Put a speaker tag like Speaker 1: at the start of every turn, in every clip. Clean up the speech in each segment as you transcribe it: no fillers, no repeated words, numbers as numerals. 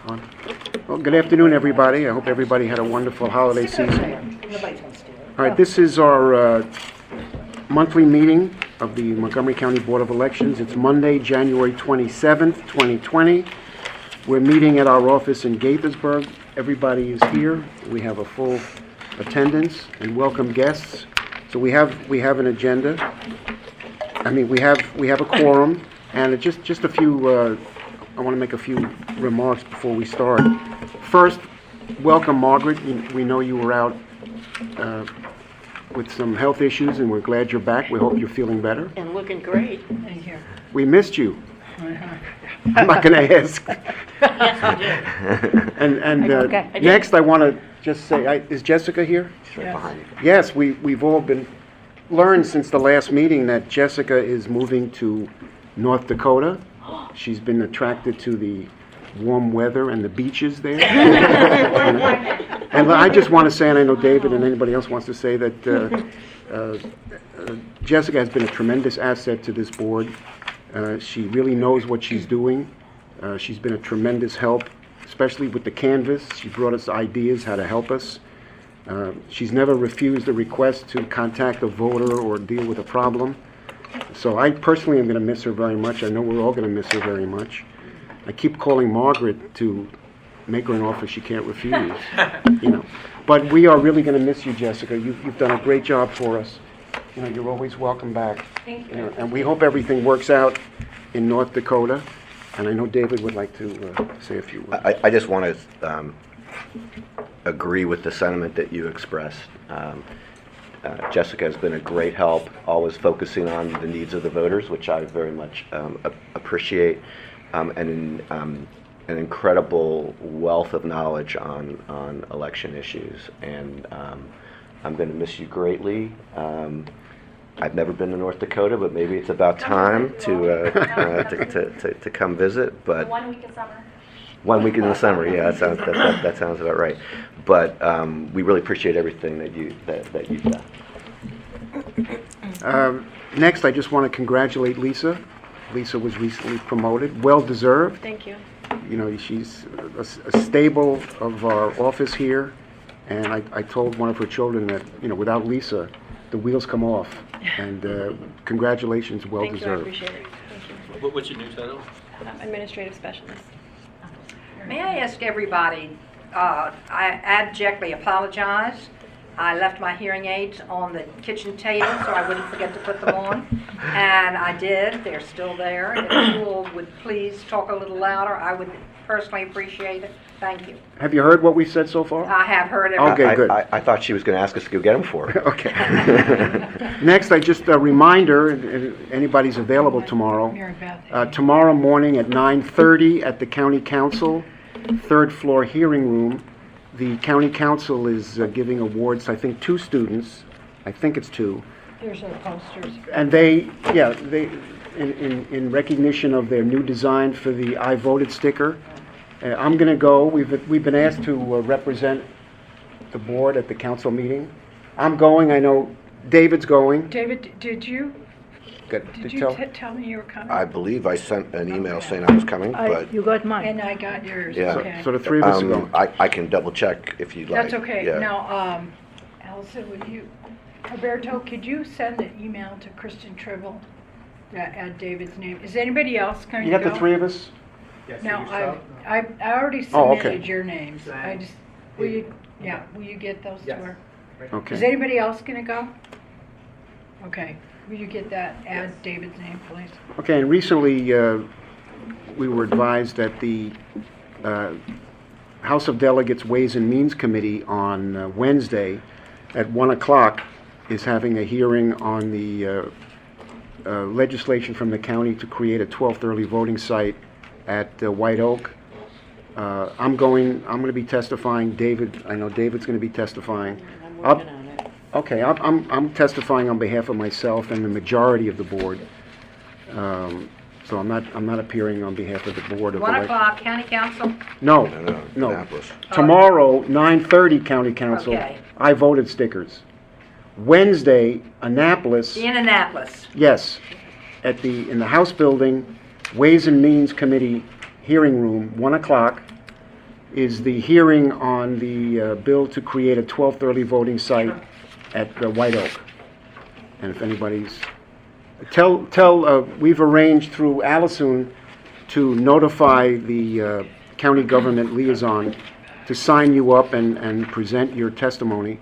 Speaker 1: On. Well, good afternoon, everybody. I hope everybody had a wonderful holiday season. All right, this is our monthly meeting of the Montgomery County Board of Elections. It's Monday, January 27th, 2020. We're meeting at our office in Gaithersburg. Everybody is here. We have a full attendance and welcome guests. So we have an agenda. I mean, we have a quorum, and just a few. I want to make a few remarks before we start. First, welcome, Margaret. We know you were out with some health issues, and we're glad you're back. We hope you're feeling better.
Speaker 2: And looking great. Thank you.
Speaker 1: We missed you. I'm not going to ask.
Speaker 2: Yes, we did.
Speaker 1: And
Speaker 2: Okay.
Speaker 1: next, I want to just say, is Jessica here?
Speaker 2: Yes.
Speaker 1: Yes, we've all learned since the last meeting that Jessica is moving to North Dakota. She's been attracted to the warm weather and the beaches there. And I just want to say, and I know David and anybody else wants to say that Jessica has been a tremendous asset to this board. She really knows what she's doing. She's been a tremendous help, especially with the canvas. She brought us ideas how to help us. She's never refused a request to contact a voter or deal with a problem. So I personally am going to miss her very much. I know we're all going to miss her very much. I keep calling Margaret to make her an offer she can't refuse. But we are really going to miss you, Jessica. You've done a great job for us. You're always welcome back.
Speaker 2: Thank you.
Speaker 1: And we hope everything works out in North Dakota. And I know David would like to say a few words.
Speaker 3: I just want to agree with the sentiment that you expressed. Jessica has been a great help, always focusing on the needs of the voters, which I very much appreciate, and an incredible wealth of knowledge on election issues. And I'm going to miss you greatly. I've never been to North Dakota, but maybe it's about time to come visit. But
Speaker 4: 1 week of summer.
Speaker 3: 1 week in the summer, yeah, that sounds about right. But we really appreciate everything that you've done.
Speaker 1: Next, I just want to congratulate Lisa. Lisa was recently promoted, well deserved.
Speaker 2: Thank you.
Speaker 1: She's a staple of our office here, and I told one of her children that without Lisa, the wheels come off. And congratulations, well
Speaker 2: Thank
Speaker 1: deserved.
Speaker 2: you, I appreciate it. Thank you.
Speaker 5: What's your new title?
Speaker 2: Administrative specialist.
Speaker 4: May I ask everybody, I abjectly apologize. I left my hearing aids on the kitchen table so I wouldn't forget to put them on. And I did. They're still there. If you all would please talk a little louder, I would personally appreciate it. Thank you.
Speaker 1: Have you heard what we said so far?
Speaker 4: I have heard it.
Speaker 1: Okay, good.
Speaker 3: I thought she was going to ask us to go get them for her.
Speaker 1: Okay. Next, just a reminder, if anybody's available tomorrow. Tomorrow morning at 9:30 at the County Council, third floor hearing room, the County Council is giving awards, I think, 2 students. I think it's 2.
Speaker 2: Here's our posters.
Speaker 1: And they in recognition of their new design for the I Voted sticker. I'm going to go. We've been asked to represent the board at the council meeting. I'm going. I know David's going.
Speaker 6: David, did you tell me you were coming?
Speaker 3: I believe I sent an email saying I was coming, but
Speaker 2: You got mine.
Speaker 6: And I got yours,
Speaker 3: Yeah.
Speaker 6: okay.
Speaker 1: So the 3 of us are going.
Speaker 3: I can double check if you'd like.
Speaker 6: That's okay.
Speaker 3: Yeah.
Speaker 6: Now, Allison, would you, Alberto, could you send the email to Kristen Tribble to add David's name? Is anybody else going
Speaker 1: You
Speaker 6: to
Speaker 1: got
Speaker 6: go?
Speaker 1: the 3 of us?
Speaker 6: No, I already
Speaker 1: Oh, okay.
Speaker 6: submitted your names. Will you get those to her? Is
Speaker 1: Okay.
Speaker 6: anybody else going to go? Okay. Will you get that, add David's name, please?
Speaker 1: Okay, and recently we were advised that the House of Delegates Ways and Means Committee on Wednesday at 1 o'clock is having a hearing on the legislation from the county to create a 12th early voting site at White Oak. I'm going to be testifying. I know David's going to be testifying.
Speaker 2: I'm working on it.
Speaker 1: Okay, I'm testifying on behalf of myself and the majority of the board. So I'm not appearing on behalf of the board of
Speaker 4: 1
Speaker 1: elect-
Speaker 4: o'clock, County Council?
Speaker 1: No, no.
Speaker 3: Annapolis.
Speaker 1: Tomorrow, 9:30, County Council.
Speaker 4: Okay.
Speaker 1: I voted stickers. Wednesday, Annapolis.
Speaker 4: In Annapolis.
Speaker 1: Yes, in the House building, Ways and Means Committee hearing room, 1 o'clock. is the hearing on the bill to create a 12th early voting site at White Oak. And if anybody's, we've arranged through Allison to notify the county government liaison to sign you up and present your testimony.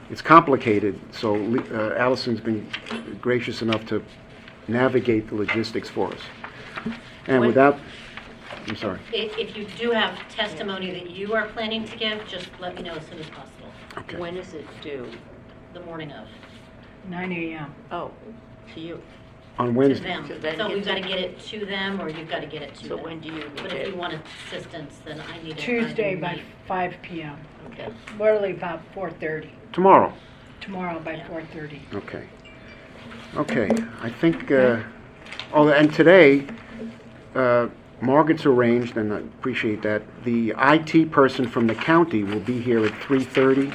Speaker 1: It's complicated, so Allison's been gracious enough to navigate the logistics for us. And
Speaker 5: When-
Speaker 1: without, I'm sorry.
Speaker 5: If you do have testimony that you are planning to give, just let me know as soon as possible.
Speaker 1: Okay.
Speaker 7: When is it due?
Speaker 5: The morning of.
Speaker 6: 9 a.m.
Speaker 7: Oh, to you.
Speaker 1: On
Speaker 5: To
Speaker 1: Wednesday.
Speaker 5: them.
Speaker 7: So then
Speaker 5: So we've
Speaker 7: it's-
Speaker 5: got to get it to them, or you've got to get it to
Speaker 7: So
Speaker 5: them.
Speaker 7: when do you
Speaker 5: But
Speaker 7: need
Speaker 5: if
Speaker 7: it?
Speaker 5: you want assistance, then I need it.
Speaker 6: Tuesday
Speaker 5: either
Speaker 6: by
Speaker 5: night.
Speaker 6: 5 p.m.
Speaker 7: Okay.
Speaker 6: Literally about 4:30.
Speaker 1: Tomorrow.
Speaker 6: Tomorrow by
Speaker 5: Yeah.
Speaker 6: 4:30.
Speaker 1: Okay. Okay, I think, and today, Margaret's arranged, and I appreciate that, the IT person from the county will be here at 3:30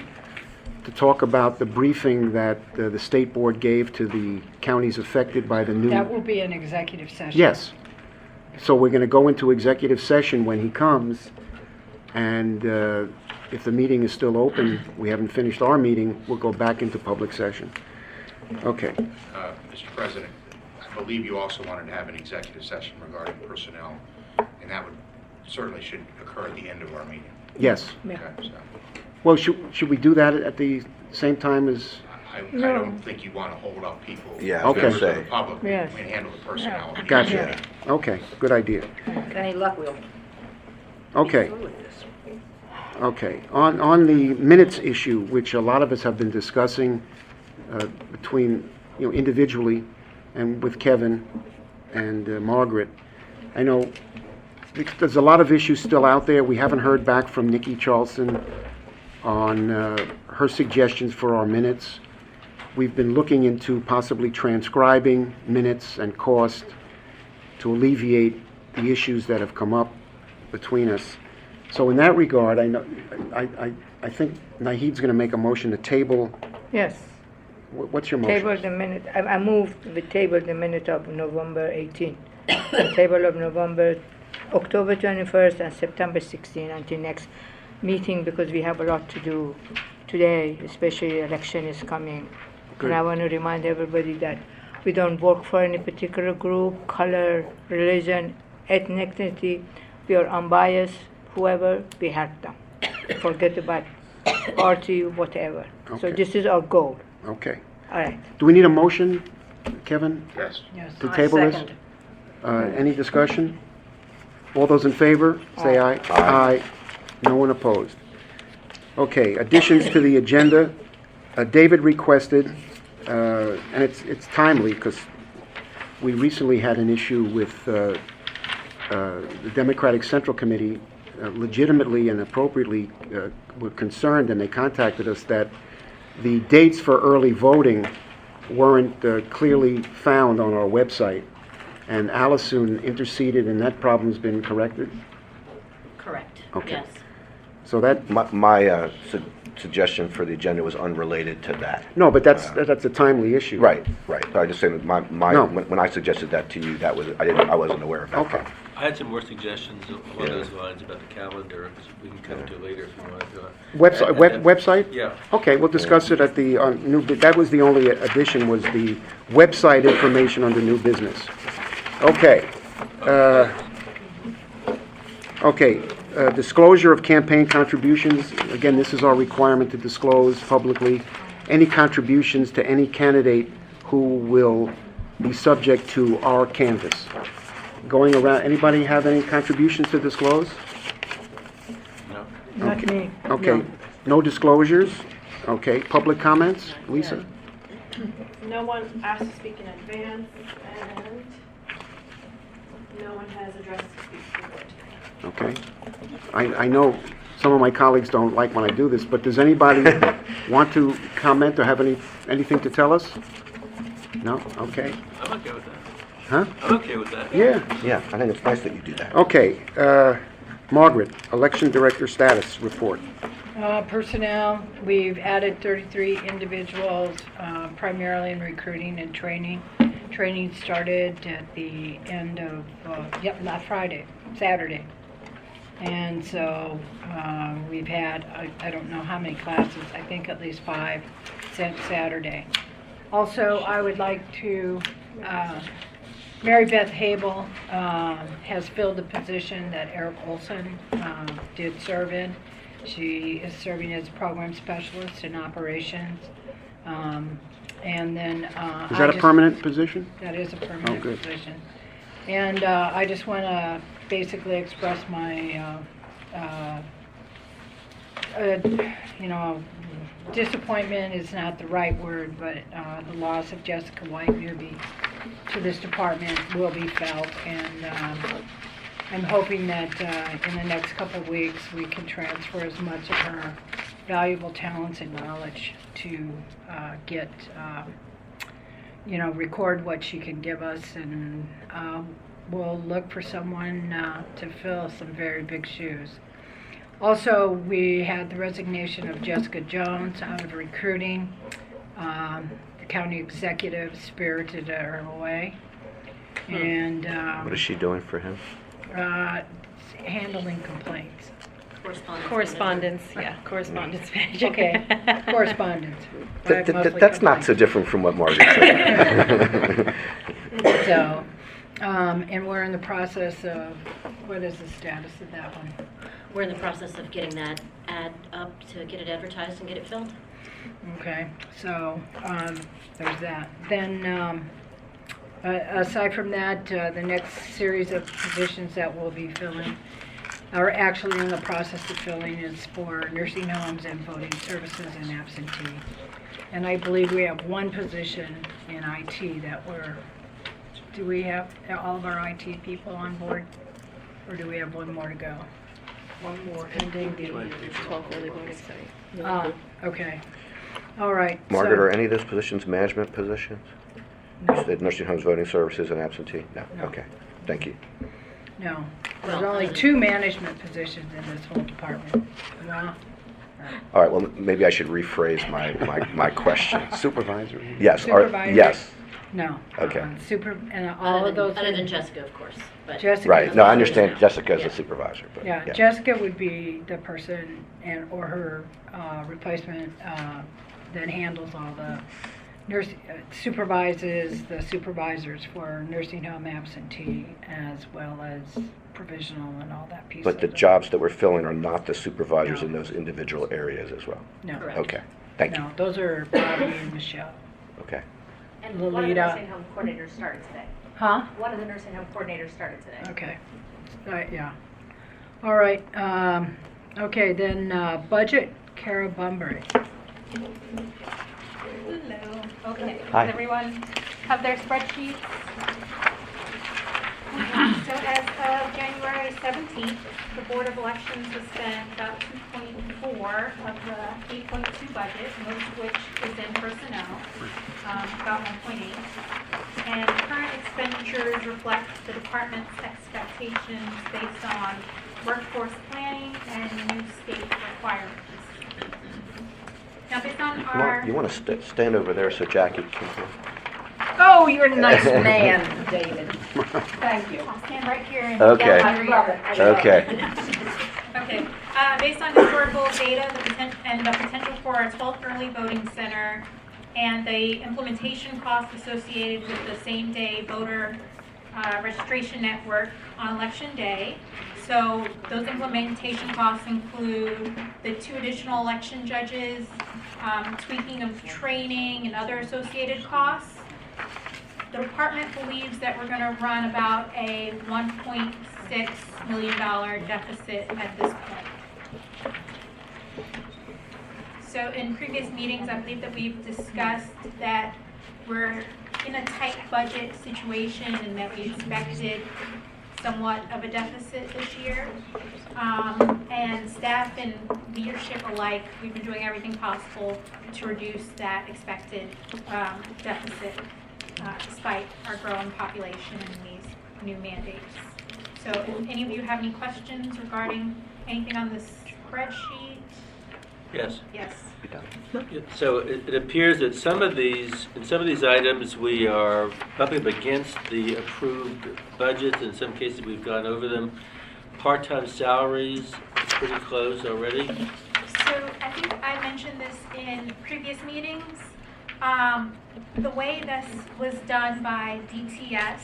Speaker 1: to talk about the briefing that the state board gave to the counties affected by the new...
Speaker 6: That will be an executive session.
Speaker 1: Yes. So we're going to go into executive session when he comes, and if the meeting is still open, we haven't finished our meeting, we'll go back into public session. Okay.
Speaker 8: Mr. President, I believe you also wanted to have an executive session regarding personnel, and that would certainly should occur at the end of our meeting.
Speaker 1: Yes.
Speaker 8: Okay, so
Speaker 1: Well, should we do that at the same time as...
Speaker 8: I don't think you want to hold up people.
Speaker 3: Yeah,
Speaker 1: I was gonna
Speaker 8: members of
Speaker 3: say.
Speaker 8: the public,
Speaker 6: Yes.
Speaker 8: and handle the personnel.
Speaker 1: Gotcha. Okay, good idea.
Speaker 4: With any luck, we'll
Speaker 1: Okay. Okay. On the minutes issue, which a lot of us have been discussing between, individually and with Kevin and Margaret, I know there's a lot of issues still out there. We haven't heard back from Nikki Charleston on her suggestions for our minutes. We've been looking into possibly transcribing minutes and cost to alleviate the issues that have come up between us. So in that regard, I think Nahid's going to make a motion to table.
Speaker 9: Yes,
Speaker 1: What's your motion?
Speaker 9: table the minute, I moved the table the minute of November 18th. The table of October 21st and September 16th until next meeting because we have a lot to do today, especially election is coming.
Speaker 1: Good.
Speaker 9: And I want to remind everybody that we don't work for any particular group, color, religion, ethnicity. We are unbiased, whoever, we help them. Forget about party, whatever. So
Speaker 1: Okay.
Speaker 9: this is our goal.
Speaker 1: Okay.
Speaker 9: All right.
Speaker 1: Do we need a motion, Kevin,
Speaker 8: Yes.
Speaker 6: Yes.
Speaker 1: to
Speaker 4: I
Speaker 1: table this?
Speaker 4: second.
Speaker 1: Any discussion? All those in favor, say aye. Aye. No one opposed. Okay, additions to the agenda. David requested, and it's timely because we recently had an issue with the Democratic Central Committee legitimately and appropriately were concerned, and they contacted us that the dates for early voting weren't clearly found on our website. And Allison interceded, and that problem's been corrected.
Speaker 5: Correct.
Speaker 1: Okay.
Speaker 5: Yes.
Speaker 1: So that,
Speaker 3: My suggestion for the agenda was unrelated to that.
Speaker 1: no, but that's a timely issue.
Speaker 3: Right. So I just saying,
Speaker 1: No.
Speaker 3: when I suggested that to you, that was, I wasn't aware of that.
Speaker 1: Okay.
Speaker 10: I had some more suggestions along
Speaker 3: Yeah.
Speaker 10: those lines about the calendar, which we can come to later if you want to.
Speaker 1: Website?
Speaker 10: Yeah.
Speaker 1: Okay, we'll discuss it at the, that was the only addition, was the website information under new business. Okay. Disclosure of campaign contributions. Again, this is our requirement to disclose publicly any contributions to any candidate who will be subject to our canvass. Going around, anybody have any contributions to disclose?
Speaker 10: No.
Speaker 9: Not me.
Speaker 1: Okay, no disclosures? Okay, public comments? Lisa?
Speaker 2: No one asked to speak in advance, and no one has addressed to speak to the board today.
Speaker 1: Okay. I know some of my colleagues don't like when I do this, but does anybody want to comment or have anything to tell us? No? Okay.
Speaker 10: I'm okay with that.
Speaker 1: Huh?
Speaker 10: I'm okay with that.
Speaker 1: Yeah.
Speaker 3: Yeah, I think it's nice that you do that.
Speaker 1: Okay, Margaret, Election Director Status Report.
Speaker 6: Personnel, we've added 33 individuals, primarily in recruiting and training. Training started at the end of, last Saturday. And so we've had, I don't know how many classes, I think at least 5 since Saturday. Also, I would like to, Mary Beth Habel has filled the position that Eric Olson did serve in. She is serving as program specialist in operations. And then
Speaker 1: Is that a permanent position?
Speaker 6: That is a
Speaker 1: Oh,
Speaker 6: permanent
Speaker 1: good.
Speaker 6: position. And I just want to basically express my, disappointment is not the right word, but the loss of Jessica White Muirby to this department will be felt. And I'm hoping that in the next couple of weeks, we can transfer as much of her valuable talents and knowledge to get, record what she can give us, and we'll look for someone to fill some very big shoes. Also, we had the resignation of Jessica Jones out of recruiting. The county executive spirited her away. And
Speaker 3: What is she doing for him?
Speaker 6: handling complaints.
Speaker 5: Correspondence, correspondence manager.
Speaker 6: Okay, correspondence. Mostly
Speaker 3: That's not so
Speaker 6: complaints.
Speaker 3: different from what Margaret said.
Speaker 6: So, and we're in the process of, what is the status of that one?
Speaker 5: We're in the process of getting that ad up to get it advertised and get it filled.
Speaker 6: Okay, so there's that. Then, aside from that, the next series of positions that we'll be filling, are actually in the process of filling, is for nursing homes and voting services and absentee. And I believe we have one position in IT that do we have all of our IT people on board? Or do we have one more to go?
Speaker 7: One more ending the 12 early voting site.
Speaker 6: Ah, okay. All right.
Speaker 3: Margaret,
Speaker 6: so-
Speaker 3: are any of those positions management positions? You said nursing homes, voting services, and absentee? No?
Speaker 6: No.
Speaker 3: Okay, thank you.
Speaker 6: No, there's
Speaker 5: Well,
Speaker 6: only 2 management positions in this whole department. Well,
Speaker 3: All right, well, maybe I should rephrase my question.
Speaker 1: Supervisor?
Speaker 3: Yes,
Speaker 6: Supervisor?
Speaker 3: yes,
Speaker 6: no.
Speaker 3: Okay.
Speaker 6: And all of those.
Speaker 5: Other than Jessica, of course, but.
Speaker 6: Jessica.
Speaker 3: right. No, I understand Jessica as a supervisor, but
Speaker 6: Yeah, Jessica would be the person or her replacement that handles all the supervises the supervisors for nursing home absentee as well as provisional and all that piece.
Speaker 3: But the
Speaker 6: of it.
Speaker 3: jobs that we're filling are not the supervisors
Speaker 6: No.
Speaker 3: in those individual areas as well?
Speaker 6: No,
Speaker 5: Correct.
Speaker 3: Okay, thank you.
Speaker 6: no, those are Bobby and Michelle.
Speaker 3: Okay.
Speaker 11: And one of the
Speaker 6: Lolita.
Speaker 11: nursing home coordinators started today.
Speaker 6: Huh?
Speaker 11: One of the nursing home coordinators started today.
Speaker 6: Okay. Yeah. All right. Okay, then budget, Kara Bunbury.
Speaker 12: Hello. Okay.
Speaker 3: Hi.
Speaker 12: Does everyone have their spreadsheets? So as of January 17th, the Board of Elections has spent about 2.4 of the 8.2 budget, most of which is in personnel, about 1.8. And current expenditures reflect the department's expectations based on workforce planning and new state requirements. Now, based on our...
Speaker 3: You want to stand over there so Jackie can hear?
Speaker 4: Oh, you're a nice man, David. Thank you.
Speaker 12: I'll stand right here and...
Speaker 3: Okay.
Speaker 12: I love it. I love
Speaker 3: Okay.
Speaker 12: it. Okay. Based on historical data and the potential for a 12th early voting center and the implementation costs associated with the same-day voter registration network on election day. So those implementation costs include the 2 additional election judges, tweaking of training and other associated costs. The department believes that we're going to run about a $1.6 million deficit at this point. So in previous meetings, I believe that we've discussed that we're in a tight budget situation and that we expected somewhat of a deficit this year. And staff and leadership alike, we've been doing everything possible to reduce that expected deficit despite our growing population and these new mandates. So if any of you have any questions regarding anything on this spreadsheet?
Speaker 10: Yes.
Speaker 12: Yes.
Speaker 10: So it appears that in some of these items, we are up against the approved budgets. In some cases, we've gone over them. part-time salaries, it's pretty close already.
Speaker 12: So I think I mentioned this in previous meetings. The way this was done by DTS,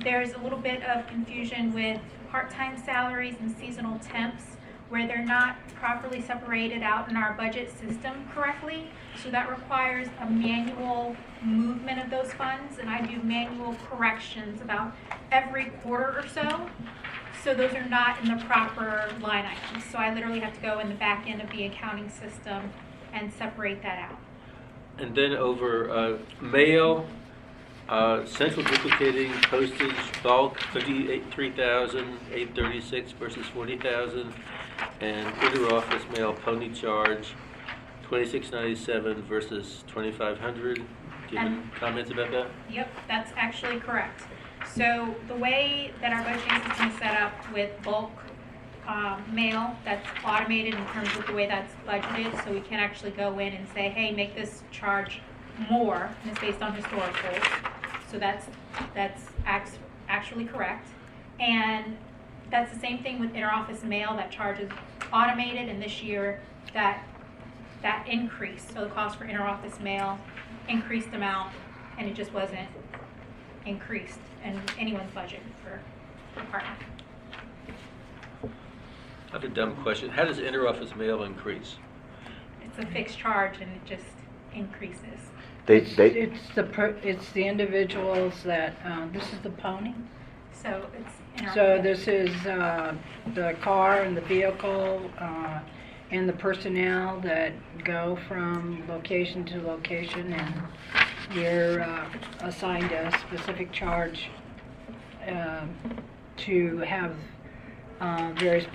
Speaker 12: there's a little bit of confusion with part-time salaries and seasonal temps where they're not properly separated out in our budget system correctly. So that requires a manual movement of those funds, and I do manual corrections about every quarter or so. So those are not in the proper line items. So I literally have to go in the back end of the accounting system and separate that out.
Speaker 10: And then over mail, central duplicating, postage, bulk, 3,836 versus 40,000, and interoffice mail pony charge, 2697 versus 2,500. Do you have any comments about that?
Speaker 12: Yep, that's actually correct. So the way that our budgeting system is set up with bulk mail, that's automated in terms of the way that's budgeted, so we can actually go in and say, hey, make this charge more, and it's based on historicals. So that's actually correct. And that's the same thing with interoffice mail, that charge is automated, and this year that increased. So the cost for interoffice mail increased amount, and it just wasn't increased in anyone's budget for the department.
Speaker 10: I have a dumb question. How does interoffice mail increase?
Speaker 12: It's a fixed charge, and it just increases.
Speaker 1: They,
Speaker 6: It's the individuals that, this is the pony.
Speaker 12: So it's interoffice.
Speaker 6: So this is the car and the vehicle and the personnel that go from location to location, and you're assigned a specific charge to have various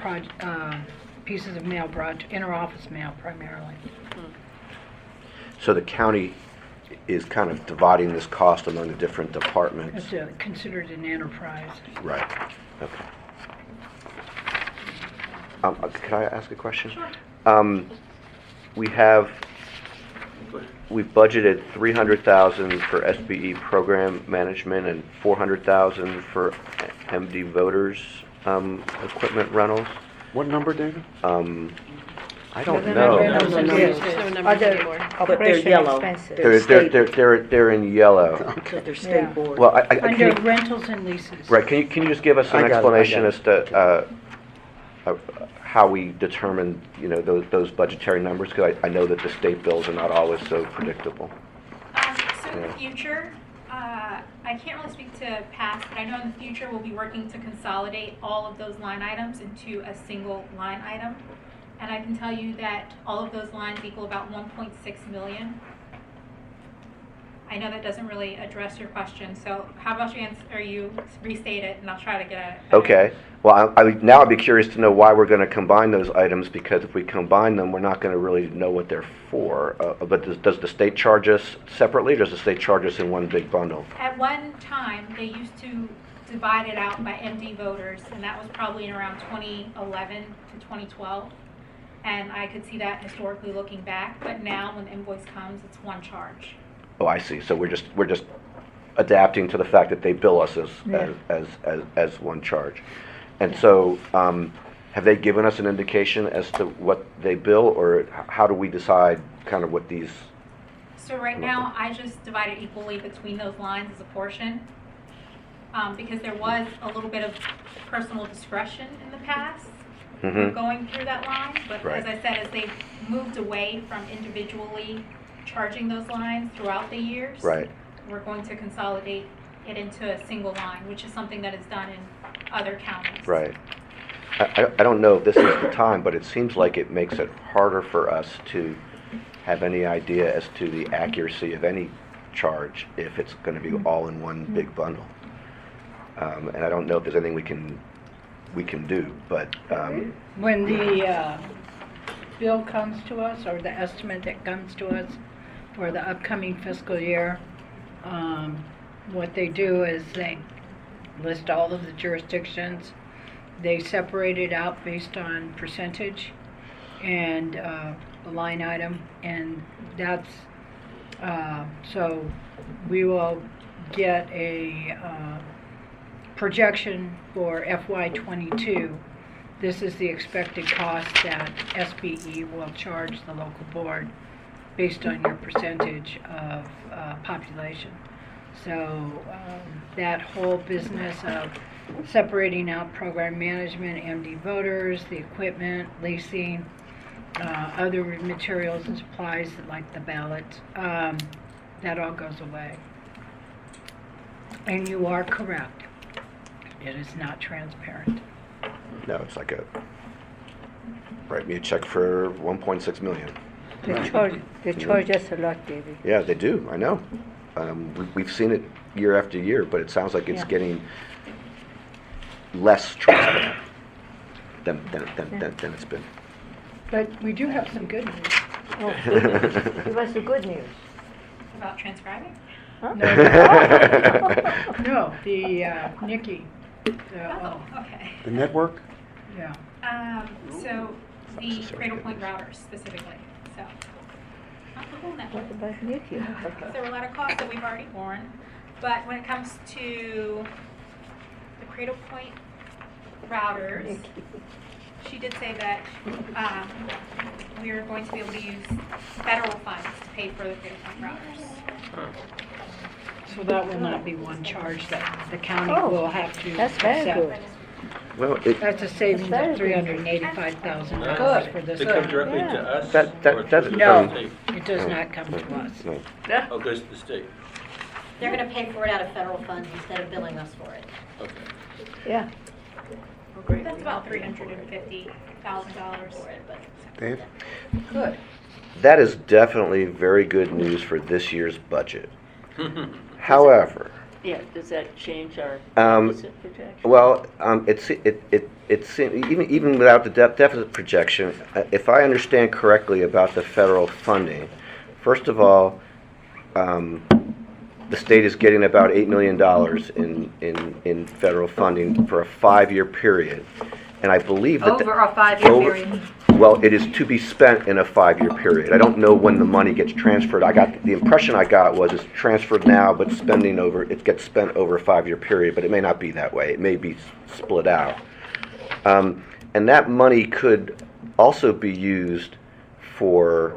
Speaker 6: pieces of mail brought, interoffice mail primarily.
Speaker 3: So the county is kind of dividing this cost among the different departments.
Speaker 6: It's considered an enterprise.
Speaker 3: Right, okay. Could I ask a question?
Speaker 12: Sure.
Speaker 3: We've budgeted $300,000 for SBE program management and $400,000 for MD voters equipment rentals.
Speaker 1: what number, David?
Speaker 3: I don't
Speaker 9: No,
Speaker 3: know.
Speaker 9: no,
Speaker 7: There's no numbers
Speaker 9: Other
Speaker 7: anymore.
Speaker 9: operation
Speaker 13: yellow.
Speaker 9: expenses.
Speaker 3: They're in yellow.
Speaker 13: Because they're
Speaker 9: Yeah.
Speaker 13: state board.
Speaker 3: Well, can
Speaker 6: Under
Speaker 3: you,
Speaker 6: rentals and leases.
Speaker 3: right, can you just give us
Speaker 1: I
Speaker 3: an
Speaker 1: got it, I
Speaker 3: explanation
Speaker 1: got
Speaker 3: as to how we determine, those budgetary numbers? Because I know that the state bills are not always so predictable.
Speaker 12: So in the future, I can't really speak to past, but I know in the future we'll be working to consolidate all of those line items into a single line item. And I can tell you that all of those lines equal about 1.6 million. I know that doesn't really address your question, so how about you restate it, and I'll try to get a...
Speaker 3: Okay. Well, now I'd be curious to know why we're going to combine those items, because if we combine them, we're not going to really know what they're for. But does the state charge us separately, or does the state charge us in one big bundle?
Speaker 12: At one time, they used to divide it out by MD voters, and that was probably in around 2011 to 2012. And I could see that historically looking back, but now when the invoice comes, it's one charge.
Speaker 3: Oh, I see. So we're just adapting to the fact that they bill us as one charge. And so, have they given us an indication as to what they bill, or how do we decide kind of what these?
Speaker 12: So right now, I just divide it equally between those lines as a portion, because there was a little bit of personal discretion in the past going through that line. But
Speaker 3: Right.
Speaker 12: as I said, as they've moved away from individually charging those lines throughout the years,
Speaker 3: Right.
Speaker 12: we're going to consolidate it into a single line, which is something that is done in other counties.
Speaker 3: Right. I don't know if this is the time, but it seems like it makes it harder for us to have any idea as to the accuracy of any charge if it's going to be all in one big bundle. And I don't know if there's anything we can do, but
Speaker 6: When the bill comes to us, or the estimate that comes to us for the upcoming fiscal year, what they do is they list all of the jurisdictions. They separate it out based on percentage and the line item, and that's so we will get a projection for FY '22, this is the expected cost that SBE will charge the local board based on your percentage of population. So that whole business of separating out program management, MD voters, the equipment, leasing, other materials and supplies like the ballots, that all goes away. And you are correct. It is not transparent.
Speaker 3: No, it's like write me a check for 1.6 million.
Speaker 9: They charge us a lot, David.
Speaker 3: Yeah, they do, I know. We've seen it year after year, but it sounds like it's
Speaker 9: Yeah.
Speaker 3: getting less transparent than it's been.
Speaker 6: But we do have some good news.
Speaker 9: Oh, goodness. Give us the good news.
Speaker 12: About transcribing?
Speaker 6: No, the Nikki.
Speaker 12: Oh, okay.
Speaker 1: The network?
Speaker 6: Yeah.
Speaker 12: So the Cradle Point routers specifically, so. Not the whole
Speaker 9: What
Speaker 12: network.
Speaker 9: about Nikki?
Speaker 12: There were a lot of costs that we've already borne, but when it comes to the Cradle Point routers, she did say that we are going to be able to use federal funds to pay for the Cradle Point routers.
Speaker 6: So that will not be one charge that the county
Speaker 9: Oh,
Speaker 6: will have to
Speaker 9: that's very
Speaker 6: accept.
Speaker 9: good.
Speaker 3: Well,
Speaker 6: That's a savings
Speaker 9: That's
Speaker 6: of
Speaker 9: very
Speaker 6: $385,000 for this.
Speaker 10: They come directly to
Speaker 9: Yeah.
Speaker 10: us?
Speaker 3: That-
Speaker 10: or
Speaker 3: that-
Speaker 10: to the
Speaker 6: No.
Speaker 10: state?
Speaker 6: It does not come to us.
Speaker 3: no.
Speaker 10: Oh, it goes to the state.
Speaker 5: They're gonna pay for it out of federal funds instead of billing us for it.
Speaker 10: Okay.
Speaker 9: Yeah.
Speaker 12: That's about $350,000.
Speaker 5: For it, but
Speaker 1: Dave?
Speaker 6: Good.
Speaker 3: That is definitely very good news for this year's budget. However,
Speaker 7: Yeah, does that change our
Speaker 3: Um,
Speaker 7: deficit projection?
Speaker 3: well, it's even without the deficit projection, if I understand correctly about the federal funding, first of all, the state is getting about $8 million in federal funding for a 5-year period. And I believe that...
Speaker 4: Over a 5-year
Speaker 3: over-
Speaker 4: period.
Speaker 3: Well, it is to be spent in a 5-year period. I don't know when the money gets transferred. The impression I got was it's transferred now, but it gets spent over a 5-year period, but it may not be that way. It may be split out. And that money could also be used for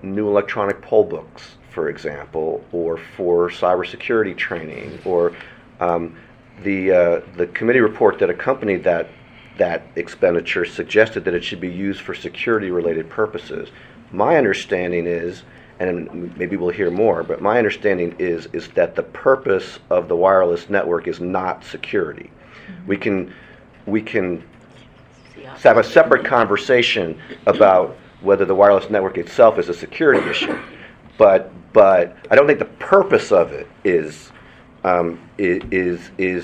Speaker 3: new electronic poll books, for example, or for cybersecurity training, or the committee report that accompanied that expenditure suggested that it should be used for security-related purposes. My understanding is, and maybe we'll hear more, but my understanding is that the purpose of the wireless network is not security. We can have a separate conversation about whether the wireless network itself is a security issue, but I don't think the purpose of it is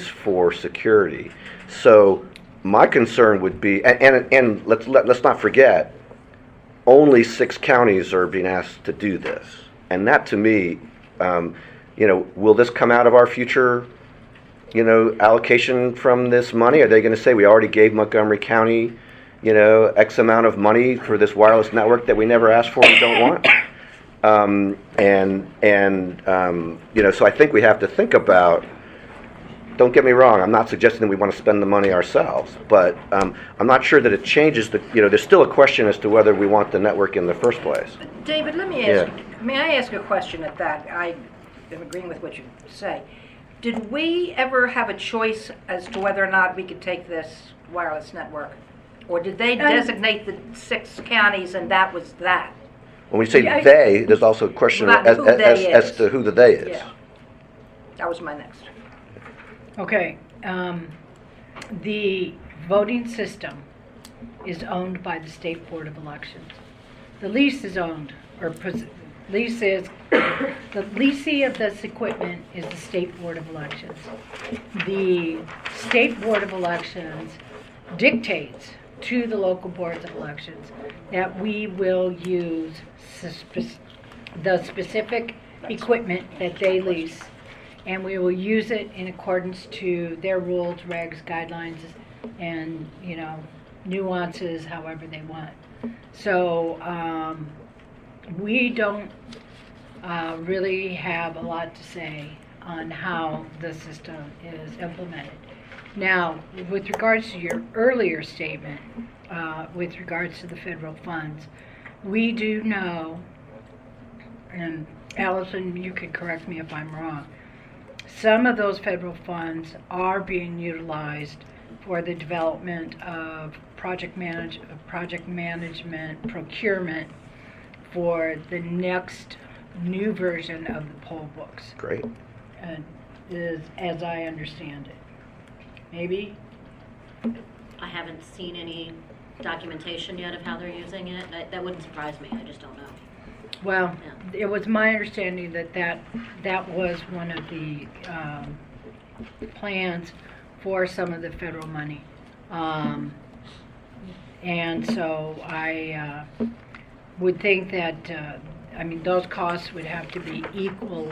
Speaker 3: for security. So my concern would be, and let's not forget, only 6 counties are being asked to do this, and that to me, will this come out of our future, allocation from this money? Are they going to say we already gave Montgomery County, X amount of money for this wireless network that we never asked for and don't want? So I think we have to think about. Don't get me wrong, I'm not suggesting that we want to spend the money ourselves, but I'm not sure that it changes there's still a question as to whether we want the network in the first place.
Speaker 4: David, may I ask a question at that? I am agreeing with what you say. Did we ever have a choice as to whether or not we could take this wireless network? Or did they designate the 6 counties and that was that?
Speaker 3: When we say they, there's also a question
Speaker 4: Not
Speaker 3: as
Speaker 4: who they
Speaker 3: as
Speaker 4: is.
Speaker 3: to who the they is.
Speaker 4: Yeah. That was my next.
Speaker 6: Okay, the voting system is owned by the State Board of Elections. The lease is owned, the leasing of this equipment is the State Board of Elections. The State Board of Elections dictates to the local boards of elections that we will use the specific equipment that they lease, and we will use it in accordance to their rules, regs, guidelines, and nuances, however they want. So we don't really have a lot to say on how the system is implemented. Now, with regards to your earlier statement, with regards to the federal funds, we do know, and Allison, you can correct me if I'm wrong, some of those federal funds are being utilized for the development of project management, procurement for the next new version of the poll books,
Speaker 3: Great.
Speaker 6: is as I understand it. Maybe?
Speaker 5: I haven't seen any documentation yet of how they're using it. That wouldn't surprise me, I just don't know.
Speaker 6: Well, it was my understanding that that was one of the plans for some of the federal money. And so I would think that, those costs would have to be equal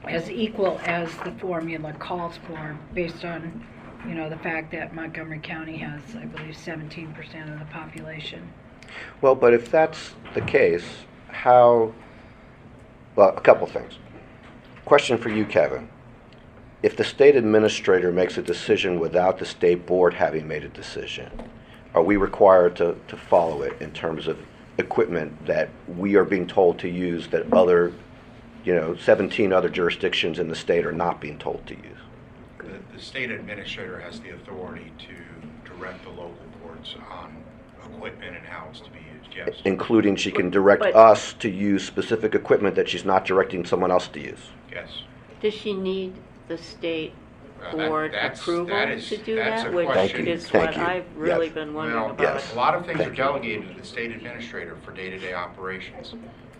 Speaker 6: as the formula calls for, based on, the fact that Montgomery County has, I believe, 17% of the population.
Speaker 3: Well, but if that's the case, well, a couple things. Question for you, Kevin. If the state administrator makes a decision without the state board having made a decision, are we required to follow it in terms of equipment that we are being told to use that other, 17 other jurisdictions in the state are not being told to use?
Speaker 8: The state administrator has the authority to direct the local boards on equipment and how it's to be used, yes.
Speaker 3: Including she can direct
Speaker 7: But-
Speaker 3: us to use specific equipment that she's not directing someone else to use.
Speaker 8: Yes.
Speaker 7: Does she need the state
Speaker 8: That-
Speaker 7: board
Speaker 8: that's-
Speaker 7: approval
Speaker 8: that is-
Speaker 7: to do
Speaker 8: that's
Speaker 7: that?
Speaker 8: a
Speaker 7: Which
Speaker 8: question.
Speaker 7: is
Speaker 3: Thank
Speaker 7: what
Speaker 3: you.
Speaker 7: I've really
Speaker 3: Yes.
Speaker 7: been wondering
Speaker 8: Well,
Speaker 7: about.
Speaker 3: Yes.
Speaker 8: a lot of things are
Speaker 3: Thank you.
Speaker 8: delegated to the state administrator for day-to-day operations.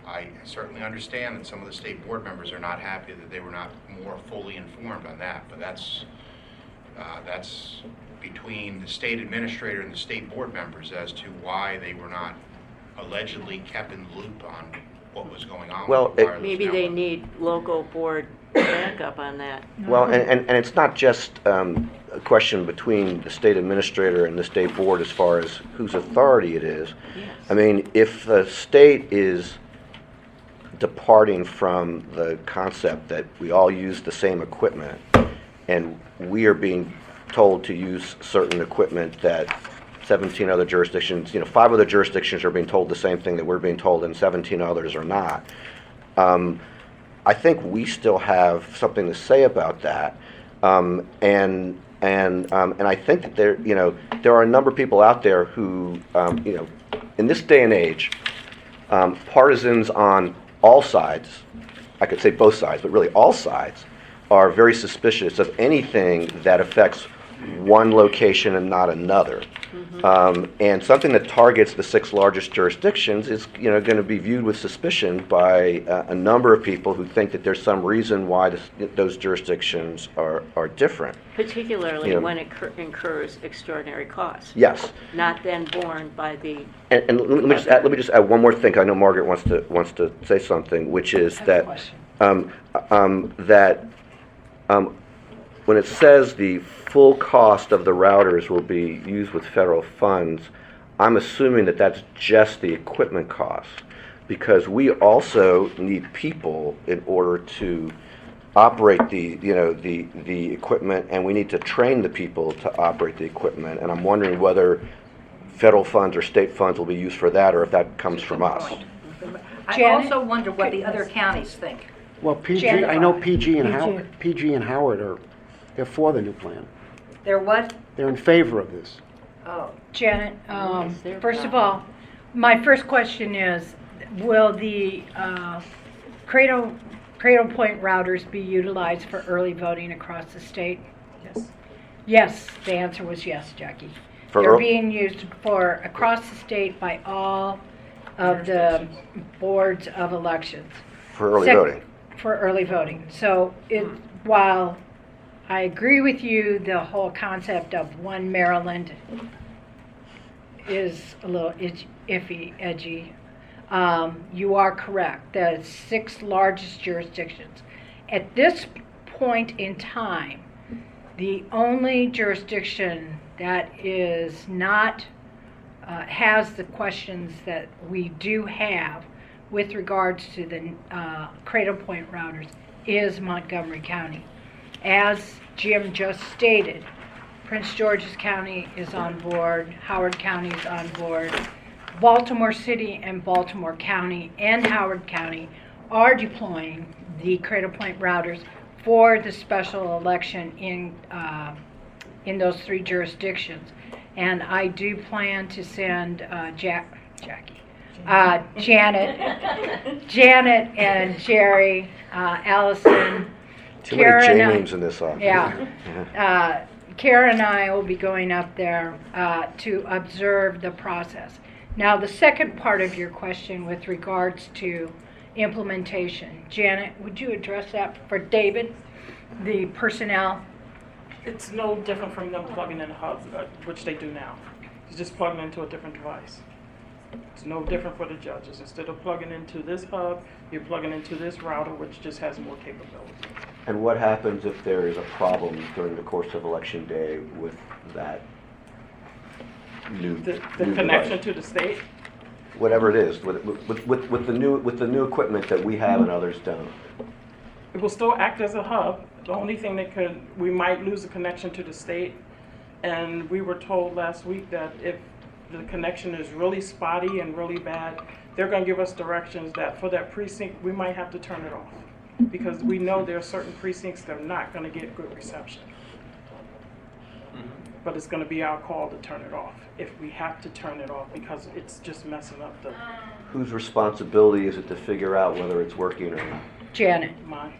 Speaker 8: I certainly understand that some of the state board members are not happy that they were not more fully informed on that, but that's between the state administrator and the state board members as to why they were not allegedly kept in the loop on what was going on
Speaker 3: Well,
Speaker 8: with the wireless
Speaker 7: Maybe they
Speaker 8: network.
Speaker 7: need local board backup on that.
Speaker 3: Well, and it's not just a question between the state administrator and the state board as far as whose authority it is.
Speaker 7: Yes.
Speaker 3: I mean, if the state is departing from the concept that we all use the same equipment, and we are being told to use certain equipment that 17 other jurisdictions, 5 other jurisdictions are being told the same thing that we're being told, and 17 others are not. I think we still have something to say about that, and I think that there are a number of people out there who, in this day and age, partisans on all sides, I could say both sides, but really all sides, are very suspicious of anything that affects one location and not another. And something that targets the 6 largest jurisdictions is going to be viewed with suspicion by a number of people who think that there's some reason why those jurisdictions are different.
Speaker 7: Particularly
Speaker 3: Yeah.
Speaker 7: when it incurs extraordinary costs.
Speaker 3: Yes.
Speaker 7: Not then borne by the,
Speaker 3: And let me just add one more thing. I know Margaret wants to say something, which is
Speaker 6: I have a
Speaker 3: that
Speaker 6: question.
Speaker 3: when it says the full cost of the routers will be used with federal funds, I'm assuming that that's just the equipment cost, because we also need people in order to operate the equipment, and we need to train the people to operate the equipment. And I'm wondering whether federal funds or state funds will be used for that, or if that comes from us.
Speaker 4: I
Speaker 6: Janet?
Speaker 4: also wonder what the other counties think.
Speaker 1: Well, PG,
Speaker 6: Jennifer.
Speaker 1: I know PG and Howard, they're for the new plan.
Speaker 4: They're what?
Speaker 1: They're in favor of this.
Speaker 4: Oh.
Speaker 6: Janet,
Speaker 7: is their
Speaker 6: first of
Speaker 7: problem?
Speaker 6: all, my first question is, will the Cradle Point routers be utilized for early voting across the state?
Speaker 2: Yes.
Speaker 6: Yes, the answer was yes, Jackie.
Speaker 3: For
Speaker 6: They're
Speaker 3: earl-
Speaker 6: being used for across the state by all of the boards of elections.
Speaker 3: For early
Speaker 6: Sec-
Speaker 3: voting.
Speaker 6: For early voting. So while I agree with you, the whole concept of one Maryland is a little iffy, edgy. You are correct. The 6 largest jurisdictions. At this point in time, the only jurisdiction that is not has the questions that we do have with regards to the Cradle Point routers is Montgomery County. As Jim just stated, Prince George's County is on board, Howard County is on board, Baltimore City and Baltimore County and Howard County are deploying the Cradle Point routers for the special election in those 3 jurisdictions. And I do plan to send Janet and Jerry, Allison,
Speaker 3: Too many
Speaker 6: Kara
Speaker 3: J
Speaker 6: and I-
Speaker 3: names in this office.
Speaker 6: Yeah. Kara and I will be going up there to observe the process. Now, the second part of your question with regards to implementation, Janet, would you address that for David, the personnel?
Speaker 13: It's no different from them plugging in hubs, which they do now. It's just plugging into a different device. It's no different for the judges. Instead of plugging into this hub, you're plugging into this router, which just has more capability.
Speaker 3: And what happens if there is a problem during the course of election day with that new
Speaker 13: The
Speaker 3: new
Speaker 13: connection
Speaker 3: device?
Speaker 13: to the state,
Speaker 3: Whatever it is, with the new equipment that we have and others don't.
Speaker 13: it will still act as a hub. The only thing we might lose the connection to the state. And we were told last week that if the connection is really spotty and really bad, they're going to give us directions that for that precinct, we might have to turn it off. Because we know there are certain precincts that are not going to get good reception. But it's going to be our call to turn it off if we have to turn it off because it's just messing up the
Speaker 3: Whose responsibility is it to figure out whether it's working or not?
Speaker 6: Janet.
Speaker 13: mine.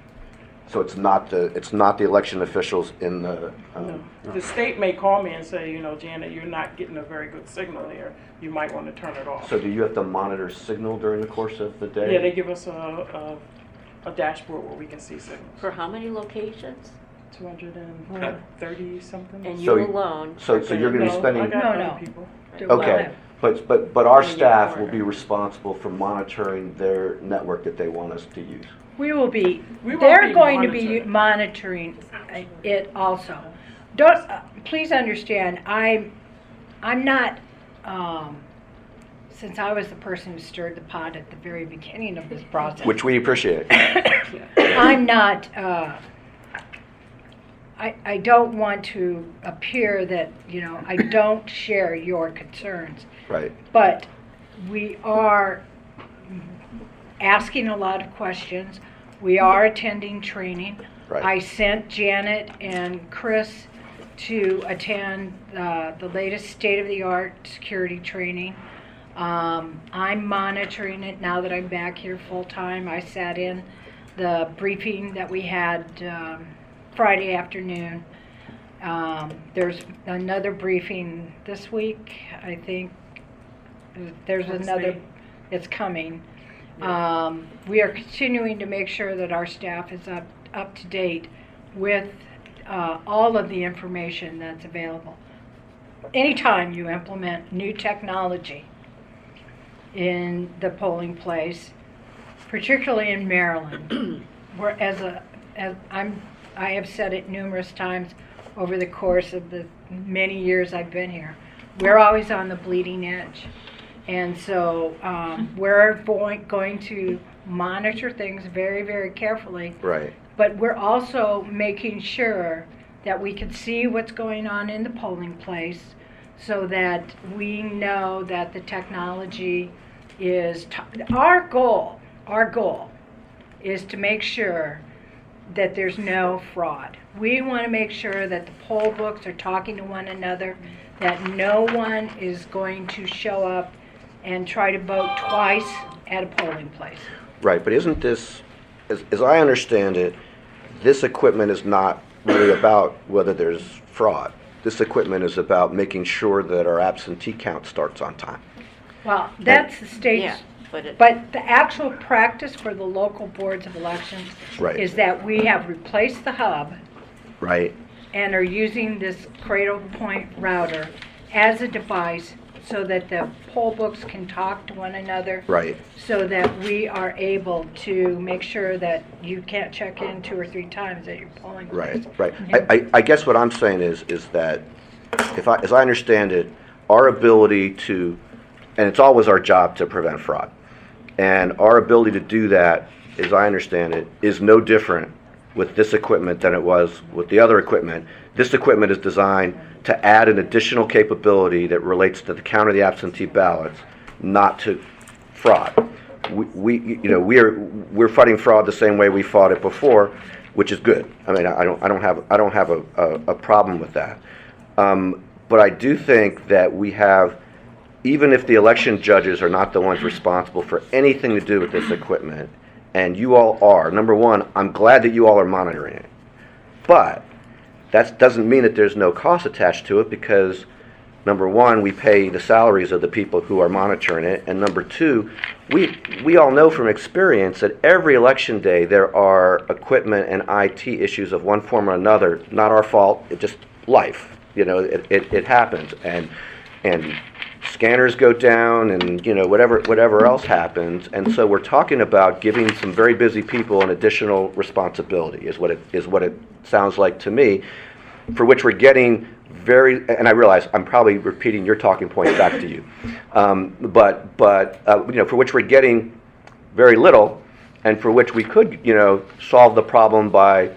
Speaker 3: So it's not the election officials in the.
Speaker 13: No. The state may call me and say, Janet, you're not getting a very good signal there. You might want to turn it off.
Speaker 3: So do you have to monitor signal during the course of the day?
Speaker 13: Yeah, they give us a dashboard where we can see signals.
Speaker 7: For how many locations?
Speaker 13: 230 something.
Speaker 7: And
Speaker 3: So
Speaker 7: you
Speaker 3: you-
Speaker 7: alone?
Speaker 3: So
Speaker 7: are
Speaker 3: you're going to be
Speaker 13: No,
Speaker 3: spending.
Speaker 13: I got
Speaker 6: No,
Speaker 13: other
Speaker 6: no.
Speaker 13: people.
Speaker 3: Okay, but our
Speaker 7: In your
Speaker 3: staff will
Speaker 7: corner.
Speaker 3: be responsible for monitoring their network that they want us to use.
Speaker 6: We will be,
Speaker 13: We will
Speaker 6: they're
Speaker 13: be
Speaker 6: going to be
Speaker 13: monitoring.
Speaker 6: monitoring it also. Please understand, I'm not, since I was the person who stirred the pot at the very beginning of this process.
Speaker 3: Which we appreciate.
Speaker 6: I'm not, I don't want to appear that, I don't share your concerns.
Speaker 3: Right.
Speaker 6: But we are asking a lot of questions. We are attending training.
Speaker 3: Right.
Speaker 6: I sent Janet and Chris to attend the latest state-of-the-art security training. I'm monitoring it now that I'm back here full-time. I sat in the briefing that we had Friday afternoon. There's another briefing this week, I think. There's another, it's coming. We are continuing to make sure that our staff is up to date with all of the information that's available. Anytime you implement new technology in the polling place, particularly in Maryland, where I have said it numerous times over the course of the many years I've been here, we're always on the bleeding edge. And so we're going to monitor things very, very carefully.
Speaker 3: Right.
Speaker 6: But we're also making sure that we can see what's going on in the polling place so that we know that the technology is, our goal is to make sure that there's no fraud. We want to make sure that the poll books are talking to one another, that no one is going to show up and try to vote twice at a polling place.
Speaker 3: Right, but isn't this, as I understand it, this equipment is not really about whether there's fraud. This equipment is about making sure that our absentee count starts on time.
Speaker 6: Well, that's the state's,
Speaker 7: Yeah, but
Speaker 6: but the actual practice for the local boards of elections
Speaker 3: Right.
Speaker 6: is that we have replaced the hub
Speaker 3: Right.
Speaker 6: and are using this Cradle Point router as a device so that the poll books can talk to one another.
Speaker 3: Right.
Speaker 6: So that we are able to make sure that you can't check in 2 or 3 times at your polling place.
Speaker 3: Right, right. I guess what I'm saying is that as I understand it, our ability to, and it's always our job to prevent fraud, and our ability to do that, as I understand it, is no different with this equipment than it was with the other equipment. This equipment is designed to add an additional capability that relates to the count of the absentee ballots, not to fraud. We're fighting fraud the same way we fought it before, which is good. I mean, I don't have a problem with that. But I do think that we have, even if the election judges are not the ones responsible for anything to do with this equipment, and you all are, number one, I'm glad that you all are monitoring it. But that doesn't mean that there's no cost attached to it, because number one, we pay the salaries of the people who are monitoring it, and number two, we all know from experience that every election day there are equipment and IT issues of one form or another. Not our fault, it's just life. It happens, and scanners go down, and whatever else happens, and so we're talking about giving some very busy people an additional responsibility, is what it sounds like to me, for which we're getting and I realize I'm probably repeating your talking points back to you, but for which we're getting very little, and for which we could solve the problem by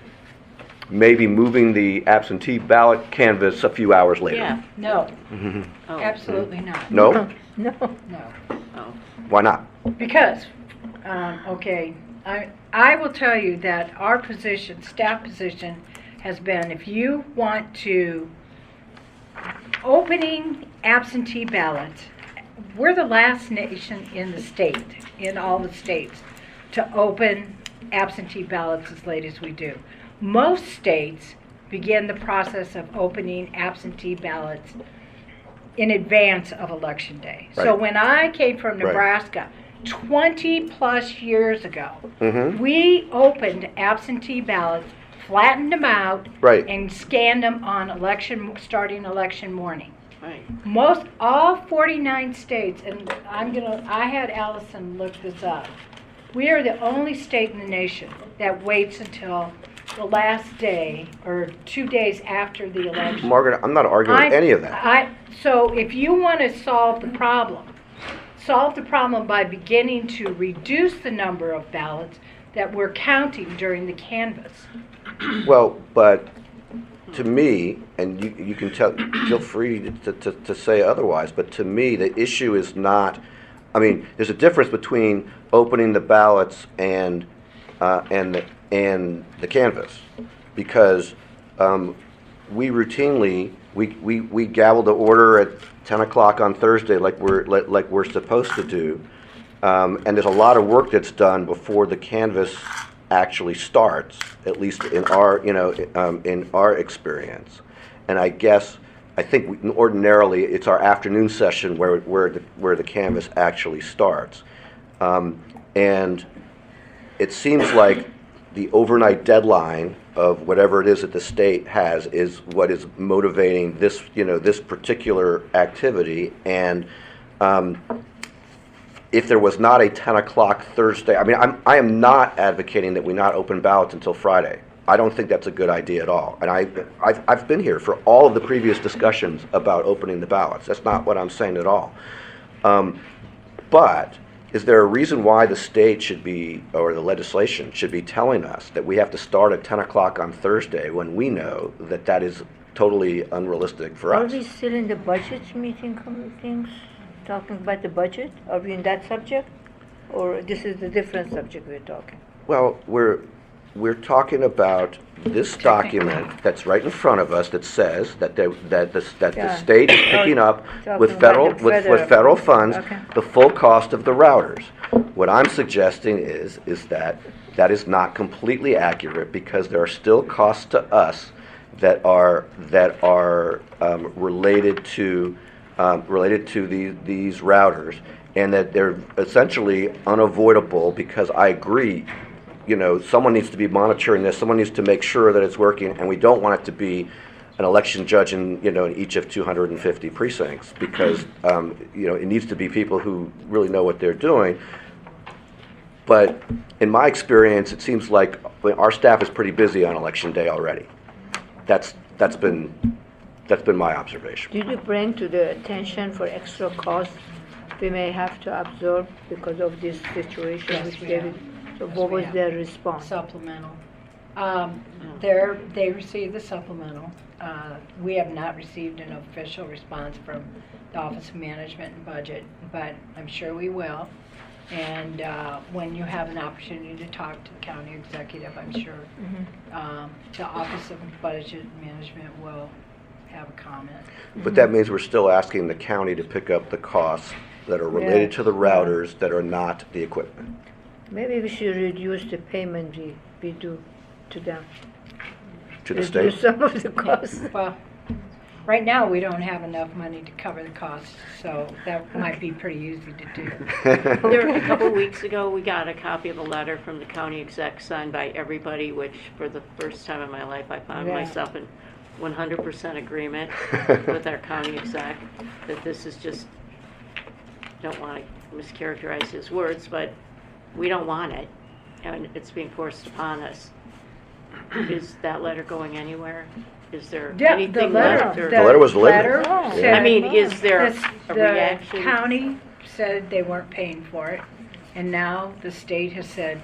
Speaker 3: maybe moving the absentee ballot canvas a few hours later.
Speaker 6: Yeah, no,
Speaker 5: Oh.
Speaker 6: absolutely not.
Speaker 3: No?
Speaker 9: No.
Speaker 5: Oh.
Speaker 3: Why not?
Speaker 6: Because, okay, I will tell you that our position, staff position, has been, if you want to, opening absentee ballots, we're the last nation in the state, in all the states, to open absentee ballots as late as we do. Most states begin the process of opening absentee ballots in advance of Election Day.
Speaker 3: Right.
Speaker 6: So when I came from
Speaker 3: Right.
Speaker 6: Nebraska 20 plus years ago,
Speaker 3: Mm-hmm.
Speaker 6: we opened absentee ballots, flattened them out,
Speaker 3: Right.
Speaker 6: and scanned them on starting election morning.
Speaker 5: Right.
Speaker 6: All 49 states, and I had Allison look this up. We are the only state in the nation that waits until the last day or 2 days after the election.
Speaker 3: Margaret, I'm not arguing any of that.
Speaker 6: So if you want to solve the problem by beginning to reduce the number of ballots that we're counting during the canvass.
Speaker 3: Well, but to me, and you can feel free to say otherwise, but to me, the issue is not, I mean, there's a difference between opening the ballots and the canvass, because we routinely, we gavel the order at 10 o'clock on Thursday like we're supposed to do, and there's a lot of work that's done before the canvass actually starts, at least in our experience. And I think ordinarily it's our afternoon session where the canvass actually starts, and it seems like the overnight deadline of whatever it is that the state has is what is motivating this particular activity. And if there was not a 10 o'clock Thursday, I mean, I am not advocating that we not open ballots until Friday. I don't think that's a good idea at all. And I've been here for all of the previous discussions about opening the ballots. That's not what I'm saying at all. But is there a reason why the state should be, or the legislation should be telling us that we have to start at 10 o'clock on Thursday when we know that is totally unrealistic for
Speaker 9: Are
Speaker 3: us?
Speaker 9: we still in the budget meeting things, talking about the budget? Are we in that subject? Or this is a different subject we're talking?
Speaker 3: Well, we're talking about this document that's right in front of us that says that the state is picking up with federal funds the full cost of the routers. What I'm suggesting is that is not completely accurate, because there are still costs to us that are related to these routers, and that they're essentially unavoidable, because I agree. Someone needs to be monitoring this. Someone needs to make sure that it's working, and we don't want it to be an election judge in each of 250 precincts, because it needs to be people who really know what they're doing. But in my experience, it seems like our staff is pretty busy on election day already. That's been my observation.
Speaker 9: Did you bring to the attention for extra costs we may have to absorb because of this situation?
Speaker 6: Yes,
Speaker 9: which
Speaker 6: we
Speaker 9: David?
Speaker 6: have.
Speaker 9: So
Speaker 6: Yes,
Speaker 9: what
Speaker 6: we
Speaker 9: was
Speaker 6: have.
Speaker 9: their response?
Speaker 6: Supplemental. They received the supplemental. We have not received an official response from the Office of Management and Budget, but I'm sure we will. And when you have an opportunity to talk to the county executive, I'm sure the Office of Budget Management will have a comment.
Speaker 3: But that means we're still asking the county to pick up the costs that are related to the routers that are not the equipment.
Speaker 9: Maybe we should reduce the payment we do to them.
Speaker 3: To the
Speaker 9: Reduce
Speaker 3: state?
Speaker 9: some of the costs.
Speaker 6: Well, right now, we don't have enough money to cover the costs, so that might be pretty easy to do.
Speaker 7: A couple of weeks ago, we got a copy of a letter from the county exec signed by everybody, which for the first time in my life, I found
Speaker 6: Yeah.
Speaker 7: myself in 100% agreement with our county exec, that this is just, don't want to mischaracterize his words, but we don't want it, and it's being forced upon us. Is that letter going anywhere? Is there
Speaker 6: Yeah,
Speaker 7: anything left? or-
Speaker 3: The letter was delivered.
Speaker 6: said-
Speaker 7: I mean, is there
Speaker 6: This-
Speaker 7: a
Speaker 6: the
Speaker 7: reaction?
Speaker 6: county said they weren't paying for it, and now the state has said,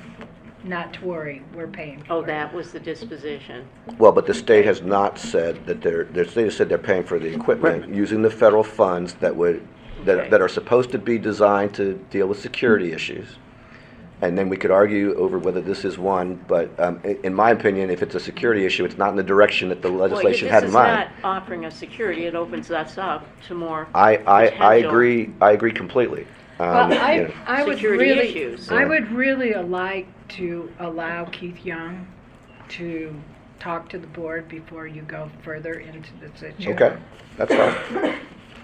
Speaker 6: not to worry, we're paying for it.
Speaker 7: Oh, that was the disposition.
Speaker 3: Well, but the state has not said that the state has said they're paying for the equipment using the federal funds that are supposed to be designed to deal with security issues. And then we could argue over whether this is one, but in my opinion, if it's a security issue, it's not in the direction that the legislation had in mind.
Speaker 7: Well, this is not offering us security, it opens us up to more
Speaker 3: I
Speaker 7: potential
Speaker 3: agree completely.
Speaker 6: Well,
Speaker 3: You
Speaker 6: I
Speaker 3: know.
Speaker 6: would
Speaker 7: security
Speaker 6: really,
Speaker 7: issues.
Speaker 6: I would really like to allow Keith Young to talk to the board before you go further into the situation.
Speaker 3: Okay, that's fine.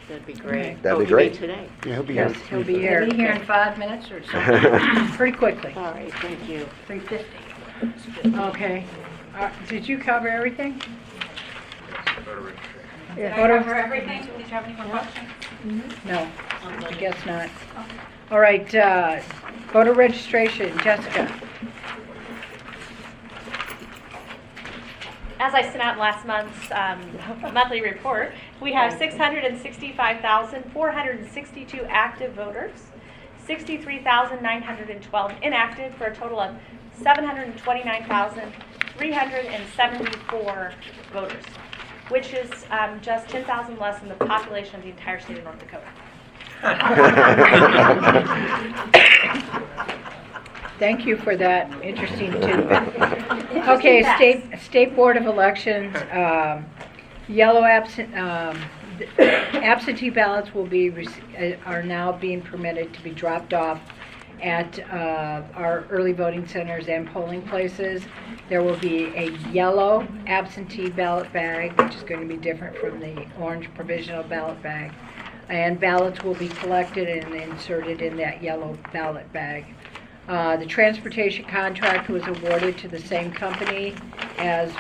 Speaker 7: That'd be great.
Speaker 3: That'd
Speaker 7: Oh,
Speaker 3: be
Speaker 7: you
Speaker 3: great.
Speaker 7: mean today?
Speaker 1: Yeah, he'll be
Speaker 6: Yes,
Speaker 1: here.
Speaker 6: he'll be here.
Speaker 4: Be here in 5 minutes or something.
Speaker 6: Pretty quickly.
Speaker 7: All right, thank you.
Speaker 4: 3:50.
Speaker 6: Okay. Did you cover everything?
Speaker 8: Voter registration.
Speaker 12: Did I
Speaker 6: Voter-
Speaker 12: cover everything? Did you have any more questions?
Speaker 6: No, I guess not. All right, voter registration, Jessica.
Speaker 11: As I sent out last month's monthly report, we have 665,462 active voters, 63,912 inactive, for a total of 729,374 voters, which is just 10,000 less than the population of the entire state of North Dakota.
Speaker 6: Thank you for that interesting tidbit. Okay, State Board of Elections, yellow absentee ballots are now being permitted to be dropped off at our early voting centers and polling places. There will be a yellow absentee ballot bag, which is going to be different from the orange provisional ballot bag. And ballots will be collected and inserted in that yellow ballot bag. The transportation contract was awarded to the same company as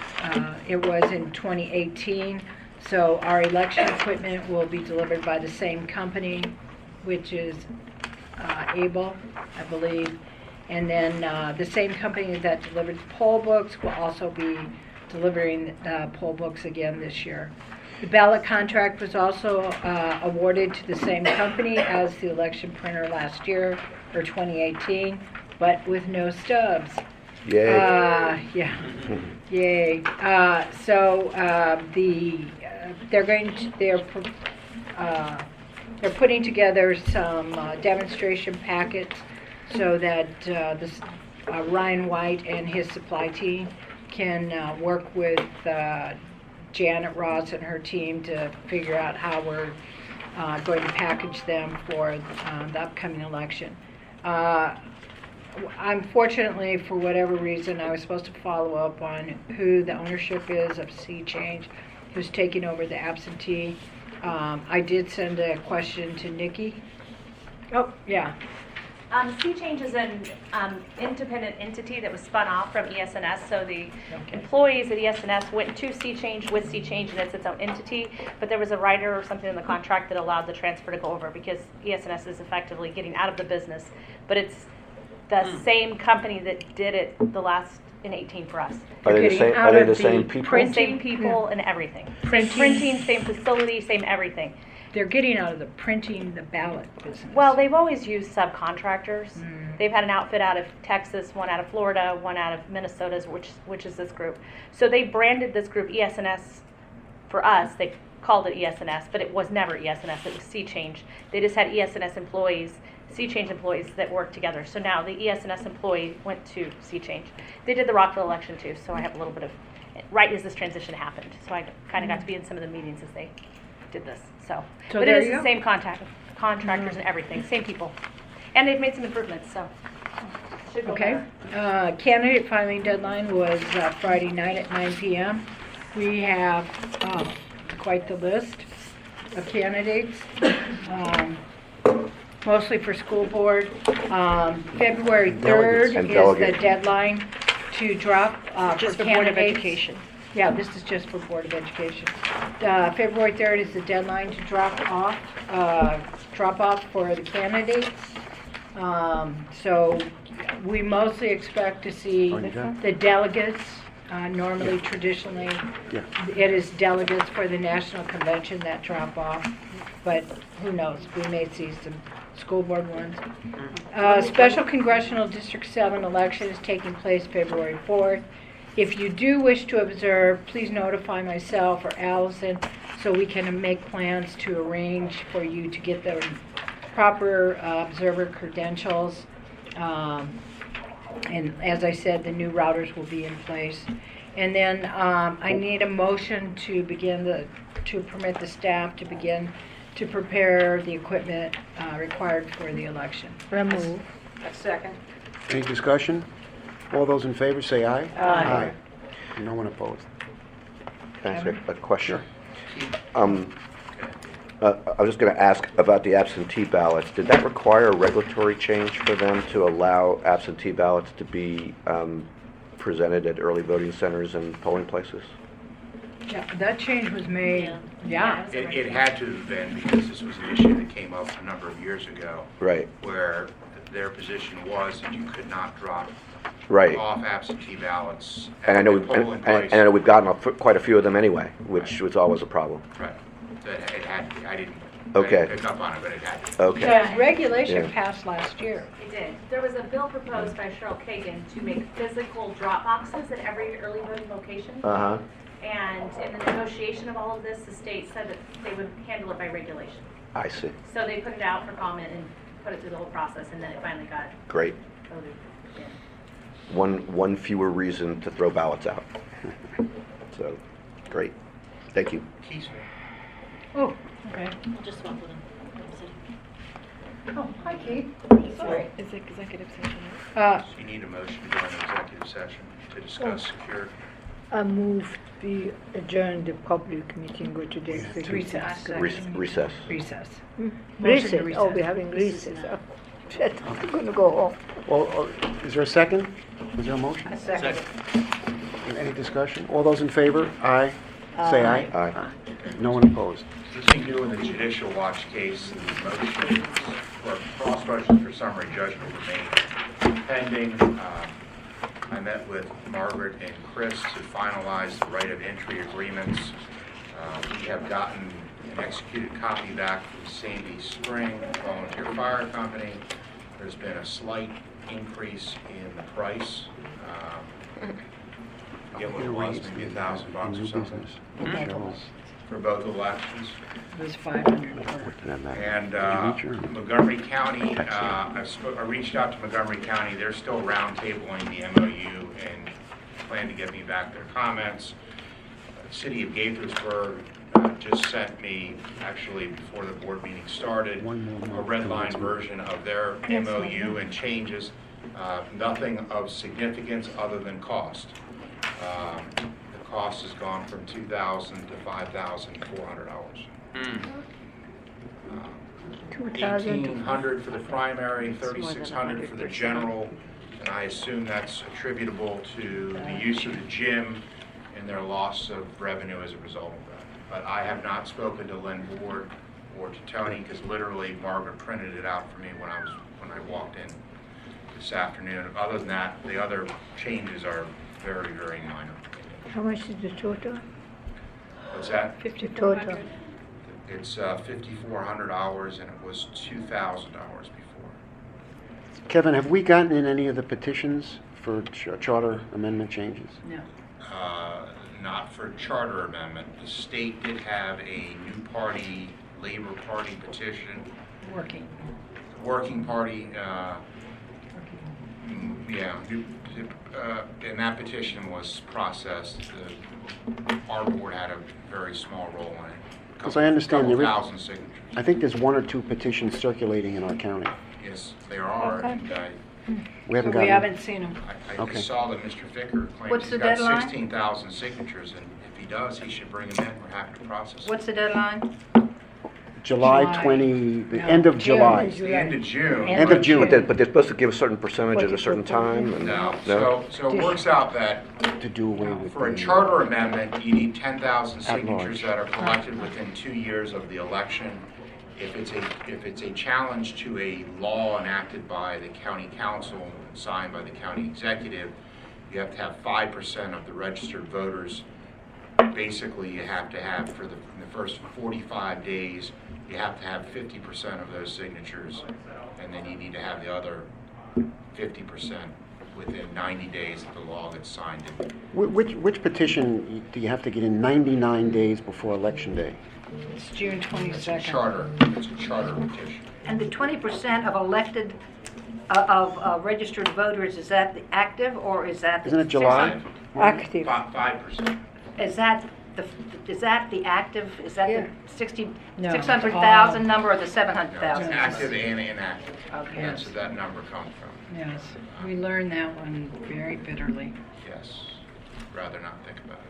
Speaker 6: it was in 2018. So our election equipment will be delivered by the same company, which is Able, I believe. And then the same company that delivered the poll books will also be delivering poll books again this year. The ballot contract was also awarded to the same company as the election printer last year, or 2018, but with no stubs.
Speaker 3: Yay.
Speaker 6: Yeah. Yay. They're putting together some demonstration packets so that Ryan White and his supply team can work with Janet Ross and her team to figure out how we're going to package them for the upcoming election. Unfortunately, for whatever reason, I was supposed to follow up on who the ownership is of Sea Change, who's taking over the absentee. I did send a question to Nikki. Oh, yeah.
Speaker 11: Sea Change is an independent entity that was spun off from ES&S, so the employees at ES&S went to Sea Change with Sea Change, and it's its own entity, but there was a rider or something in the contract that allowed the transfer to go over because ES&S is effectively getting out of the business, but it's the same company that did it in 18 for us.
Speaker 3: Are they the same people?
Speaker 11: Same people and everything.
Speaker 6: Printing.
Speaker 11: Same printing, same facility, same everything.
Speaker 6: they're getting out of the printing the ballot business.
Speaker 11: Well, they've always used subcontractors. They've had an outfit out of Texas, one out of Florida, one out of Minnesota, which is this group. So they branded this group ES&S for us. They called it ES&S, but it was never ES&S. It was Sea Change. They just had ES&S employees, Sea Change employees that worked together. So now the ES&S employee went to Sea Change. They did the Rockville election too, so I have a little bit of, right as this transition happened. So I kind of got to be in some of the meetings as they did this. So but
Speaker 6: there
Speaker 11: it is
Speaker 6: you
Speaker 11: the
Speaker 6: go.
Speaker 11: same contractors and everything, same people. And they've made some improvements, so. Should go
Speaker 6: Okay.
Speaker 11: better.
Speaker 6: Candidate filing deadline was Friday night at 9 p.m. We have quite the list of candidates, mostly for school board. February 3rd
Speaker 3: And
Speaker 6: is
Speaker 3: delegate.
Speaker 6: the deadline to drop
Speaker 4: Just
Speaker 6: for
Speaker 4: for Board of
Speaker 6: candidates.
Speaker 4: Education.
Speaker 6: Yeah, this is just for Board of Education. February 3rd is the deadline to drop off for the candidates. So we mostly expect to see
Speaker 1: Oh, you got it?
Speaker 6: the delegates. Normally, traditionally,
Speaker 1: Yeah.
Speaker 6: it is delegates for the national convention that drop off, but who knows? We may see some school board ones. Special Congressional District 7 election is taking place February 4th. If you do wish to observe, please notify myself or Allison so we can make plans to arrange for you to get the proper observer credentials. And as I said, the new routers will be in place. And then I need a motion to begin to permit the staff to begin to prepare the equipment required for the election.
Speaker 9: Remove.
Speaker 4: A second.
Speaker 1: Any discussion? All those in favor say aye.
Speaker 6: Aye.
Speaker 1: No one opposed.
Speaker 3: Can I ask a question? I was just going to ask about the absentee ballots. Did that require a regulatory change for them to allow absentee ballots to be presented at early voting centers and polling places?
Speaker 6: Yeah, that change was made, yeah.
Speaker 8: It had to have been because this was an issue that came up a number of years ago
Speaker 3: Right,
Speaker 8: where their position was that you could not drop
Speaker 3: right.
Speaker 8: off absentee ballots
Speaker 3: And I know,
Speaker 8: at polling
Speaker 3: and I
Speaker 8: places.
Speaker 3: know we've gotten quite a few of them anyway, which was always a problem.
Speaker 8: Right. That it had to be. I didn't
Speaker 3: Okay.
Speaker 8: pick up on it, but it had to be.
Speaker 3: Okay,
Speaker 6: The regulation
Speaker 3: Yeah.
Speaker 6: passed last year.
Speaker 11: It did. There was a bill proposed by Cheryl Kagan to make physical drop boxes at every early voting location.
Speaker 3: uh-huh,
Speaker 11: And in the negotiation of all of this, the state said that they would handle it by regulation.
Speaker 3: I see.
Speaker 11: So they put it out for comment and put it through the whole process, and then it finally got
Speaker 3: Great.
Speaker 11: voted in.
Speaker 3: One fewer reason to throw ballots out. So, great. Thank you.
Speaker 8: Keith,
Speaker 6: Oh, okay.
Speaker 5: I'll just swap with them.
Speaker 6: Oh, hi, Kate. Sorry.
Speaker 2: Is it executive session?
Speaker 8: you need a motion to go into executive session to discuss security.
Speaker 9: I move we adjourn the public meeting, go to the executive.
Speaker 6: Recess.
Speaker 3: Recess.
Speaker 6: Recess.
Speaker 9: Recess,
Speaker 6: to
Speaker 9: oh,
Speaker 6: recess.
Speaker 9: we're having recess. Oh, shit, I'm gonna go home.
Speaker 1: Well, is there a second? Is there a motion?
Speaker 6: A second.
Speaker 1: Any discussion? All those in favor? Aye. Say aye.
Speaker 3: Aye.
Speaker 1: No one opposed.
Speaker 8: Nothing new in the Judicial Watch case. The motions for cross motions for summary judgment remain pending. I met with Margaret and Chris to finalize the right of entry agreements. We have gotten an executed copy back from Sandy Spring Volunteer Fire Company. There's been a slight increase in the price. I forget what it was, maybe $1,000 or
Speaker 1: New
Speaker 8: something
Speaker 1: business. Cheryl's.
Speaker 8: for both elections.
Speaker 6: It was 500 for
Speaker 8: And Montgomery County, I reached out to Montgomery County. They're still roundtabling the MOU and plan to get me back their comments. The City of Gaithersburg just sent me, actually before the board meeting started, a red line version of their MOU and changes. Nothing of significance other than cost. The cost has gone from $2,000 to $5,400. $1,800 for the primary, $3,600 for the general, and I assume that's attributable to the use of the gym and their loss of revenue as a result of that. But I have not spoken to Lynn Ward or to Tony because literally Margaret printed it out for me when I walked in this afternoon. Other than that, the other changes are very, very minor.
Speaker 9: How much is the total?
Speaker 8: What's that?
Speaker 9: The total.
Speaker 8: It's $5,400 and it was $2,000 before.
Speaker 1: Kevin, have we gotten in any of the petitions for charter amendment changes?
Speaker 6: No.
Speaker 8: Not for charter amendment. The state did have a new party, Labor Party petition. Working Party, and that petition was processed. Our board had a very small role in it.
Speaker 1: Because I understand
Speaker 8: Couple
Speaker 1: there
Speaker 8: thousand signatures.
Speaker 1: I think there's 1 or 2 petitions circulating in our county.
Speaker 8: Yes, there are.
Speaker 9: Okay.
Speaker 8: And
Speaker 1: We haven't
Speaker 6: We
Speaker 1: gotten.
Speaker 6: haven't seen them.
Speaker 8: I
Speaker 1: Okay.
Speaker 8: saw that Mr. Ficker claims
Speaker 4: What's
Speaker 8: he's
Speaker 4: the
Speaker 8: got
Speaker 4: deadline?
Speaker 8: 16,000 signatures, and if he does, he should bring them in. We're happy to process them.
Speaker 4: What's the deadline?
Speaker 1: July
Speaker 6: July.
Speaker 1: 20, the
Speaker 6: No,
Speaker 1: end of
Speaker 6: June.
Speaker 1: July.
Speaker 8: It's the end of June.
Speaker 1: End of June.
Speaker 3: But they're supposed to give a certain percentage at a certain time? And
Speaker 8: No, so it works out that
Speaker 1: To do away with
Speaker 8: for a
Speaker 1: the-
Speaker 8: charter amendment, you need 10,000
Speaker 1: At
Speaker 8: signatures
Speaker 1: large.
Speaker 8: that are collected within 2 years of the election. If it's a challenge to a law enacted by the county council, and signed by the county executive, you have to have 5% of the registered voters. Basically, you have to have, in the first 45 days, you have to have 50% of those signatures, and then you need to have the other 50% within 90 days that the law gets signed in.
Speaker 1: Which petition do you have to get in 99 days before Election Day?
Speaker 6: It's June
Speaker 8: It's a
Speaker 6: 22nd.
Speaker 8: charter, it's a charter petition.
Speaker 4: And the 20% of elected, registered voters, is that the active or is that? the
Speaker 1: Isn't it July?
Speaker 9: Active.
Speaker 8: 5%.
Speaker 4: Is that the active, is that
Speaker 9: Yeah.
Speaker 4: the 60,
Speaker 6: No.
Speaker 4: 600,000 number or the
Speaker 8: No, it's
Speaker 4: 700,000?
Speaker 8: active and inactive.
Speaker 4: Okay.
Speaker 8: That's where that number comes from.
Speaker 6: Yes, we learned that one very bitterly.
Speaker 8: Yes, rather not think about it.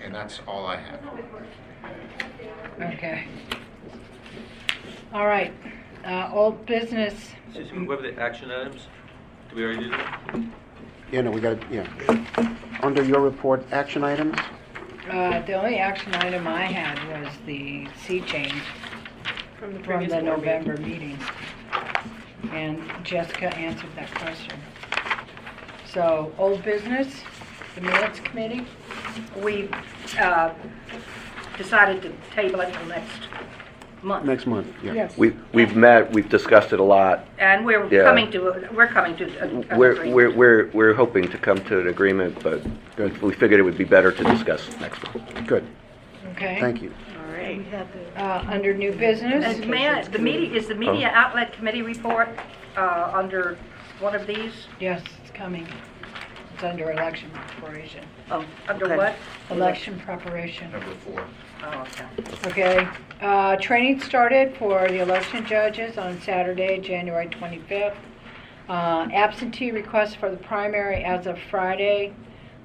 Speaker 8: And that's all I have.
Speaker 6: Okay. All right, old business.
Speaker 10: Excuse me, what were the action items? Did we already do that?
Speaker 1: Yeah, no, we got, yeah. Under your report, action items?
Speaker 6: The only action item I had was the sea change from the November meeting. And Jessica answered that question. So, old business, the minutes committee?
Speaker 4: We decided to table it till next month.
Speaker 1: Next month, yeah.
Speaker 9: Yes.
Speaker 3: We've met, we've discussed it a lot.
Speaker 4: And we're
Speaker 3: Yeah.
Speaker 4: coming to an agreement.
Speaker 3: We're hoping to come to an agreement, but we figured it would be better to discuss next month.
Speaker 1: Good,
Speaker 6: Okay.
Speaker 1: thank you.
Speaker 6: Under new business?
Speaker 4: And may I, is the media outlet committee report under one of these?
Speaker 6: Yes, it's coming. It's under election preparation.
Speaker 4: Oh, under
Speaker 6: Okay.
Speaker 4: what?
Speaker 6: Election preparation.
Speaker 8: Number 4.
Speaker 4: Oh, okay.
Speaker 6: Okay, training started for the election judges on Saturday, January 25th. Absentee requests for the primary as of Friday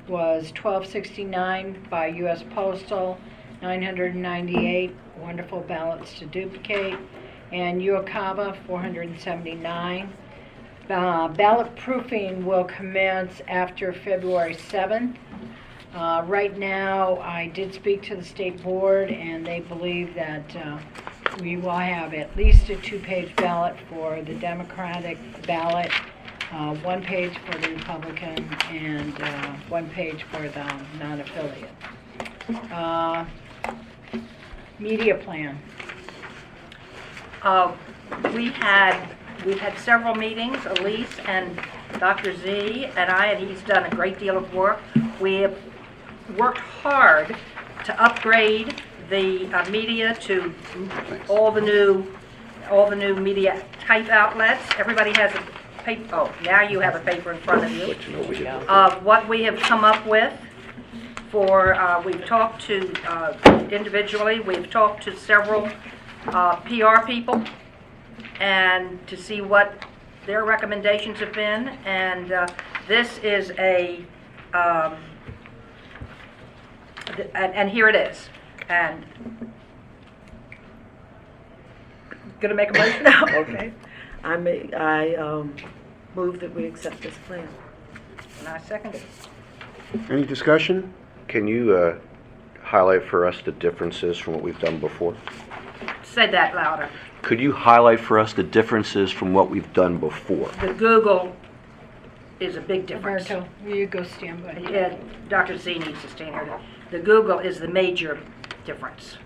Speaker 6: was 1269 by U.S. Postal, 998 wonderful ballots to duplicate, and Uocava 479. Ballot proofing will commence after February 7th. Right now, I did speak to the state board, and they believe that we will have at least a 2-page ballot for the Democratic ballot, 1 page for the Republican, and 1 page for the non-affiliate. Media plan.
Speaker 4: We've had several meetings, Elise and Dr. Z and I, and he's done a great deal of work. We have worked hard to upgrade the media to all the new media type outlets. Everybody has a paper. Oh, now you have a paper in front of you of what we have come up with. We've talked to individually. We've talked to several PR people and to see what their recommendations have been. And this is and here it is. And gonna make a motion now?
Speaker 14: Okay. I move that we accept this plan.
Speaker 4: And I second it.
Speaker 1: Any discussion?
Speaker 3: Can you highlight for us the differences from what we've done before?
Speaker 4: Say that louder.
Speaker 3: Could you highlight for us the differences from what we've done before?
Speaker 4: The Google is a big difference.
Speaker 6: Roberto, will you go stand by?
Speaker 4: Yeah, Dr. Z needs to stand here. The Google is the major difference.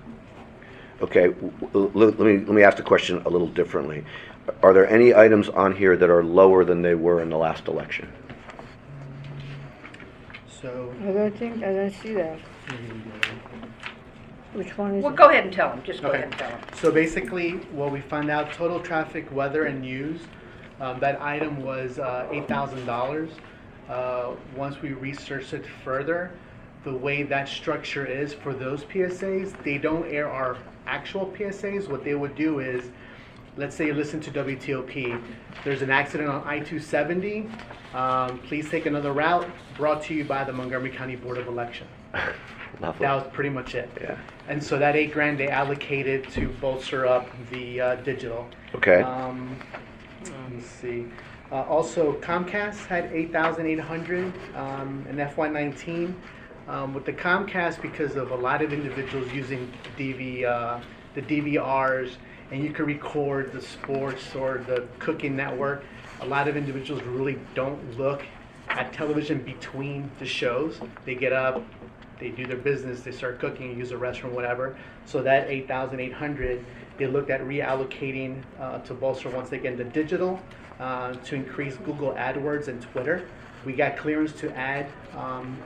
Speaker 3: Okay, let me ask the question a little differently. Are there any items on here that are lower than they were in the last election?
Speaker 15: So,
Speaker 9: I don't see that. Which one is
Speaker 4: Well,
Speaker 9: it?
Speaker 4: go ahead and tell them, just go
Speaker 15: okay.
Speaker 4: ahead and tell them.
Speaker 15: So basically, what we found out, total traffic, weather, and news, that item was $8,000. Once we researched it further, the way that structure is for those PSAs, they don't air our actual PSAs. What they would do is, let's say you listen to WTOP, there's an accident on I-270, please take another route, brought to you by the Montgomery County Board of Election.
Speaker 3: Lovely.
Speaker 15: That was pretty much it.
Speaker 3: Yeah.
Speaker 15: And so that $8,000 they allocated to bolster up the digital.
Speaker 3: Okay.
Speaker 15: Let me see. Also, Comcast had 8,800 in FY19. With the Comcast, because of a lot of individuals using the DVRs, and you can record the sports or the cooking network, a lot of individuals really don't look at television between the shows. They get up, they do their business, they start cooking, use the restroom, whatever. So that 8,800, they looked at reallocating to bolster once again the digital, to increase Google AdWords and Twitter. We got clearance to add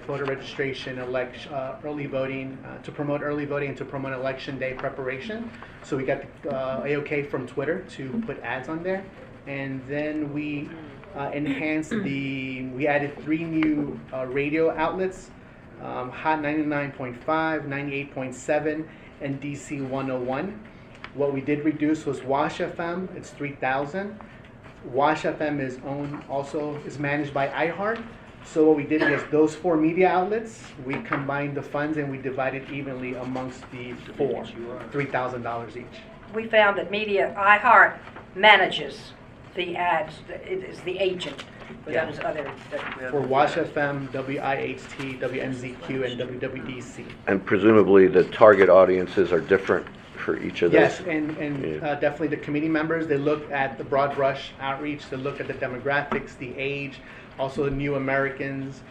Speaker 15: voter registration, early voting, to promote early voting and to promote election day preparation. So we got the AOK from Twitter to put ads on there. And then we enhanced we added 3 new radio outlets, Hot 99.5, 98.7, and DC 101. What we did reduce was Wash FM, it's 3,000. Wash FM is managed by iHeart. So what we did was those 4 media outlets, we combined the funds and we divided evenly amongst the 4, $3,000 each.
Speaker 4: We found that iHeart manages the ads, it is the agent for
Speaker 15: Yeah.
Speaker 4: those other.
Speaker 15: For Wash FM, WIHT, WNZQ, and WWDC.
Speaker 3: And presumably the target audiences are different for each of those?
Speaker 15: Yes, and definitely the committee members, they look at the broad brush outreach, they look at the demographics, the age, also the new Americans,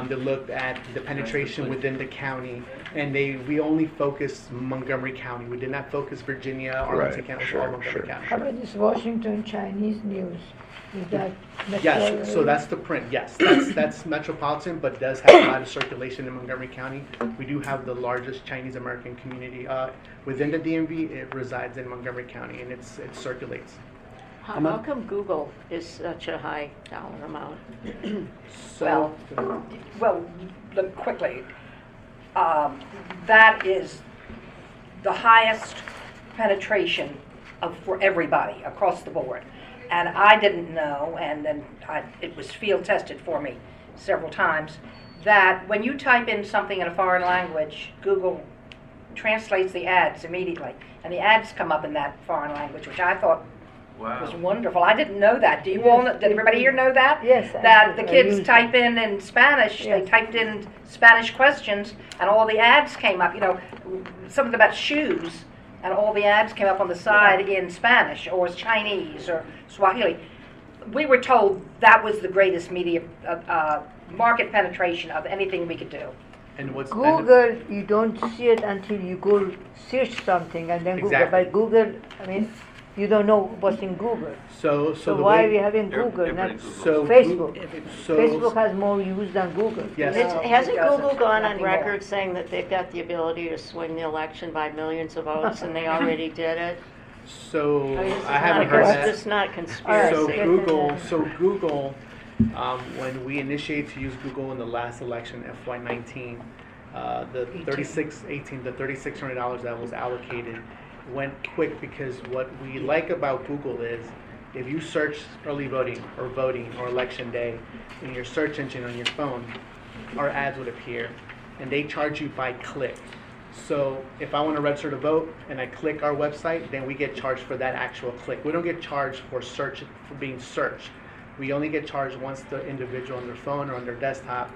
Speaker 15: they looked at the penetration within the county, and we only focus Montgomery County. We did not focus Virginia, Arlington County, or Montgomery County.
Speaker 9: How about this Washington Chinese news? Is that
Speaker 15: Yes, so that's the print, yes. That's metropolitan, but does have a lot of circulation in Montgomery County. We do have the largest Chinese American community within the DMV. It resides in Montgomery County, and it circulates.
Speaker 7: How come Google is such a high dollar amount?
Speaker 15: So,
Speaker 4: Well, look quickly, that is the highest penetration for everybody across the board. And I didn't know, and then it was field tested for me several times, that when you type in something in a foreign language, Google translates the ads immediately. And the ads come up in that foreign language, which I thought was wonderful. I didn't know that. Do you all know, did everybody here know that?
Speaker 9: Yes.
Speaker 4: That the kids type in Spanish, they typed in Spanish questions, and all the ads came up, something about shoes, and all the ads came up on the side in Spanish, or Chinese, or Swahili. We were told that was the greatest media market penetration of anything we could do.
Speaker 15: and what's
Speaker 9: Google, you don't see it until you go search something and then Google.
Speaker 15: Exactly.
Speaker 9: But Google, I mean, you don't know what's in Google.
Speaker 15: So
Speaker 9: So
Speaker 15: the
Speaker 9: why
Speaker 15: way,
Speaker 9: are we having Google, not
Speaker 15: so
Speaker 9: Facebook?
Speaker 15: So
Speaker 9: Facebook has more use than Google.
Speaker 15: Yes.
Speaker 7: Hasn't
Speaker 4: doesn't.
Speaker 7: Google gone on
Speaker 4: Nothing more.
Speaker 7: record saying that they've got the ability to swing the election by millions of votes, and they already did it?
Speaker 15: So
Speaker 7: I mean, this is
Speaker 15: I haven't
Speaker 7: not
Speaker 15: heard
Speaker 7: a-
Speaker 15: that.
Speaker 7: This is not conspiracy.
Speaker 15: So Google, when we initiated to use Google in the last election, FY19, the $3,600 that was allocated went quick, because what we like about Google is if you search early voting or election day in your search engine on your phone, our ads would appear, and they charge you by click. So if I want to register to vote and I click our website, then we get charged for that actual click. We don't get charged for being searched. We only get charged once the individual on their phone or on their desktop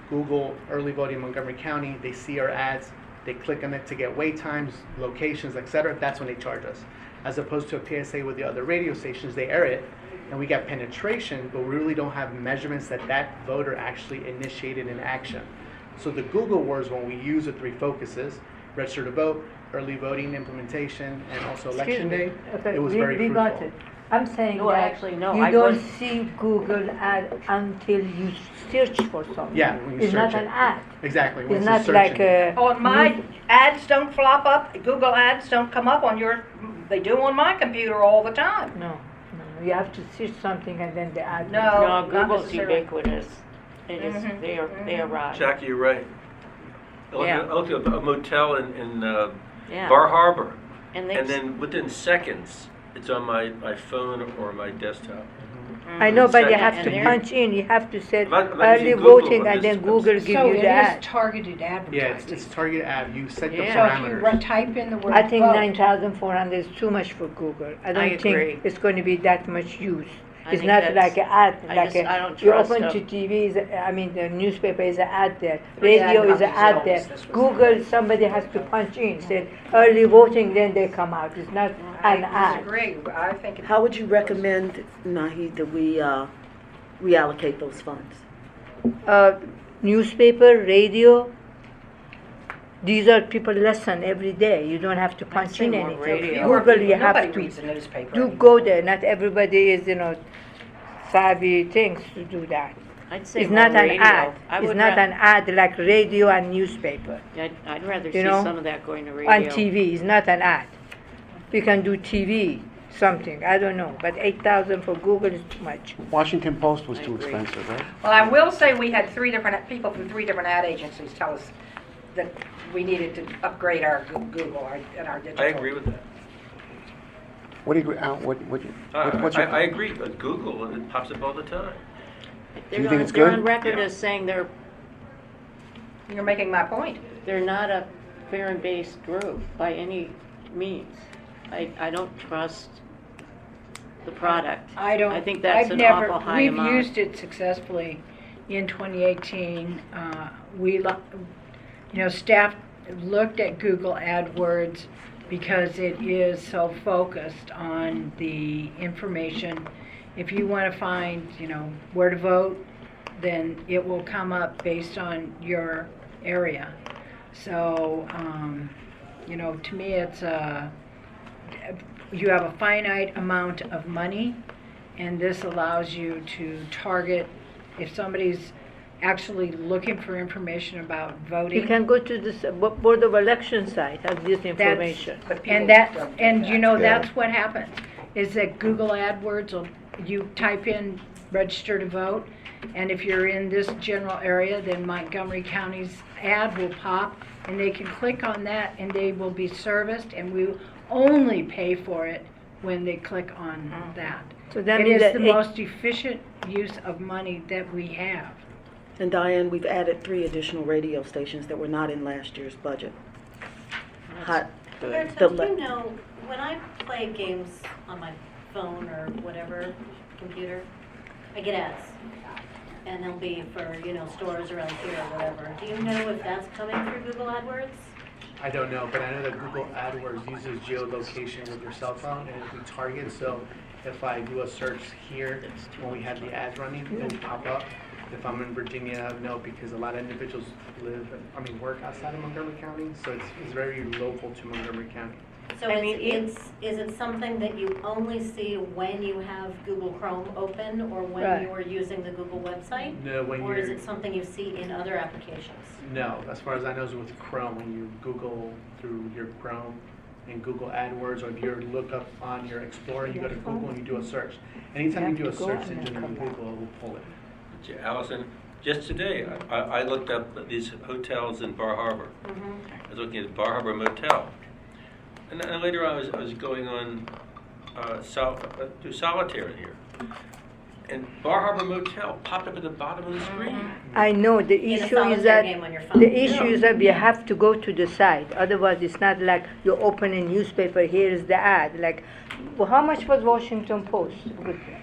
Speaker 15: Google early voting in Montgomery County, they see our ads, they click on it to get wait times, locations, etc. That's when they charge us. As opposed to a PSA with the other radio stations, they air it and we get penetration, but we really don't have measurements that that voter actually initiated an action. So the Google words, when we use the 3 focuses, register to vote, early voting implementation, and also election
Speaker 9: Excuse me.
Speaker 15: day.
Speaker 9: Okay,
Speaker 15: It was very
Speaker 9: we
Speaker 15: fruitful.
Speaker 9: got it. I'm saying
Speaker 7: No,
Speaker 9: that
Speaker 7: actually, no,
Speaker 9: you
Speaker 7: I
Speaker 9: don't
Speaker 7: was-
Speaker 9: see Google ad until you search for something.
Speaker 15: Yeah, when you
Speaker 9: It's not
Speaker 15: search
Speaker 9: an
Speaker 15: it.
Speaker 9: ad.
Speaker 15: Exactly. when
Speaker 9: It's
Speaker 15: it's a
Speaker 9: not
Speaker 15: search
Speaker 9: like
Speaker 15: engine.
Speaker 4: On my ads don't flop up, Google ads don't come up on your, they do on my computer all the time.
Speaker 9: No, you have to search something and then the ad.
Speaker 4: No.
Speaker 7: No,
Speaker 4: not
Speaker 7: Google's
Speaker 4: necessarily.
Speaker 7: ubiquitous. It is, they arrive.
Speaker 10: Jackie, you're right.
Speaker 7: Yeah.
Speaker 10: I looked at a motel in
Speaker 7: Yeah.
Speaker 10: Bar Harbor,
Speaker 7: And
Speaker 10: and then within seconds, it's on my phone or my desktop.
Speaker 9: I know, but you
Speaker 10: Second.
Speaker 9: have
Speaker 7: And
Speaker 9: to
Speaker 7: they're-
Speaker 9: punch in, you have to say
Speaker 10: I'm not
Speaker 9: early
Speaker 10: using Google,
Speaker 9: voting
Speaker 10: I'm
Speaker 9: and then
Speaker 10: just-
Speaker 9: Google give
Speaker 6: So
Speaker 9: you
Speaker 6: it
Speaker 9: the
Speaker 6: is
Speaker 9: ad.
Speaker 6: targeted
Speaker 15: Yeah,
Speaker 6: advertising.
Speaker 15: it's targeted ad. You set the
Speaker 7: Yeah.
Speaker 6: So if you
Speaker 15: parameters.
Speaker 6: type in the word
Speaker 9: I think
Speaker 6: vote,
Speaker 9: 9,400 is too much for Google. I don't
Speaker 7: agree.
Speaker 9: think it's going to be that much use.
Speaker 7: I
Speaker 9: It's
Speaker 7: think
Speaker 9: not
Speaker 7: that's-
Speaker 9: like an ad,
Speaker 7: I
Speaker 9: like
Speaker 7: just- I don't
Speaker 9: you
Speaker 7: trust
Speaker 9: open
Speaker 7: them.
Speaker 9: to TV, I mean the newspaper is an ad there,
Speaker 4: Three ad
Speaker 9: radio is an
Speaker 4: copies
Speaker 9: ad
Speaker 4: always,
Speaker 9: there.
Speaker 4: this was-
Speaker 9: Google, somebody has to punch in, say early voting, then they come out. It's not an
Speaker 4: I
Speaker 9: ad.
Speaker 4: disagree, I think it's.
Speaker 14: How would you recommend, Nahi, that we reallocate those funds?
Speaker 9: Newspaper, radio, these are people listen every day. You don't have to punch
Speaker 7: say
Speaker 9: in
Speaker 7: more
Speaker 9: anything.
Speaker 7: radio.
Speaker 9: Google, you
Speaker 4: Nobody
Speaker 9: have
Speaker 4: reads
Speaker 9: to
Speaker 4: the newspaper.
Speaker 9: do go there. Not everybody is, savvy things to do that.
Speaker 7: I'd say
Speaker 9: It's
Speaker 7: more
Speaker 9: not an
Speaker 7: radio.
Speaker 9: ad.
Speaker 7: I
Speaker 9: It's
Speaker 7: would
Speaker 9: not
Speaker 7: ra-
Speaker 9: an ad like radio and newspaper.
Speaker 7: I'd rather
Speaker 9: You
Speaker 7: see
Speaker 9: know,
Speaker 7: some of that going to radio.
Speaker 9: On TV. It's not an ad. You can do TV, something. I don't know. But 8,000 for Google is too much.
Speaker 1: Washington Post was
Speaker 7: I
Speaker 1: too
Speaker 7: agree.
Speaker 1: expensive, right?
Speaker 4: Well, I will say we had three different, people from three different ad agencies tell us that we needed to upgrade our Google and our digital.
Speaker 10: I agree with that.
Speaker 1: What do you, Al, what's your?
Speaker 10: I agree. Google, it pops up all the time.
Speaker 7: They're
Speaker 1: you think
Speaker 7: on-
Speaker 1: it's
Speaker 7: They're
Speaker 1: good?
Speaker 7: on record
Speaker 10: Yeah.
Speaker 7: as saying
Speaker 4: You're making my point.
Speaker 7: they're not a fair and based group by any means. I don't trust the product.
Speaker 6: I don't.
Speaker 7: I think that's
Speaker 6: I've
Speaker 7: an
Speaker 6: never,
Speaker 7: awful high
Speaker 6: we've
Speaker 7: amount.
Speaker 6: used it successfully in 2018. Staff looked at Google AdWords because it is so focused on the information. If you want to find, where to vote, then it will come up based on your area. So, to me, it's you have a finite amount of money, and this allows you to target, if somebody's actually looking for information about voting.
Speaker 9: You can go to the Board of Elections site, have this information.
Speaker 6: And that's what happens, is that Google AdWords you type in register to vote, and if you're in this general area, then Montgomery County's ad will pop, and they can click on that, and they will be serviced, and we only pay for it when they click on that.
Speaker 9: So that
Speaker 6: It
Speaker 9: means
Speaker 6: is
Speaker 9: that
Speaker 6: the most efficient use of money that we have.
Speaker 14: And Diane, we've added 3 additional radio stations that were not in last year's budget. Hot-
Speaker 5: Roberta,
Speaker 14: the
Speaker 5: do
Speaker 14: le-
Speaker 5: you know, when I play games on my phone or whatever, computer, I get ads. And they'll be for, stores around here or whatever. Do you know if that's coming through Google AdWords?
Speaker 15: I don't know, but I know that Google AdWords uses geolocation with your cell phone and it will target. So if I do a search here when we have the ads running, it will pop up. If I'm in Virginia, no, because a lot of individuals work outside of Montgomery County, so it's very local to Montgomery County.
Speaker 5: So is it something that you only see when you have Google Chrome open or when
Speaker 9: Right.
Speaker 5: you're using the Google website?
Speaker 15: No, when
Speaker 5: Or is
Speaker 15: you're-
Speaker 5: it something you see in other applications?
Speaker 15: No, as far as I know, is with Chrome. When you Google through your Chrome and Google AdWords, or if you look up on your Explorer, you go to Google and you do a search. Anytime you do a search engine in Google, it will pull it.
Speaker 10: Allison, just today, I looked up these hotels in Bar Harbor. I was looking at Bar Harbor Motel. And then later on, I was going on to Solitaire in here. And Bar Harbor Motel popped up at the bottom of the screen.
Speaker 9: I know, the
Speaker 5: In a
Speaker 9: issue is
Speaker 5: solitaire
Speaker 9: that,
Speaker 5: game on your phone.
Speaker 9: the issue is that you have to go to the site. Otherwise, it's not like you open a newspaper, here is the ad. Like, well, how much was Washington Post?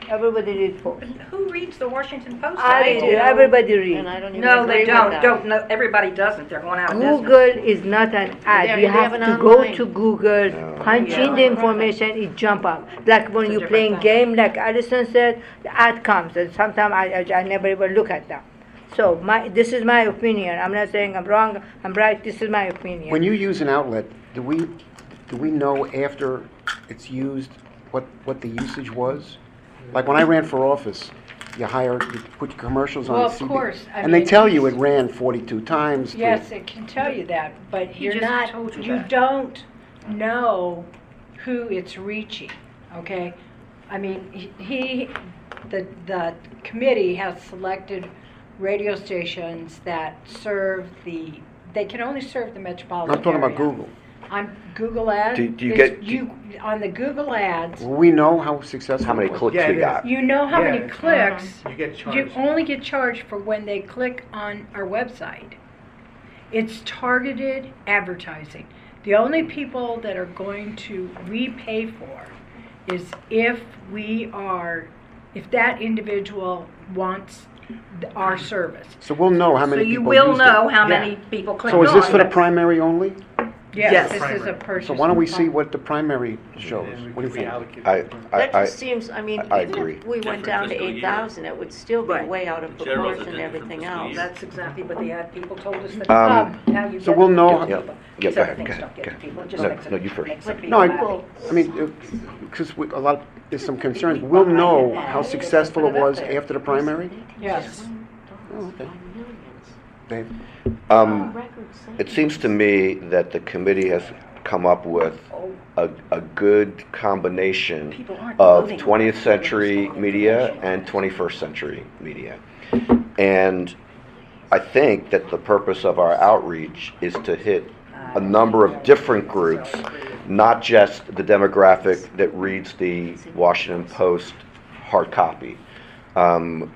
Speaker 9: Everybody read Post.
Speaker 4: Who reads the Washington Post?
Speaker 9: I do, everybody reads.
Speaker 7: And I don't even
Speaker 4: No,
Speaker 7: agree
Speaker 4: they
Speaker 7: with
Speaker 4: don't.
Speaker 7: that.
Speaker 4: No, everybody doesn't. They're going out of business.
Speaker 9: Google is not an ad.
Speaker 7: They
Speaker 9: You
Speaker 7: have
Speaker 9: have
Speaker 7: an
Speaker 9: to go
Speaker 7: online.
Speaker 9: to Google, punch in the information, it jump up. Like when
Speaker 4: It's a
Speaker 9: you're
Speaker 4: different
Speaker 9: playing
Speaker 4: thing.
Speaker 9: game, like Alison said, the ad comes, and sometimes I never even look at them. So this is my opinion. I'm not saying I'm wrong, I'm right, this is my opinion.
Speaker 1: When you use an outlet, do we know after it's used what the usage was? Like when I ran for office, you put commercials on
Speaker 6: Well,
Speaker 1: CB,
Speaker 6: of course, I
Speaker 1: and they
Speaker 6: mean-
Speaker 1: tell you it ran 42 times.
Speaker 6: Yes, it can tell you that, but
Speaker 2: He
Speaker 6: you're
Speaker 2: just
Speaker 6: not,
Speaker 2: told you
Speaker 6: you
Speaker 2: that.
Speaker 6: don't know who it's reaching, okay? I mean, the committee has selected radio stations that serve they can only serve the metropolitan
Speaker 1: I'm talking about
Speaker 6: area.
Speaker 1: Google.
Speaker 6: On Google Ads,
Speaker 3: Do you get-
Speaker 6: on the Google Ads,
Speaker 1: Will we know how successful
Speaker 3: How many
Speaker 1: it was?
Speaker 3: clicks
Speaker 15: Yeah,
Speaker 3: we
Speaker 15: it
Speaker 3: got?
Speaker 6: you know how
Speaker 15: Yeah,
Speaker 6: many clicks.
Speaker 15: You get
Speaker 6: You
Speaker 15: charged.
Speaker 6: only get charged for when they click on our website. It's targeted advertising. The only people that are going to repay for is if that individual wants our service.
Speaker 1: So we'll know how
Speaker 4: So
Speaker 1: many
Speaker 4: you
Speaker 1: people
Speaker 4: will
Speaker 1: used it.
Speaker 4: know how
Speaker 15: Yeah.
Speaker 4: many people clicked
Speaker 1: So
Speaker 4: on.
Speaker 1: is this for the
Speaker 4: it.
Speaker 1: primary only?
Speaker 6: Yes, this is
Speaker 15: Primary.
Speaker 6: a purchase.
Speaker 1: So why don't we see
Speaker 6: from-
Speaker 1: what the primary shows?
Speaker 15: And we
Speaker 1: What do you
Speaker 15: can
Speaker 1: think?
Speaker 15: reallocate.
Speaker 7: That
Speaker 3: I
Speaker 7: just seems, I mean,
Speaker 3: I
Speaker 7: even
Speaker 3: agree.
Speaker 7: if we went
Speaker 10: Different
Speaker 7: down to
Speaker 10: fiscal year.
Speaker 7: 8,000, it would still be
Speaker 14: Right.
Speaker 7: way out of
Speaker 10: General's a
Speaker 7: proportion to
Speaker 10: different
Speaker 7: everything
Speaker 10: fiscal
Speaker 7: else.
Speaker 10: year.
Speaker 6: That's exactly what the ad people told us that. Now you
Speaker 1: so
Speaker 6: get
Speaker 1: we'll
Speaker 6: to
Speaker 1: know-
Speaker 6: give
Speaker 1: Yeah.
Speaker 6: people,
Speaker 3: Yeah,
Speaker 6: because
Speaker 3: go
Speaker 6: other
Speaker 3: ahead,
Speaker 6: things
Speaker 3: go ahead,
Speaker 6: don't get
Speaker 3: go
Speaker 6: to
Speaker 3: ahead.
Speaker 6: people. It just
Speaker 3: No,
Speaker 6: makes
Speaker 3: no,
Speaker 6: it-
Speaker 3: you first.
Speaker 6: makes it
Speaker 1: No,
Speaker 6: people
Speaker 1: I mean, because there's some concerns. We'll know how successful it was after the primary?
Speaker 6: Yes.
Speaker 1: Oh, okay. Dave?
Speaker 3: It seems to me that the committee has come up with a good combination
Speaker 14: People aren't
Speaker 3: of
Speaker 14: voting.
Speaker 3: 20th century media and 21st century media. And I think that the purpose of our outreach is to hit a number of different groups, not just the demographic that reads the Washington Post hard copy,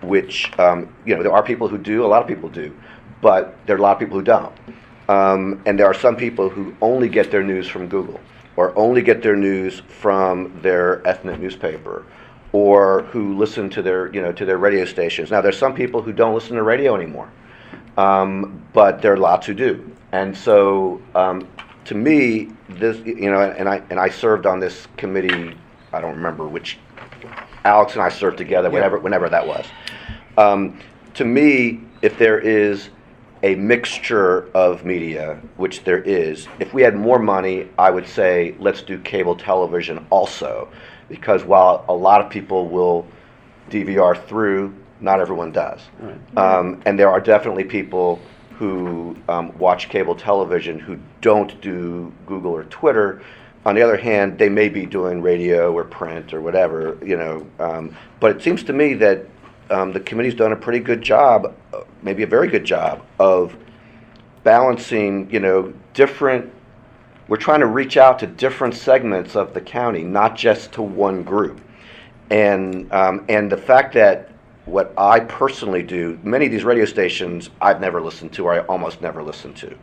Speaker 3: which, there are people who do, a lot of people do, but there are a lot of people who don't. And there are some people who only get their news from Google, or only get their news from their ethnic newspaper, or who listen to their radio stations. Now, there's some people who don't listen to radio anymore, but there are lots who do. And so, to me, this, and I served on this committee. I don't remember which. Alex and I served together, whenever that was. To me, if there is a mixture of media, which there is, if we had more money, I would say let's do cable television also, because while a lot of people will DVR through, not everyone does. And there are definitely people who watch cable television who don't do Google or Twitter. On the other hand, they may be doing radio or print or whatever, but it seems to me that the committee's done a pretty good job, maybe a very good job, of balancing, different. We're trying to reach out to different segments of the county, not just to one group. And the fact that what I personally do, many of these radio stations I've never listened to, or I almost never listen to.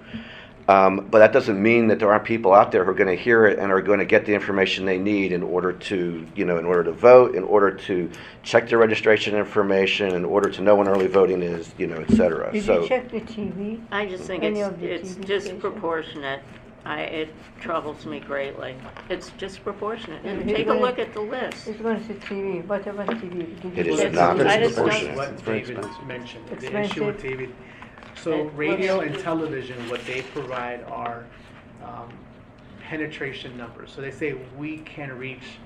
Speaker 3: But that doesn't mean that there aren't people out there who are going to hear it and are going to get the information they need in order to, in order to vote, in order to check their registration information, in order to know when early voting is, et cetera.
Speaker 9: Did
Speaker 3: So
Speaker 9: you check the TV?
Speaker 7: I just think
Speaker 9: Any of the
Speaker 7: it's
Speaker 9: TV
Speaker 7: disproportionate. It troubles me greatly. It's disproportionate.
Speaker 9: Yeah,
Speaker 7: And
Speaker 9: he's
Speaker 7: take a
Speaker 9: gonna-
Speaker 7: look at the list.
Speaker 9: It's going to say TV, what about TV? Did
Speaker 3: It
Speaker 9: you
Speaker 3: is
Speaker 9: check
Speaker 3: not
Speaker 9: the TV?
Speaker 7: I just don't-
Speaker 3: disproportionate.
Speaker 15: What
Speaker 1: It's very
Speaker 15: David
Speaker 1: expensive.
Speaker 15: mentioned, the
Speaker 9: Expensive.
Speaker 15: issue with David. So
Speaker 7: It
Speaker 15: radio
Speaker 7: looks-
Speaker 15: and television, what they provide are penetration numbers. So they say we can reach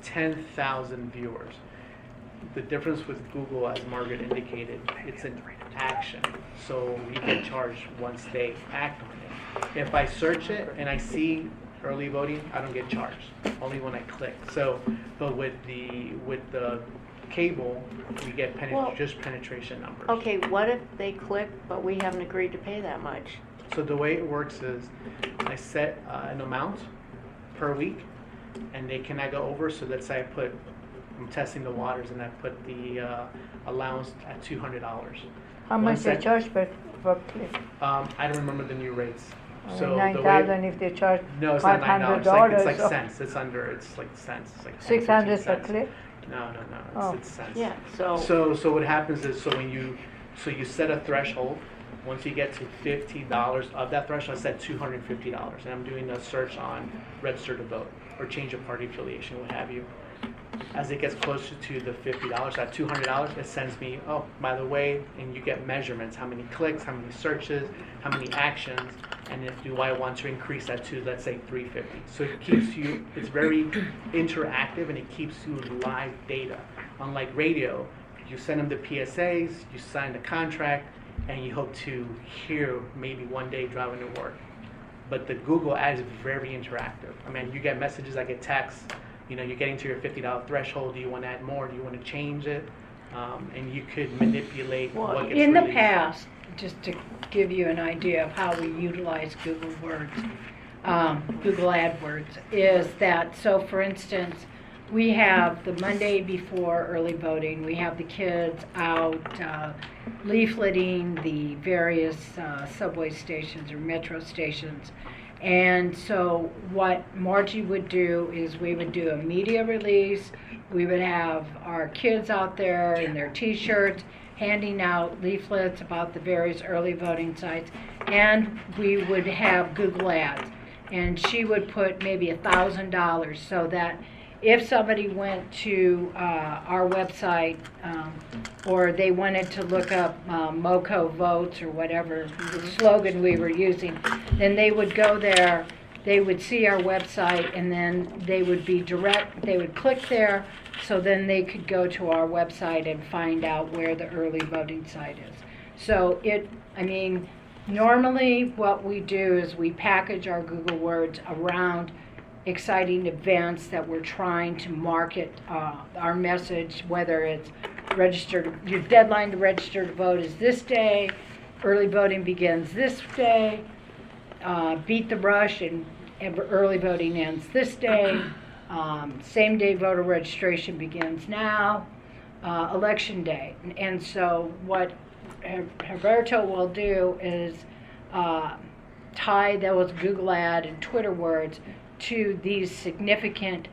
Speaker 15: 10,000 viewers. The difference with Google, as Margaret indicated, it's an action. So you get charged once they act on it. If I search it and I see early voting, I don't get charged, only when I click. So, but with the cable, we get
Speaker 7: Well-
Speaker 15: just penetration numbers.
Speaker 7: Okay, what if they click, but we haven't agreed to pay that much?
Speaker 15: So the way it works is I set an amount per week, and they cannot go over. So let's say I'm testing the waters, and I put the allowance at $200.
Speaker 9: How much
Speaker 15: Once
Speaker 9: they
Speaker 15: that-
Speaker 9: charge per click?
Speaker 15: I don't remember the new rates. So the
Speaker 9: 9,000
Speaker 15: way,
Speaker 9: if they charge
Speaker 15: no, it's not $9. It's like
Speaker 9: $500.
Speaker 15: cents. It's like cents. It's like
Speaker 9: 600 per
Speaker 15: 15 cents.
Speaker 9: click?
Speaker 15: No.
Speaker 9: Oh.
Speaker 15: It's cents.
Speaker 7: Yeah, so,
Speaker 15: So what happens is, you set a threshold. Once you get to $50 of that threshold, I set $250, and I'm doing a search on register to vote or change of party affiliation, what have you. as it gets closer to the $50, that $200, it sends me, oh, by the way, and you get measurements, how many clicks, how many searches, how many actions, and if do I want to increase that to, let's say, $350. So it keeps you, it's very interactive and it keeps you live data. Unlike radio, you send them the PSAs, you sign the contract, and you hope to hear maybe one day driving to work. But the Google Ads is very interactive. I mean, you get messages, I get texts, you know, you're getting to your $50 threshold, do you want to add more, do you want to change it? And you could manipulate what gets
Speaker 6: In the
Speaker 15: released.
Speaker 6: past, just to give you an idea of how we utilize Google Words, Google AdWords, is that, so for instance, we have the Monday before early voting, we have the kids out leafleting the various subway stations or metro stations. And so what Margie would do is we would do a media release, we would have our kids out there in their t-shirts handing out leaflets about the various early voting sites, and we would have Google Ads. And she would put maybe $1,000 so that if somebody went to our website or they wanted to look up MoCo Votes or whatever slogan we were using, then they would go there, they would see our website, and then they would they would click there, so then they could go to our website and find out where the early voting site is. So normally what we do is we package our Google Words around exciting events that we're trying to market our message, whether it's your deadline to register to vote is this day, early voting begins this day, beat the rush and early voting ends this day, same day voter registration begins now, election day. And so what Roberto will do is tie those Google Ad and Twitter words to these significant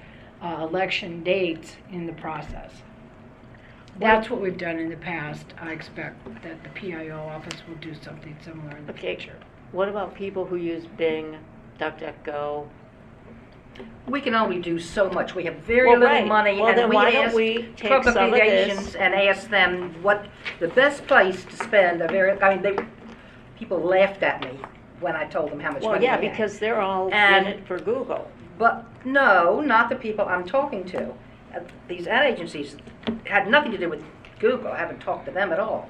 Speaker 6: election dates in the process. That's what we've done in the past. I expect that the PIO office will do something similar in the future.
Speaker 7: What about people who use Bing, DuckDuckGo?
Speaker 4: We can only do so much. We have very
Speaker 7: Well,
Speaker 4: little
Speaker 7: right.
Speaker 4: money,
Speaker 7: Well,
Speaker 4: and
Speaker 7: then
Speaker 4: we
Speaker 7: why don't
Speaker 4: asked
Speaker 7: we take some of this-
Speaker 4: appropriations and asked them what the best place to spend people laughed at me when I told them how much
Speaker 7: Well,
Speaker 4: money
Speaker 7: yeah,
Speaker 4: we had.
Speaker 7: because they're all in
Speaker 4: And-
Speaker 7: it for Google.
Speaker 4: But no, not the people I'm talking to. These ad agencies had nothing to do with Google. I haven't talked to them at all.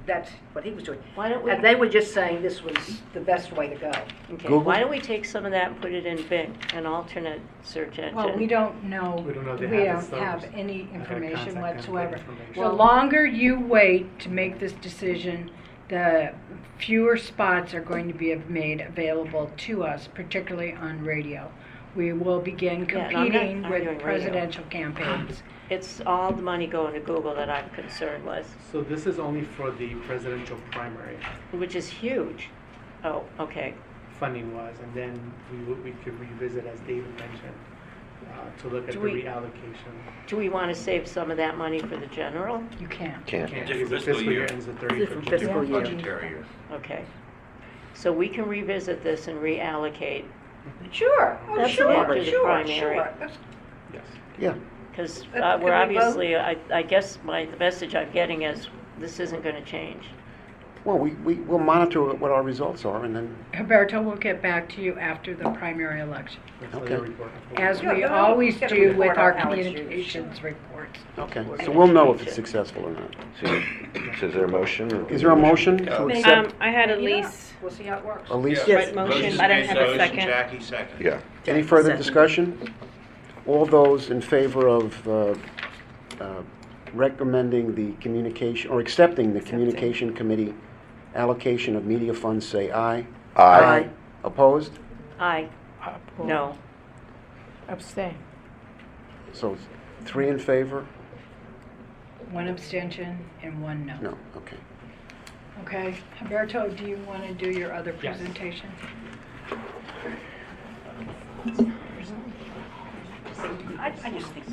Speaker 4: That's what he was doing.
Speaker 7: Why don't we?
Speaker 4: And they were just saying this was the best way to go.
Speaker 7: Okay,
Speaker 1: Google?
Speaker 7: why don't we take some of that and put it in Bing, an alternate search engine?
Speaker 6: Well, we don't know.
Speaker 15: We don't know if they
Speaker 6: We
Speaker 15: have
Speaker 6: don't
Speaker 15: the
Speaker 6: have
Speaker 15: servers.
Speaker 6: any
Speaker 15: I had
Speaker 6: information
Speaker 15: contact them,
Speaker 6: whatsoever.
Speaker 15: information.
Speaker 6: The longer you wait to make this decision, the fewer spots are going to be made available to us, particularly on radio. We will begin
Speaker 7: Yeah, and I'm not
Speaker 6: competing
Speaker 7: arguing
Speaker 6: with
Speaker 7: radio.
Speaker 6: presidential campaigns.
Speaker 7: It's all the money going to Google that I'm concerned with,
Speaker 15: So this is only for the presidential primary,
Speaker 7: which is huge. Oh, okay.
Speaker 15: funding-wise, and then we could revisit, as David mentioned, to look at
Speaker 7: Do
Speaker 15: the
Speaker 7: we-
Speaker 15: reallocation.
Speaker 7: Do we want to save some of that money for the general?
Speaker 6: You can't.
Speaker 3: Can't.
Speaker 15: Can't,
Speaker 10: Different
Speaker 15: because the
Speaker 10: fiscal year.
Speaker 15: ends the
Speaker 4: Different
Speaker 15: 31st.
Speaker 4: fiscal year.
Speaker 8: Budgetary year.
Speaker 7: Okay. So we can revisit this and reallocate,
Speaker 4: Sure, oh,
Speaker 7: That's
Speaker 4: sure,
Speaker 7: after the
Speaker 4: sure,
Speaker 7: primary.
Speaker 4: sure. That's-
Speaker 15: Yes.
Speaker 1: Yeah.
Speaker 7: because
Speaker 4: Can
Speaker 7: we're
Speaker 4: we
Speaker 7: obviously, I guess the message I'm getting is this isn't going to change.
Speaker 1: Well, we'll monitor what our results are, and then,
Speaker 6: Roberto will get back to you after the primary election,
Speaker 15: That's what
Speaker 1: Okay.
Speaker 15: the report.
Speaker 6: as
Speaker 4: Yeah,
Speaker 6: we
Speaker 4: they'll
Speaker 6: always
Speaker 4: get a
Speaker 6: do
Speaker 4: report
Speaker 6: with our
Speaker 4: on how it's
Speaker 6: communications reports.
Speaker 1: okay.
Speaker 7: We're
Speaker 1: So
Speaker 7: gonna
Speaker 1: we'll know if
Speaker 7: change
Speaker 1: it's
Speaker 7: it.
Speaker 1: successful or not.
Speaker 3: So is there a motion? or-
Speaker 1: Is there a motion to accept?
Speaker 11: I had
Speaker 4: Elise. We'll see how it works.
Speaker 1: Elise?
Speaker 11: Right motion, but I didn't have a
Speaker 8: Motion,
Speaker 11: second.
Speaker 8: Jackie, second.
Speaker 3: Yeah.
Speaker 1: Any further discussion? All those in favor of recommending the communication, or accepting the communication committee allocation of media funds, say aye.
Speaker 3: Aye.
Speaker 1: Opposed?
Speaker 7: Aye. No.
Speaker 9: Abstain.
Speaker 1: So 3 in favor?
Speaker 6: One abstention and one no.
Speaker 1: No, okay.
Speaker 6: Okay, Roberto, do you want to do your other
Speaker 15: Yes.
Speaker 6: presentation?
Speaker 4: I just think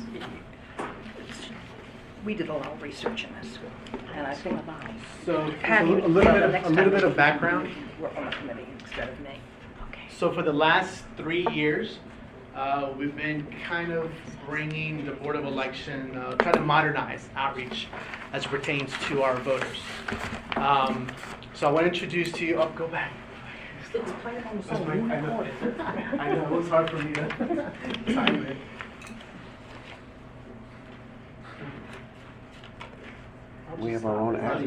Speaker 4: we did a lot of research in this, and I think
Speaker 15: So
Speaker 4: Have
Speaker 15: a
Speaker 4: you-
Speaker 15: little
Speaker 4: the
Speaker 15: bit,
Speaker 4: next
Speaker 15: a little
Speaker 4: time
Speaker 15: bit
Speaker 4: you
Speaker 15: of background.
Speaker 4: work on the committee instead of me.
Speaker 15: So for the last 3 years, we've been kind of bringing the Board of Election, trying to modernize outreach as it pertains to our voters. So I want to introduce to you, go back. I know, it was hard for me to time it.
Speaker 1: We have our own app.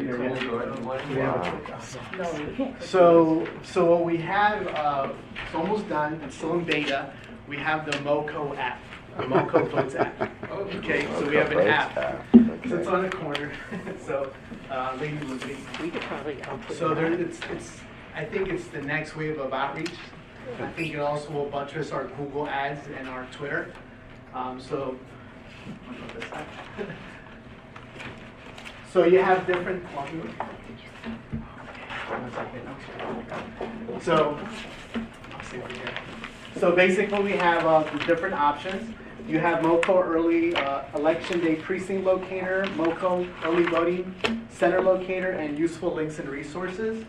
Speaker 15: So what we have, it's almost done, it's still in beta. We have the MoCo app, the MoCo Votes app. Okay, so we have an app. So it's on the corner. So, Lady Liberty.
Speaker 7: We could probably upload
Speaker 15: So there,
Speaker 7: that.
Speaker 15: it's, I think it's the next wave of outreach. I think it also will buttress our Google ads and our Twitter. So you have different. So basically we have the different options. You have MoCo Early Election Day Precinct Locator, MoCo Early Voting Center Locator, and useful links and resources.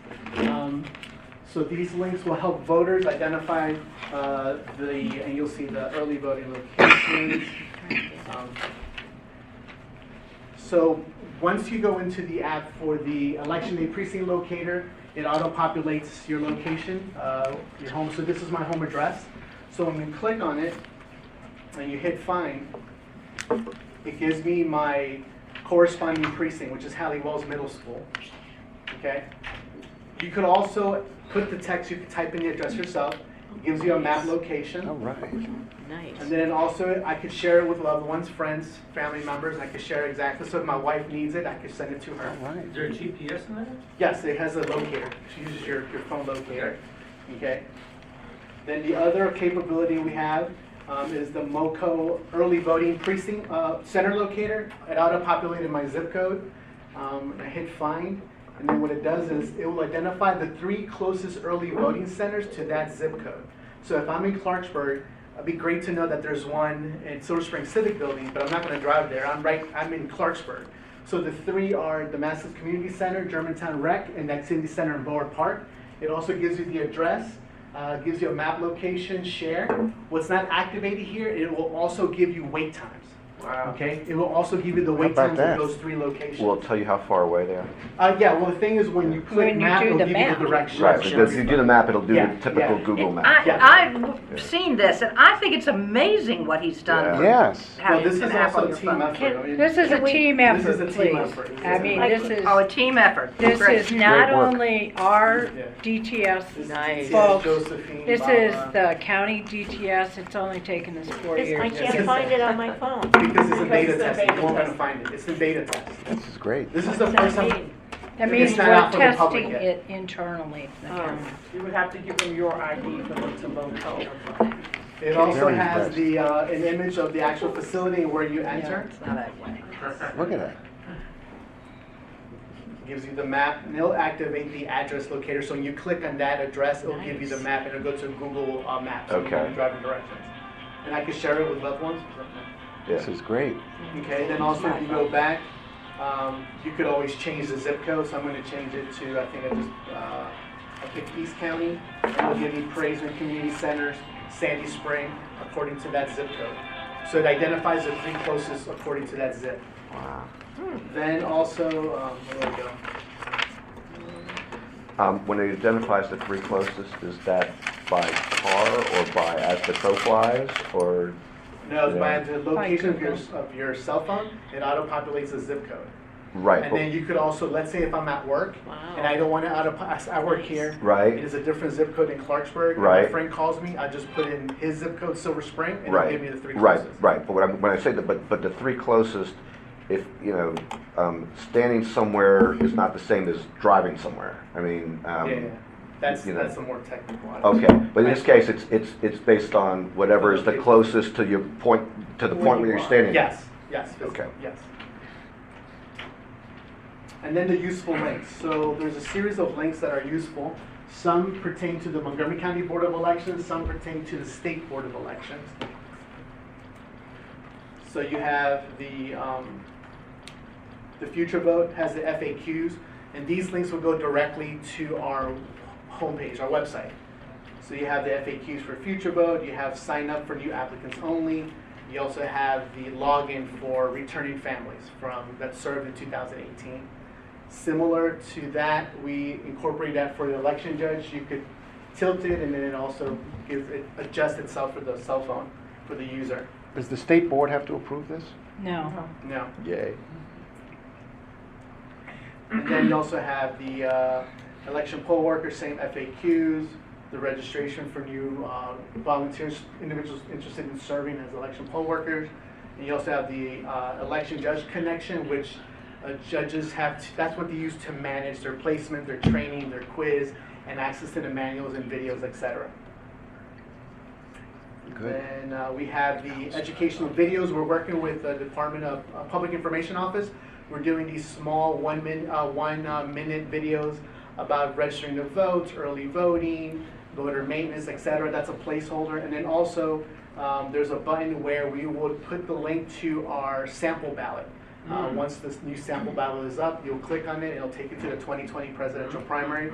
Speaker 15: So these links will help voters identify and you'll see the early voting locations. So once you go into the app for the Election Day Precinct Locator, it auto-populates your location, your home. So this is my home address. So when you click on it and you hit find, it gives me my corresponding precinct, which is Hallie Wells Middle School. Okay. You could also put the text, you could type in the address yourself. It gives you a map location.
Speaker 1: All right.
Speaker 7: Nice.
Speaker 15: And then also I could share it with loved ones, friends, family members. I could share exactly. So if my wife needs it, I could send it to her.
Speaker 1: All right.
Speaker 10: Is there a GPS in that?
Speaker 15: Yes, it has a locator. She uses your phone locator. Okay. Then the other capability we have is the MoCo Early Voting Precinct Center Locator. It auto-populated my zip code. I hit find. And then what it does is it will identify the 3 closest early voting centers to that zip code. So if I'm in Clarksburg, it'd be great to know that there's one in Silver Spring Civic Building, but I'm not going to drive there. I'm in Clarksburg. So the 3 are the Damascus Community Center, Germantown Rec, and that City Center in Bower Park. It also gives you the address, gives you a map location, share. What's not activated here, it will also give you wait times.
Speaker 10: Wow.
Speaker 15: Okay, it will also give you the wait
Speaker 1: about
Speaker 15: times
Speaker 1: that?
Speaker 15: of those 3 locations.
Speaker 3: Will it tell you how far away they are?
Speaker 15: Yeah, well, the thing is, when you click
Speaker 6: When you
Speaker 15: map,
Speaker 6: do
Speaker 15: it'll
Speaker 6: the
Speaker 15: give
Speaker 6: map.
Speaker 15: you the directions.
Speaker 3: Right, because you do the map, it'll do
Speaker 15: Yeah,
Speaker 3: the typical
Speaker 15: yeah.
Speaker 3: Google map.
Speaker 4: I've seen this, and I think it's amazing what he's done.
Speaker 3: Yeah.
Speaker 1: Yes.
Speaker 15: Well, this
Speaker 4: Having
Speaker 15: is
Speaker 4: an app
Speaker 15: also
Speaker 4: on
Speaker 15: a
Speaker 4: your
Speaker 15: team
Speaker 4: phone.
Speaker 15: effort. I mean,
Speaker 6: This is a team effort,
Speaker 15: This is a team
Speaker 6: please.
Speaker 15: effort.
Speaker 6: I mean, this is,
Speaker 4: Oh, a team effort.
Speaker 6: this
Speaker 4: Great.
Speaker 6: is not
Speaker 1: Great work.
Speaker 6: only our
Speaker 15: Yeah.
Speaker 6: DTS
Speaker 7: Nice.
Speaker 6: folks.
Speaker 15: Josephine,
Speaker 6: This is
Speaker 15: Barbara.
Speaker 6: the county DTS. It's only taken us 4
Speaker 7: I
Speaker 6: years.
Speaker 7: can't find it on my phone.
Speaker 15: Because it's a beta test, you won't gonna find it. It's a beta test.
Speaker 1: This is great.
Speaker 15: This is the
Speaker 7: What's
Speaker 15: first
Speaker 7: that
Speaker 15: time.
Speaker 7: mean?
Speaker 6: That means
Speaker 15: It's not
Speaker 6: we're
Speaker 15: out for the public
Speaker 6: testing
Speaker 15: yet.
Speaker 6: it internally. in the
Speaker 7: Oh.
Speaker 6: county.
Speaker 13: You would have to give them your ID for them to vote.
Speaker 15: It also
Speaker 1: Very
Speaker 15: has
Speaker 1: impressed.
Speaker 15: the an image of the actual facility where you enter.
Speaker 4: It's not that way.
Speaker 1: Look at that.
Speaker 15: Gives you the map, and it'll activate the address locator. So when you click on that address, it'll give you the map, and it'll go to Google Maps. So you
Speaker 3: Okay.
Speaker 15: can driving directions. And I can share it with loved ones.
Speaker 1: This is great.
Speaker 15: Okay, then also if you go back, you could always change the zip code. So I'm going to change it to, I think I picked East County, and it'll give me Praisman Community Centers, Sandy Spring, according to that zip code. So it identifies the 3 closest according to that zip.
Speaker 3: Wow.
Speaker 15: Then also, where do I go?
Speaker 3: When it identifies the 3 closest, is that by car or by as the crow flies, or?
Speaker 15: No, it's by
Speaker 3: Yeah.
Speaker 15: the location of your cell phone, it auto-populates the zip code.
Speaker 3: Right.
Speaker 15: And then you could also, let's say if I'm at work, and I don't want to I work here.
Speaker 3: Right.
Speaker 15: It is a different zip code in Clarksburg.
Speaker 3: Right.
Speaker 15: My friend calls me, I just put in his zip code, Silver Spring, and
Speaker 3: Right.
Speaker 15: it'll give me the 3
Speaker 3: Right,
Speaker 15: closest.
Speaker 3: right. But when I say that, but the 3 closest, if, standing somewhere is not the same as driving somewhere. I mean,
Speaker 15: Yeah. That's
Speaker 3: you know.
Speaker 15: that's the more technical.
Speaker 3: Okay, but in this case, it's based on whatever is the closest to your point, to the point where you're standing.
Speaker 15: Yes, yes.
Speaker 3: Okay.
Speaker 15: Yes. And then the useful links. So there's a series of links that are useful. Some pertain to the Montgomery County Board of Elections, some pertain to the State Board of Elections. So you have the Future Vote has the FAQs, and these links will go directly to our homepage, our website. So you have the FAQs for future vote, you have sign up for new applicants only, you also have the login for returning families that served in 2018. Similar to that, we incorporate that for the election judge. You could tilt it, and then it also adjusts itself for the cell phone for the user.
Speaker 1: Does the state board have to approve this?
Speaker 6: No.
Speaker 15: No.
Speaker 3: Yay.
Speaker 15: And then you also have the election poll workers, same FAQs, the registration for new volunteers, individuals interested in serving as election poll workers. And you also have the election judge connection, which judges that's what they use to manage their placement, their training, their quiz, and access to the manuals and videos, etc.
Speaker 1: Good.
Speaker 15: And we have the educational videos. We're working with the Department of Public Information Office. We're doing these small one-minute videos about registering to vote, early voting, voter maintenance, etc. That's a placeholder. And then also there's a button where we will put the link to our sample ballot. Once this new sample ballot is up, you'll click on it, it'll take you to the 2020 presidential primary.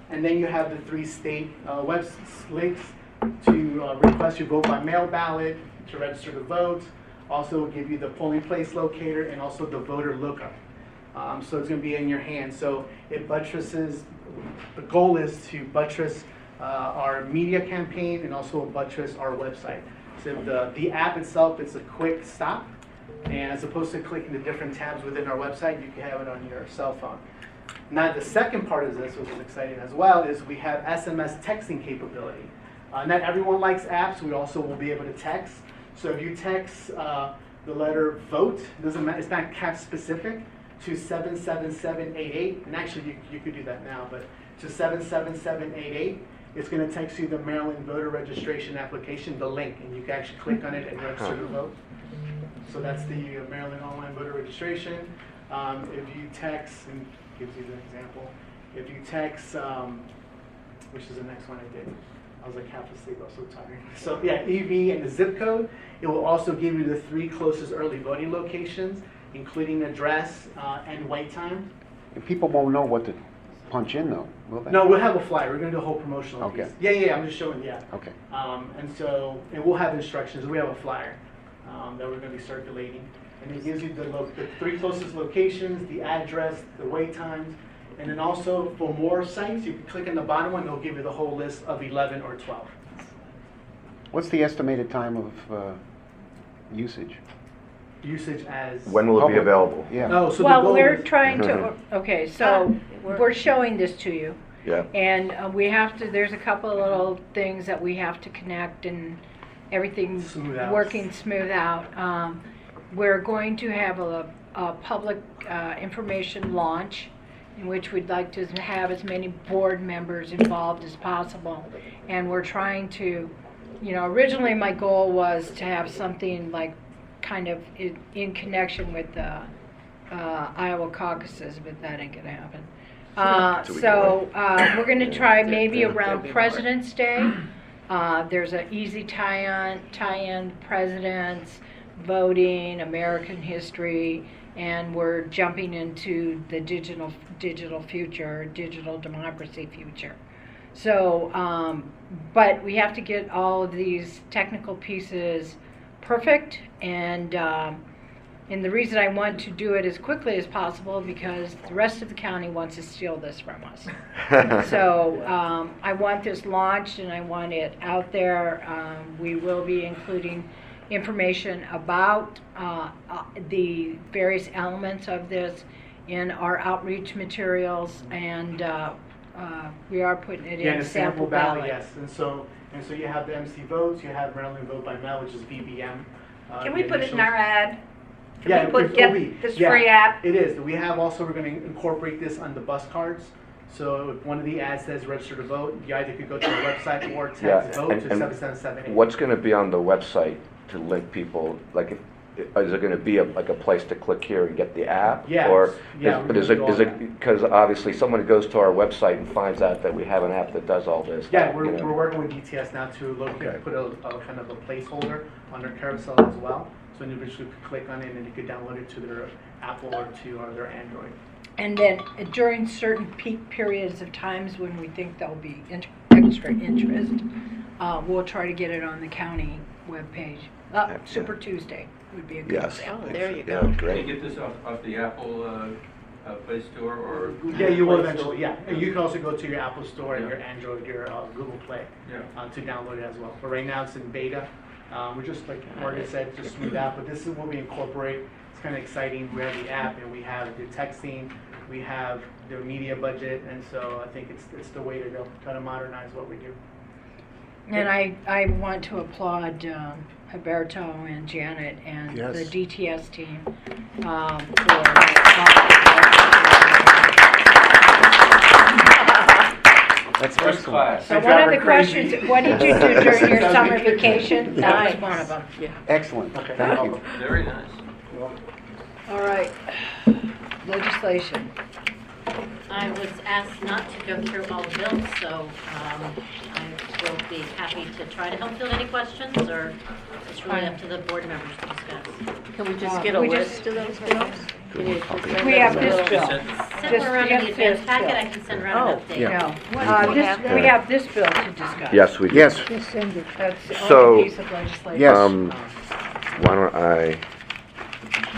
Speaker 15: And then you have the 3 state links to request your vote by mail ballot, to register to vote. Also will give you the polling place locator and also the voter lookup. So it's going to be in your hand. So it buttresses, the goal is to buttress our media campaign and also buttress our website. So the app itself is a quick stop. And as opposed to clicking the different tabs within our website, you can have it on your cell phone. Now, the second part of this, which is exciting as well, is we have SMS texting capability. Not everyone likes apps. We also will be able to text. So if you text the letter VOTE, it's not CAP specific, to 77788, and actually you could do that now, but to 77788, it's going to text you the Maryland voter registration application, the link, and you can actually click on it and register to vote. So that's the Maryland online voter registration. If you text, and gives you the example, if you text, which is the next one I did, I was like half asleep, I was so tired. So yeah, EV and the zip code. It will also give you the 3 closest early voting locations, including address and wait time.
Speaker 1: And people won't know what to punch in, though, will they?
Speaker 15: No, we'll have a flyer. We're going to do a whole promotional
Speaker 1: Okay.
Speaker 15: piece. Yeah, I'm just showing, yeah.
Speaker 1: Okay.
Speaker 15: And we'll have instructions. We have a flyer that we're going to be circulating. And it gives you the 3 closest locations, the address, the wait times, and then also for more sites, you can click on the bottom one, it'll give you the whole list of 11 or 12.
Speaker 1: What's the estimated time of usage?
Speaker 15: Usage as...
Speaker 3: When will it be
Speaker 1: Public.
Speaker 3: available?
Speaker 1: Yeah.
Speaker 15: Oh, so the
Speaker 6: Well,
Speaker 15: goal
Speaker 6: we're
Speaker 15: is-
Speaker 6: trying to, okay, so we're showing this to you.
Speaker 3: Yeah.
Speaker 6: And we have to, there's a couple of little things that we have to connect and everything
Speaker 15: Smooth out.
Speaker 6: working smooth out. We're going to have a public information launch in which we'd like to have as many board members involved as possible. And we're trying to, originally my goal was to have something like kind of in connection with the Iowa caucuses, but that ain't gonna happen. We're going to try maybe around President's Day. There's an easy tie-in, presidents, voting, American history, and we're jumping into the digital future, digital democracy future. So, but we have to get all of these technical pieces perfect, and the reason I want to do it as quickly as possible because the rest of the county wants to steal this from us. So I want this launched and I want it out there. We will be including information about the various elements of this in our outreach materials, and we are putting it in
Speaker 15: the
Speaker 6: sample ballot.
Speaker 15: Yes. And so you have the MC votes, you have Maryland Vote by Mail, which is VBM.
Speaker 4: Can we put it in our ad? Can
Speaker 15: Yeah,
Speaker 4: we put
Speaker 15: it will
Speaker 4: get
Speaker 15: be.
Speaker 4: this
Speaker 15: Yeah,
Speaker 4: free app?
Speaker 15: It is. We're going to incorporate this on the bus cards. So if one of the ads says register to vote, you either could go to the website or text vote to 7778.
Speaker 3: What's going to be on the website to link people? Like, is it going to be a place to click here and get the app?
Speaker 15: Yes.
Speaker 3: Or
Speaker 15: Yeah, we're
Speaker 3: is
Speaker 15: gonna do all
Speaker 3: it because obviously someone goes to our website and finds out that we have an app that does all this?
Speaker 15: Yeah,
Speaker 3: you know?
Speaker 15: we're working with DTS now to
Speaker 3: Okay.
Speaker 15: put a kind of a placeholder on their carousel as well. So individuals could click on it and they could download it to their Apple or to their Android.
Speaker 6: And then during certain peak periods of times when we think they'll be extra interest, we'll try to get it on the county webpage. Super Tuesday would be a good
Speaker 3: Yes.
Speaker 6: example.
Speaker 7: Oh, there you
Speaker 3: Yeah,
Speaker 7: go.
Speaker 10: Can
Speaker 3: great.
Speaker 10: you get this off the Apple Play Store or?
Speaker 15: Yeah, you will
Speaker 10: Play Store?
Speaker 15: eventually, yeah. And you can also go to your Apple Store and your Android, your Google Play
Speaker 10: Yeah.
Speaker 15: to download it as well. But right now it's in beta. We're just, like Margaret said, just smooth out, but this is what we incorporate. It's kind of exciting. We have the app and we have the texting, we have the media budget, and so I think it's the way to go, try to modernize what we do.
Speaker 6: And I want to applaud Huberto and Janet and
Speaker 1: Yes.
Speaker 6: the DTS team
Speaker 1: That's
Speaker 10: First
Speaker 1: excellent.
Speaker 10: class.
Speaker 6: So one of the questions, what did you do during your summer vacation? That was one of them.
Speaker 1: Excellent,
Speaker 15: Okay.
Speaker 1: thank you.
Speaker 10: Very nice.
Speaker 6: All right, legislation.
Speaker 5: I was asked not to go through all the bills, so I will be happy to try to help field any questions, or it's really up to the board members to discuss.
Speaker 7: Can we just get a
Speaker 6: we
Speaker 7: list of those bills? Can you just send
Speaker 6: We
Speaker 7: us
Speaker 6: have
Speaker 7: a
Speaker 6: this
Speaker 7: little-
Speaker 6: bill.
Speaker 5: Send
Speaker 6: Just
Speaker 5: one around in
Speaker 6: get
Speaker 5: the advance
Speaker 6: this
Speaker 5: packet,
Speaker 6: bill.
Speaker 5: I can send around an update.
Speaker 1: Yeah.
Speaker 6: No, we have this bill to discuss.
Speaker 3: Yes, we do.
Speaker 1: Yes,
Speaker 9: Just send it.
Speaker 6: That's the
Speaker 3: So-
Speaker 6: only piece of legislation.
Speaker 1: Yes.
Speaker 3: Why don't I, you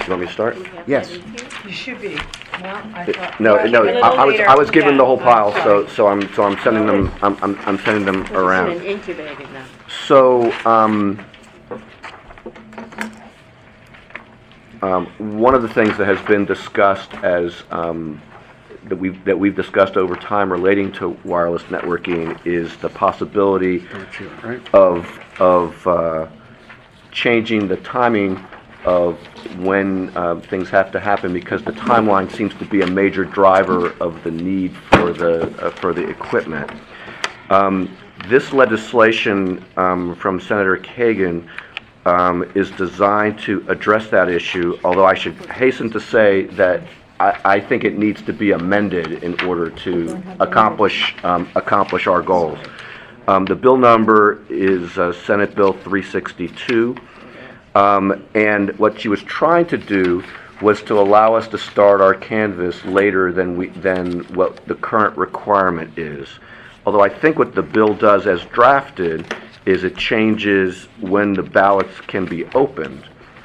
Speaker 3: want me to start?
Speaker 7: We have
Speaker 1: Yes.
Speaker 7: that in here?
Speaker 6: You should be. Well, I thought.
Speaker 3: No,
Speaker 6: well,
Speaker 3: no,
Speaker 6: a little
Speaker 3: I
Speaker 6: later.
Speaker 3: was given the whole
Speaker 6: Yeah,
Speaker 3: pile,
Speaker 6: I'm
Speaker 3: so I'm sending them, I'm sending them
Speaker 7: Put this
Speaker 3: around.
Speaker 7: in an incubator now.
Speaker 3: So, one of the things that has been discussed as, that we've discussed over time relating to wireless networking is the possibility
Speaker 1: right?
Speaker 3: of changing the timing of when things have to happen, because the timeline seems to be a major driver of the need for the equipment. This legislation from Senator Kagan is designed to address that issue, although I should hasten to say that I think it needs to be amended in order to accomplish our goals. The bill number is Senate Bill 362, and what she was trying to do was to allow us to start our canvass later than what the current requirement is. Although I think what the bill does as drafted is it changes when the ballots can be opened,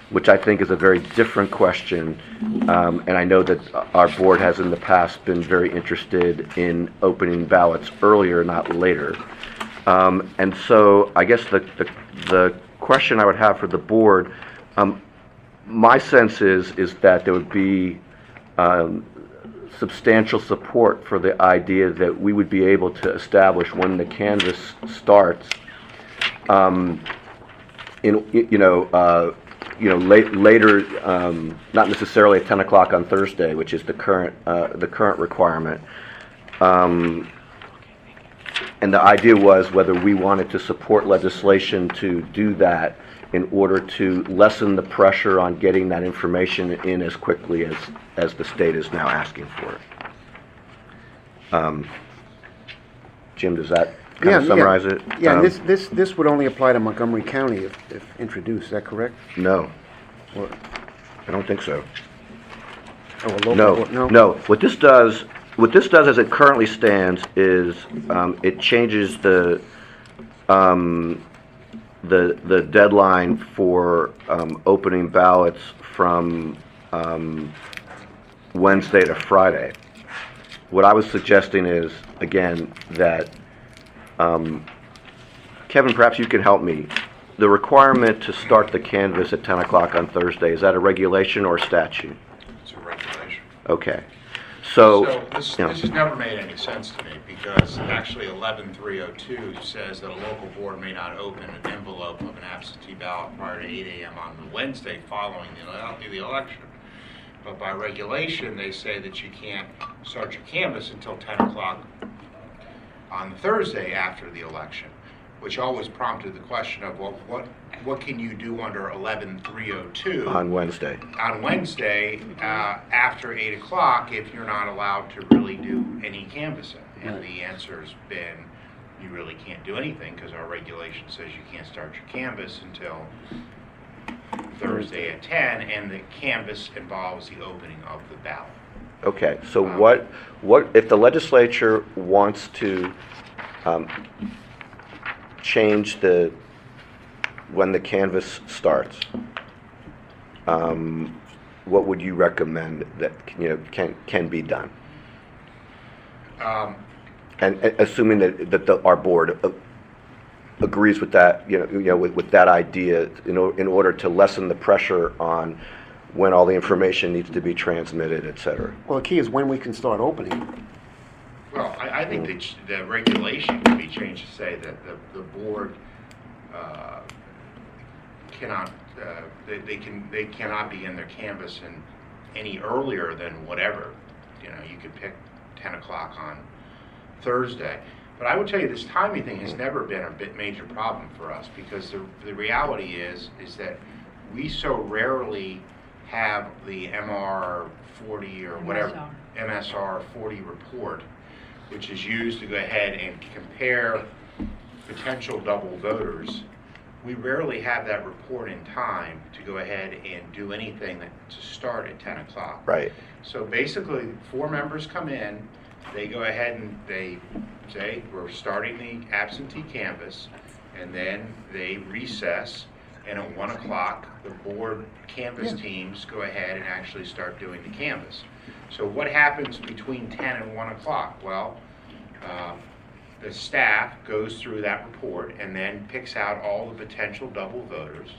Speaker 3: which I think is a very different question. And I know that our board has in the past been very interested in opening ballots earlier, not later. And so I guess the question I would have for the board, my sense is that there would be substantial support for the idea that we would be able to establish when the canvass starts, later, not necessarily at 10 o'clock on Thursday, which is the current requirement. And the idea was whether we wanted to support legislation to do that in order to lessen the pressure on getting that information in as quickly as the state is now asking for it. Jim, does that kind of summarize it?
Speaker 1: Yeah, and this would only apply to Montgomery County if introduced, is that correct?
Speaker 3: No,
Speaker 1: Or-
Speaker 3: I don't think so.
Speaker 1: Oh, a local
Speaker 3: No,
Speaker 1: board-
Speaker 3: no. What this does as it currently stands is it changes the deadline for opening ballots from Wednesday to Friday. What I was suggesting is, again, that Kevin, perhaps you can help me. The requirement to start the canvass at 10 o'clock on Thursday, is that a regulation or statute?
Speaker 8: It's a regulation.
Speaker 3: Okay. So,
Speaker 8: this
Speaker 3: you know,
Speaker 8: has never made any sense to me, because actually 11302 says that a local board may not open an envelope of an absentee ballot prior to 8 a.m. on the Wednesday following the election. But by regulation, they say that you can't start your canvass until 10 o'clock on the Thursday after the election, which always prompted the question of, well, what can you do under 11302?
Speaker 3: on Wednesday.
Speaker 8: On Wednesday, after 8 o'clock, if you're not allowed to really do any canvassing? And the answer has been, you really can't do anything, because our regulation says you can't start your canvass until Thursday at 10, and the canvass involves the opening of the ballot.
Speaker 3: Okay, so what if the legislature wants to change when the canvas starts, what would you recommend that can be done? And assuming that our board agrees with that, with that idea, in order to lessen the pressure on when all the information needs to be transmitted, et cetera.
Speaker 1: Well, the key is when we can start opening.
Speaker 8: Well, I think that the regulation can be changed to say that the board cannot, they cannot be in their canvas any earlier than whatever. You could pick 10 o'clock on Thursday. But I would tell you, this timing thing has never been a major problem for us, because the reality is that we so rarely have the MR 40 or whatever, MSR 40 report, which is used to go ahead and compare potential double voters. We rarely have that report in time to go ahead and do anything to start at 10 o'clock.
Speaker 3: Right.
Speaker 8: So basically, 4 members come in, they go ahead and they say, we're starting the absentee canvass, and then they recess, and at 1 o'clock, the board canvass teams go ahead and actually start doing the canvass. So what happens between 10 and 1 o'clock? Well, the staff goes through that report and then picks out all the potential double voters.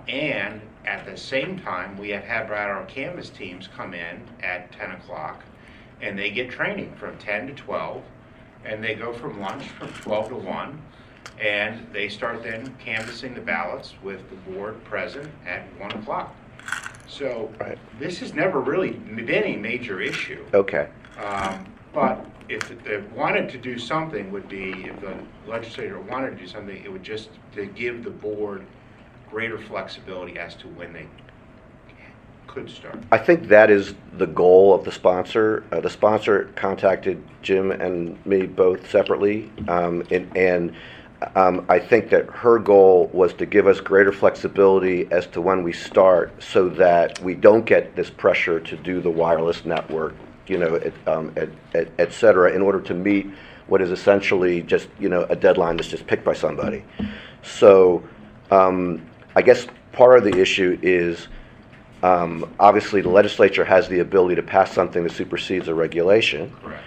Speaker 8: And at the same time, we have had our canvass teams come in at 10 o'clock, and they get training from 10 to 12, and they go from lunch from 12 to 1, and they start then canvassing the ballots with the board present at 1 o'clock. So this has never really been a major issue.
Speaker 3: Okay.
Speaker 8: But if they wanted to do something, would be, if the legislature wanted to do something, it would just to give the board greater flexibility as to when they could start.
Speaker 3: I think that is the goal of the sponsor. The sponsor contacted Jim and me both separately, and I think that her goal was to give us greater flexibility as to when we start, so that we don't get this pressure to do the wireless network, et cetera, in order to meet what is essentially just, a deadline that's just picked by somebody. So I guess part of the issue is, obviously the legislature has the ability to pass something that supersedes a regulation.
Speaker 8: Correct.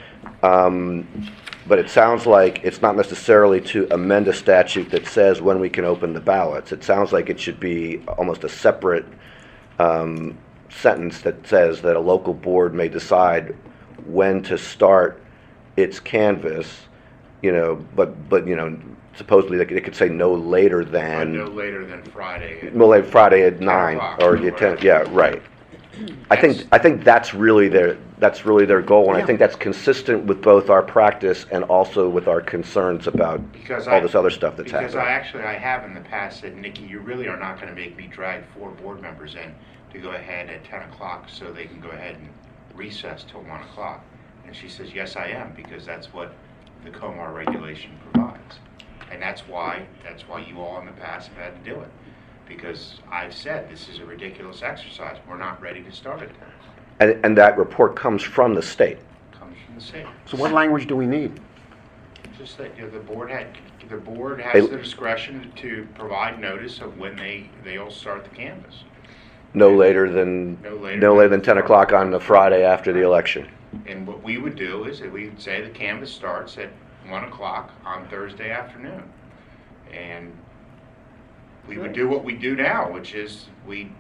Speaker 3: But it sounds like it's not necessarily to amend a statute that says when we can open the ballots. It sounds like it should be almost a separate sentence that says that a local board may decide when to start its canvass, but supposedly it could say no later than...
Speaker 8: No later than Friday.
Speaker 3: Friday at 9 or 10. Yeah, right. I think that's really their goal, and I think that's consistent with both our practice and also with our concerns about all this other stuff that's happening.
Speaker 8: Because I have in the past said, Nikki, you really are not going to make me drag 4 board members in to go ahead at 10 o'clock so they can go ahead and recess till 1 o'clock. And she says, yes, I am, because that's what the COMAR regulation provides. And that's why you all in the past have had to do it. Because I've said this is a ridiculous exercise. We're not ready to start it.
Speaker 3: And that report comes from the state.
Speaker 8: Comes from the state.
Speaker 1: So what language do we need?
Speaker 8: Just that the board has the discretion to provide notice of when they'll start the canvass.
Speaker 3: No later than 10 o'clock on the Friday after the election.
Speaker 8: And what we would do is that we would say the canvass starts at 1 o'clock on Thursday afternoon, and we would do what we do now, which is we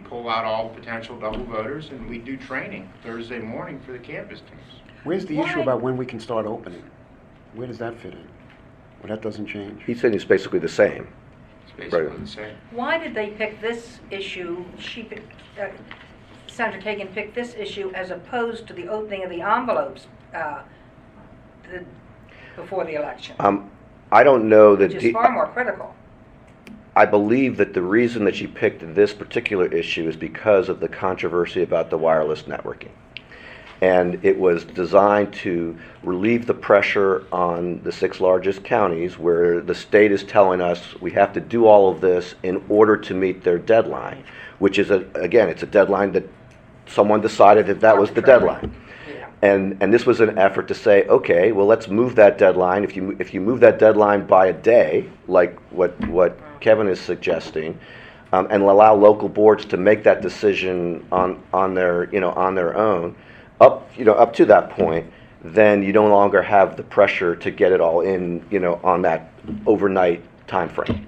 Speaker 8: pull out all potential double voters, and we do training Thursday morning for the canvass teams.
Speaker 1: Where's the issue about when we can start opening? Where does that fit in? Well, that doesn't change.
Speaker 3: He said it's basically the same.
Speaker 8: It's basically the same.
Speaker 4: Why did they pick this issue? Senator Kagan picked this issue as opposed to the opening of the envelopes before the election,
Speaker 3: I don't know that.
Speaker 4: which is far more critical.
Speaker 3: I believe that the reason that she picked this particular issue is because of the controversy about the wireless networking. And it was designed to relieve the pressure on the 6 largest counties, where the state is telling us we have to do all of this in order to meet their deadline, which is, again, it's a deadline that someone decided that was the deadline. And this was an effort to say, okay, well, let's move that deadline. If you move that deadline by a day, like what Kevin is suggesting, and allow local boards to make that decision on their own, up to that point, then you no longer have the pressure to get it all in, on that overnight time frame.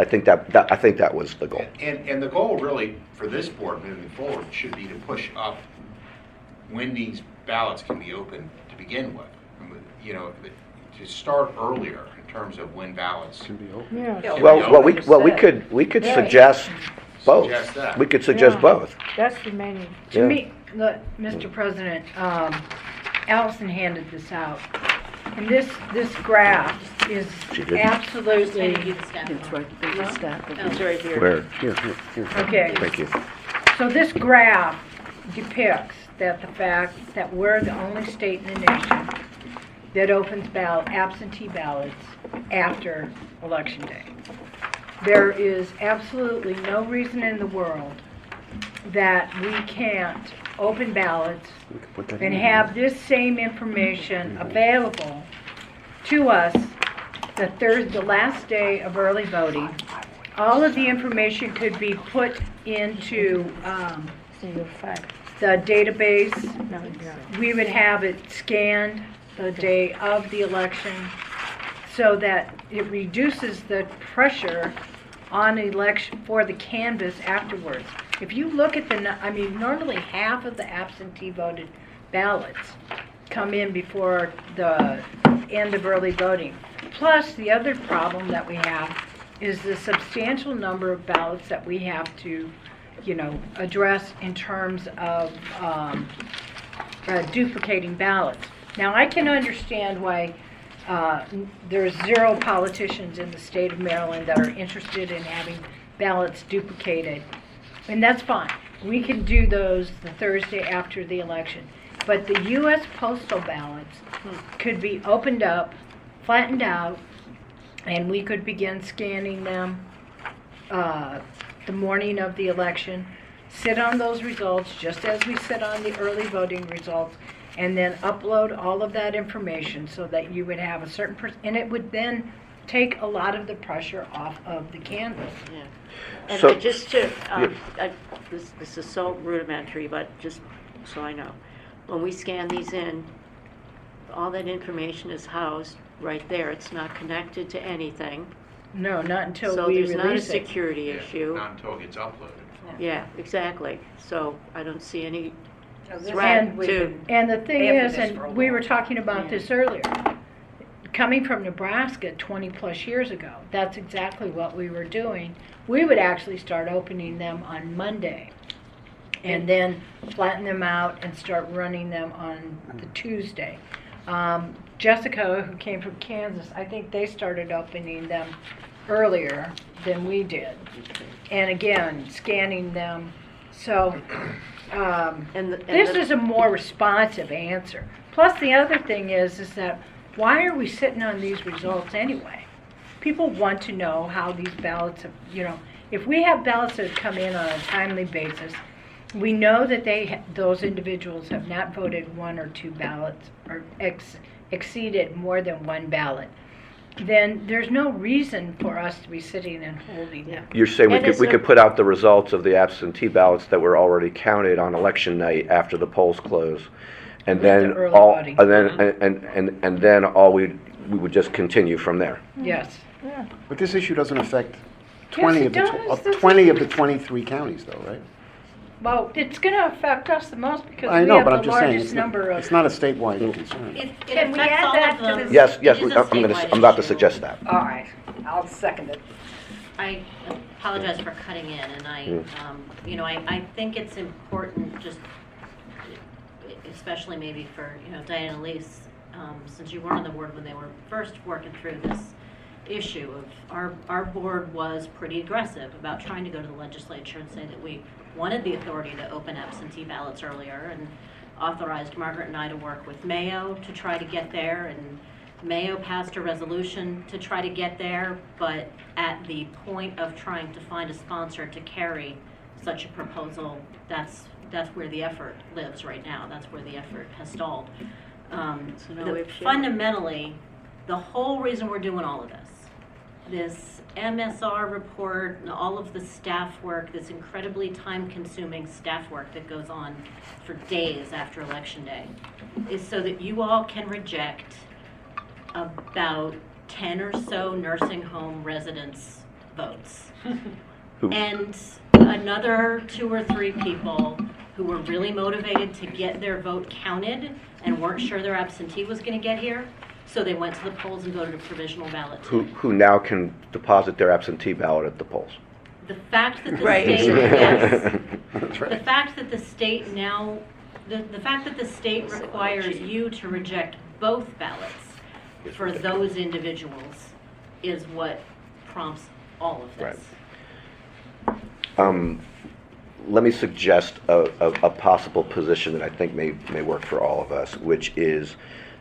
Speaker 3: I think that was the goal.
Speaker 8: And the goal really for this board moving forward should be to push up when these ballots can be opened to begin with. To start earlier in terms of when ballots can be opened.
Speaker 9: Yeah.
Speaker 3: Well, we could suggest both.
Speaker 8: Suggest that.
Speaker 3: We could suggest
Speaker 9: Yeah.
Speaker 3: both.
Speaker 9: That's the main.
Speaker 6: To
Speaker 3: Yeah.
Speaker 6: me, look, Mr. President, Allison handed this out. And this graph is
Speaker 3: She did.
Speaker 6: absolutely,
Speaker 14: It's right, there's a stack of
Speaker 7: It's right here.
Speaker 3: Where? Here.
Speaker 6: okay.
Speaker 3: Thank you.
Speaker 6: So this graph depicts that the fact that we're the only state in the nation that opens absentee ballots after Election Day. There is absolutely no reason in the world that we can't open ballots
Speaker 1: Put that
Speaker 6: and
Speaker 1: in.
Speaker 6: have this same information available to us the last day of early voting. All of the information could be put into
Speaker 9: Single fact.
Speaker 6: the database.
Speaker 9: No, yeah.
Speaker 6: We would have it scanned the day of the election so that it reduces the pressure on election for the canvas afterwards. If you look at normally half of the absentee voted ballots come in before the end of early voting. Plus, the other problem that we have is the substantial number of ballots that we have to, address in terms of duplicating ballots. Now, I can understand why there's 0 politicians in the state of Maryland that are interested in having ballots duplicated. And that's fine. We can do those the Thursday after the election. But the U.S. postal ballots could be opened up, flattened out, and we could begin scanning them the morning of the election, sit on those results just as we sit on the early voting results, and then upload all of that information so that you would have a certain and it would then take a lot of the pressure off of the canvas.
Speaker 7: Yeah. And
Speaker 3: So-
Speaker 7: just to, this is so rudimentary, but just so I know, when we scan these in, all that information is housed right there. It's not connected to anything.
Speaker 6: No, not until
Speaker 7: So
Speaker 6: we
Speaker 7: there's not a
Speaker 6: release it.
Speaker 7: security issue.
Speaker 8: Not until it gets uploaded.
Speaker 7: Yeah, exactly. So I don't see any
Speaker 6: And,
Speaker 7: threat to,
Speaker 6: and the thing
Speaker 4: paying for
Speaker 6: is,
Speaker 4: this for a
Speaker 6: and we
Speaker 4: while.
Speaker 6: were talking about this earlier, coming from Nebraska 20 plus years ago, that's exactly what we were doing. We would actually start opening them on Monday and then flatten them out and start running them on the Tuesday. Jessica, who came from Kansas, I think they started opening them earlier than we did. And again, scanning them. So this is a more responsive answer. Plus, the other thing is that why are we sitting on these results anyway? People want to know how these ballots have, if we have ballots that come in on a timely basis, we know that those individuals have not voted 1 or 2 ballots or exceeded more than 1 ballot. Then there's no reason for us to be sitting and holding them.
Speaker 3: You're saying
Speaker 7: And
Speaker 3: we could put out the results of the absentee ballots that were already counted on election night after the polls close, and
Speaker 6: With
Speaker 3: then
Speaker 6: the early
Speaker 3: all,
Speaker 6: voting.
Speaker 3: and then all we would just continue from there.
Speaker 6: Yes.
Speaker 1: But this issue doesn't affect 20
Speaker 6: it
Speaker 1: of the
Speaker 6: does. This
Speaker 1: 20 of the 23 counties, though, right?
Speaker 6: Well, it's going to affect us the most because
Speaker 1: I
Speaker 6: we
Speaker 1: know,
Speaker 6: have
Speaker 1: but
Speaker 6: the
Speaker 1: I'm just saying,
Speaker 6: largest number of.
Speaker 1: it's not a statewide concern.
Speaker 5: It
Speaker 4: Can we
Speaker 5: affects
Speaker 4: add
Speaker 5: all
Speaker 4: that
Speaker 5: of
Speaker 4: to
Speaker 5: them.
Speaker 4: this?
Speaker 3: Yes,
Speaker 5: It is a
Speaker 3: I'm about to
Speaker 5: statewide
Speaker 3: suggest
Speaker 5: issue.
Speaker 3: that.
Speaker 4: All right, I'll second it.
Speaker 5: I apologize for cutting in, and I think it's important, just especially maybe for, Diana Lease, since you weren't on the board when they were first working through this issue of our board was pretty aggressive about trying to go to the legislature and say that we wanted the authority to open absentee ballots earlier, and authorized Margaret and I to work with Mayo to try to get there, and Mayo passed a resolution to try to get there, but at the point of trying to find a sponsor to carry such a proposal, that's that's where the effort lives right now. That's where the effort has stalled.
Speaker 7: So now we have Sharon.
Speaker 5: Fundamentally, the whole reason we're doing all of this MSR report and all of the staff work, this incredibly time-consuming staff work that goes on for days after Election Day, is so that you all can reject about 10 or so nursing home residents' votes. And another 2 or 3 people who were really motivated to get their vote counted and weren't sure their absentee was going to get here, so they went to the polls and voted a provisional ballot.
Speaker 3: Who now can deposit their absentee ballot at the polls.
Speaker 5: The fact that the
Speaker 9: Right.
Speaker 5: state, yes,
Speaker 1: That's
Speaker 5: the
Speaker 1: right.
Speaker 5: fact that the state now, the fact that the state requires you to reject both ballots for those individuals is what prompts all of this.
Speaker 3: Let me suggest a possible position that I think may work for all of us, which is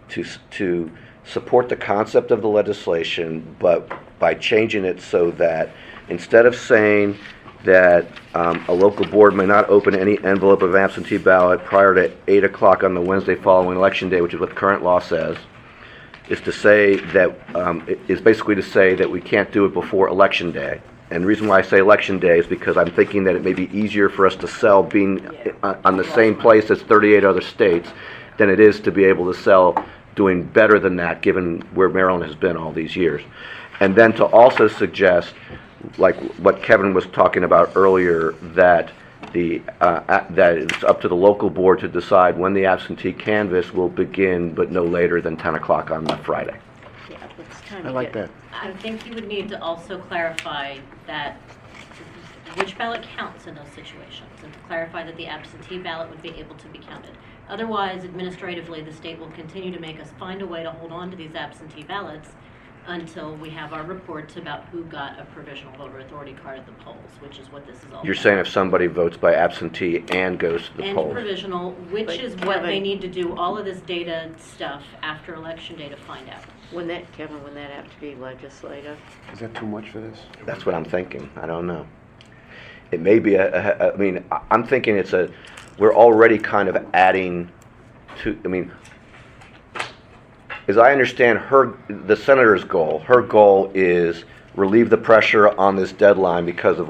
Speaker 3: to support the concept of the legislation, but by changing it so that instead of saying that a local board may not open any envelope of absentee ballot prior to 8 o'clock on the Wednesday following Election Day, which is what the current law says, is to say that, is basically to say that we can't do it before Election Day. And the reason why I say Election Day is because I'm thinking that it may be easier for us to sell being on the same place as 38 other states than it is to be able to sell doing better than that, given where Maryland has been all these years. And then to also suggest, like what Kevin was talking about earlier, that that it's up to the local board to decide when the absentee canvass will begin, but no later than 10 o'clock on the Friday.
Speaker 7: Yeah, it's time
Speaker 1: I
Speaker 7: to
Speaker 1: like
Speaker 7: get-
Speaker 1: that.
Speaker 5: I think you would need to also clarify that which ballot counts in those situations, and to clarify that the absentee ballot would be able to be counted. Otherwise, administratively, the state will continue to make us find a way to hold on to these absentee ballots until we have our reports about who got a provisional voter authority card at the polls, which is what this is all about.
Speaker 3: You're saying if somebody votes by absentee and goes to the
Speaker 5: And
Speaker 3: polls?
Speaker 5: provisional, which
Speaker 7: But
Speaker 5: is what they
Speaker 7: Kevin-
Speaker 5: need to do all of this data stuff after Election Day to find out.
Speaker 7: When that, Kevin, when that have to be legislative?
Speaker 1: Is that too much for this?
Speaker 3: That's what I'm thinking. I don't know. It may be I mean, I'm thinking we're already kind of adding to, I mean, as I understand the senator's goal, her goal is relieve the pressure on this deadline because of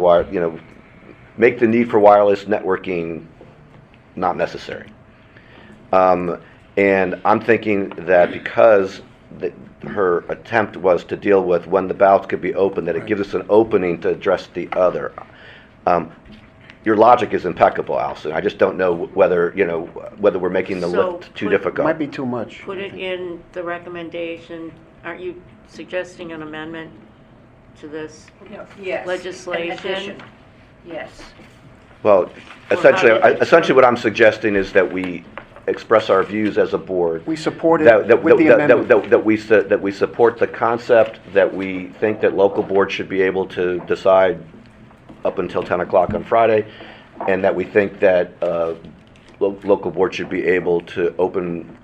Speaker 3: make the need for wireless networking not necessary. And I'm thinking that because her attempt was to deal with when the ballots could be open, that it gives us an opening to address the other. Your logic is impeccable, Allison. I just don't know whether we're making the
Speaker 7: So
Speaker 3: lift too
Speaker 7: put-
Speaker 3: difficult.
Speaker 1: Might be too much.
Speaker 7: Put it in the recommendation. Aren't you suggesting an amendment to this
Speaker 6: Yes.
Speaker 7: legislation?
Speaker 6: An addition. Yes.
Speaker 3: Well,
Speaker 7: Or
Speaker 3: essentially,
Speaker 7: how did it-
Speaker 3: essentially what I'm suggesting is that we express our views as a board.
Speaker 1: We support
Speaker 3: That,
Speaker 1: it
Speaker 3: that,
Speaker 1: with the
Speaker 3: that,
Speaker 1: amendment.
Speaker 3: that we support the concept, that we think that local boards should be able to decide up until 10 o'clock on Friday, and that we think that local boards should be able to open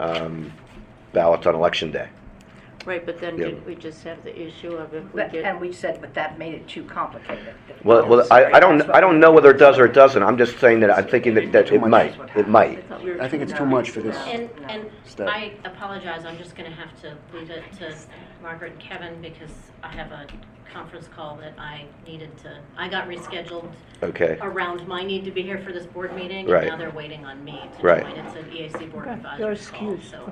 Speaker 3: ballots on Election Day.
Speaker 7: Right, but then
Speaker 3: Yeah.
Speaker 7: didn't we just have the issue of if we get...
Speaker 6: And we said, but that made it too complicated.
Speaker 3: Well, I don't know whether it does or it doesn't. I'm just saying that I'm thinking that it might. It might.
Speaker 1: I think it's too much for this.
Speaker 5: And
Speaker 1: Step.
Speaker 5: I apologize, I'm just gonna have to leave it to Margaret and Kevin because I have a conference call that I got rescheduled
Speaker 3: Okay.
Speaker 5: around my need to be here for this board meeting,
Speaker 3: Right.
Speaker 5: and now they're waiting on me to
Speaker 3: Right.
Speaker 5: join. It's an EAC board
Speaker 9: You're
Speaker 5: advisory call,
Speaker 9: excused.
Speaker 5: so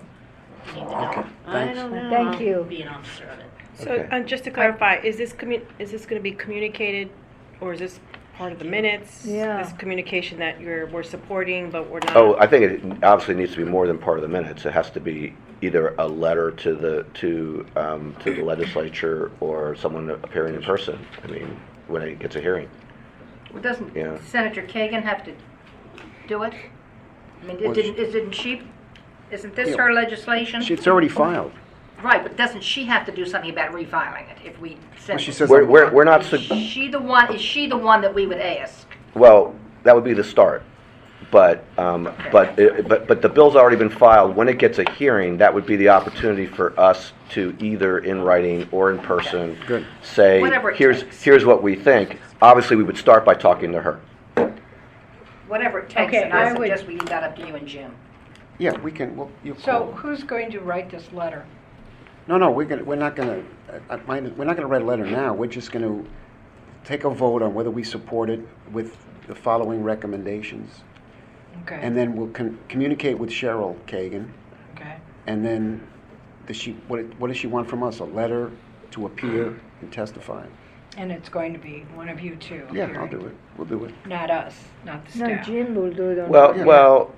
Speaker 5: I need to go.
Speaker 7: I don't know.
Speaker 9: Thank you.
Speaker 5: Be an officer of it.
Speaker 2: So,
Speaker 3: Okay.
Speaker 2: just to clarify, is this going to be communicated, or is this part of the minutes?
Speaker 9: Yeah.
Speaker 2: This communication that we're supporting, but we're not?
Speaker 3: Oh, I think it obviously needs to be more than part of the minutes. It has to be either a letter to the legislature or someone appearing in person. I mean, when it gets a hearing.
Speaker 6: Well, doesn't
Speaker 3: Yeah.
Speaker 6: Senator Kagan have to do it? I mean, isn't this her legislation?
Speaker 1: It's already filed.
Speaker 6: Right, but doesn't she have to do something about refiling it if we send
Speaker 1: She
Speaker 6: it?
Speaker 1: says
Speaker 3: We're not.
Speaker 6: Is she the one that we would ask?
Speaker 3: Well, that would be the start. But the bill's already been filed. When it gets a hearing, that would be the opportunity for us to either in writing or in person
Speaker 1: Good.
Speaker 3: say,
Speaker 6: Whatever it
Speaker 3: here's
Speaker 6: takes.
Speaker 3: here's what we think. Obviously, we would start by talking to her.
Speaker 4: whatever it takes,
Speaker 6: Okay,
Speaker 4: and I
Speaker 6: I would-
Speaker 4: suggest we leave that up to you and Jim.
Speaker 1: Yeah, we can, well, you
Speaker 6: So
Speaker 1: call.
Speaker 6: who's going to write this letter?
Speaker 1: No, we're not gonna write a letter now. We're just gonna take a vote on whether we support it with the following recommendations.
Speaker 6: Okay.
Speaker 1: And then we'll communicate with Cheryl Kagan.
Speaker 6: Okay.
Speaker 1: And then, what does she want from us? A letter to appear and testify?
Speaker 6: And it's going to be one of you two.
Speaker 1: Yeah, I'll
Speaker 6: hearing.
Speaker 1: do it. We'll do it.
Speaker 6: Not us, not the
Speaker 9: No,
Speaker 6: staff.
Speaker 9: Jim will do it on.
Speaker 3: Well,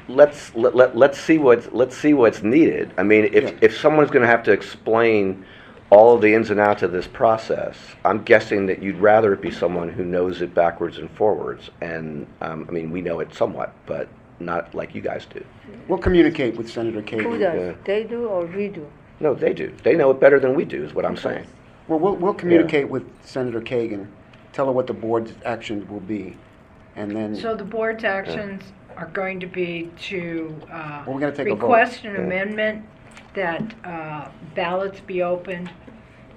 Speaker 3: let's see what's needed. I mean, if someone's going to have to explain all of the ins and outs of this process, I'm guessing that you'd rather it be someone who knows it backwards and forwards. And I mean, we know it somewhat, but not like you guys do.
Speaker 1: We'll communicate with Senator Kagan.
Speaker 9: Who does? They do or we do?
Speaker 3: No, they do. They know it better than we do, is what I'm saying.
Speaker 1: Well, we'll communicate with Senator Kagan, tell her what the board's actions will be, and then.
Speaker 6: So the board's actions are going to be to
Speaker 1: Well, we're gonna take a vote.
Speaker 6: request an
Speaker 3: Yeah.
Speaker 6: amendment that ballots be opened,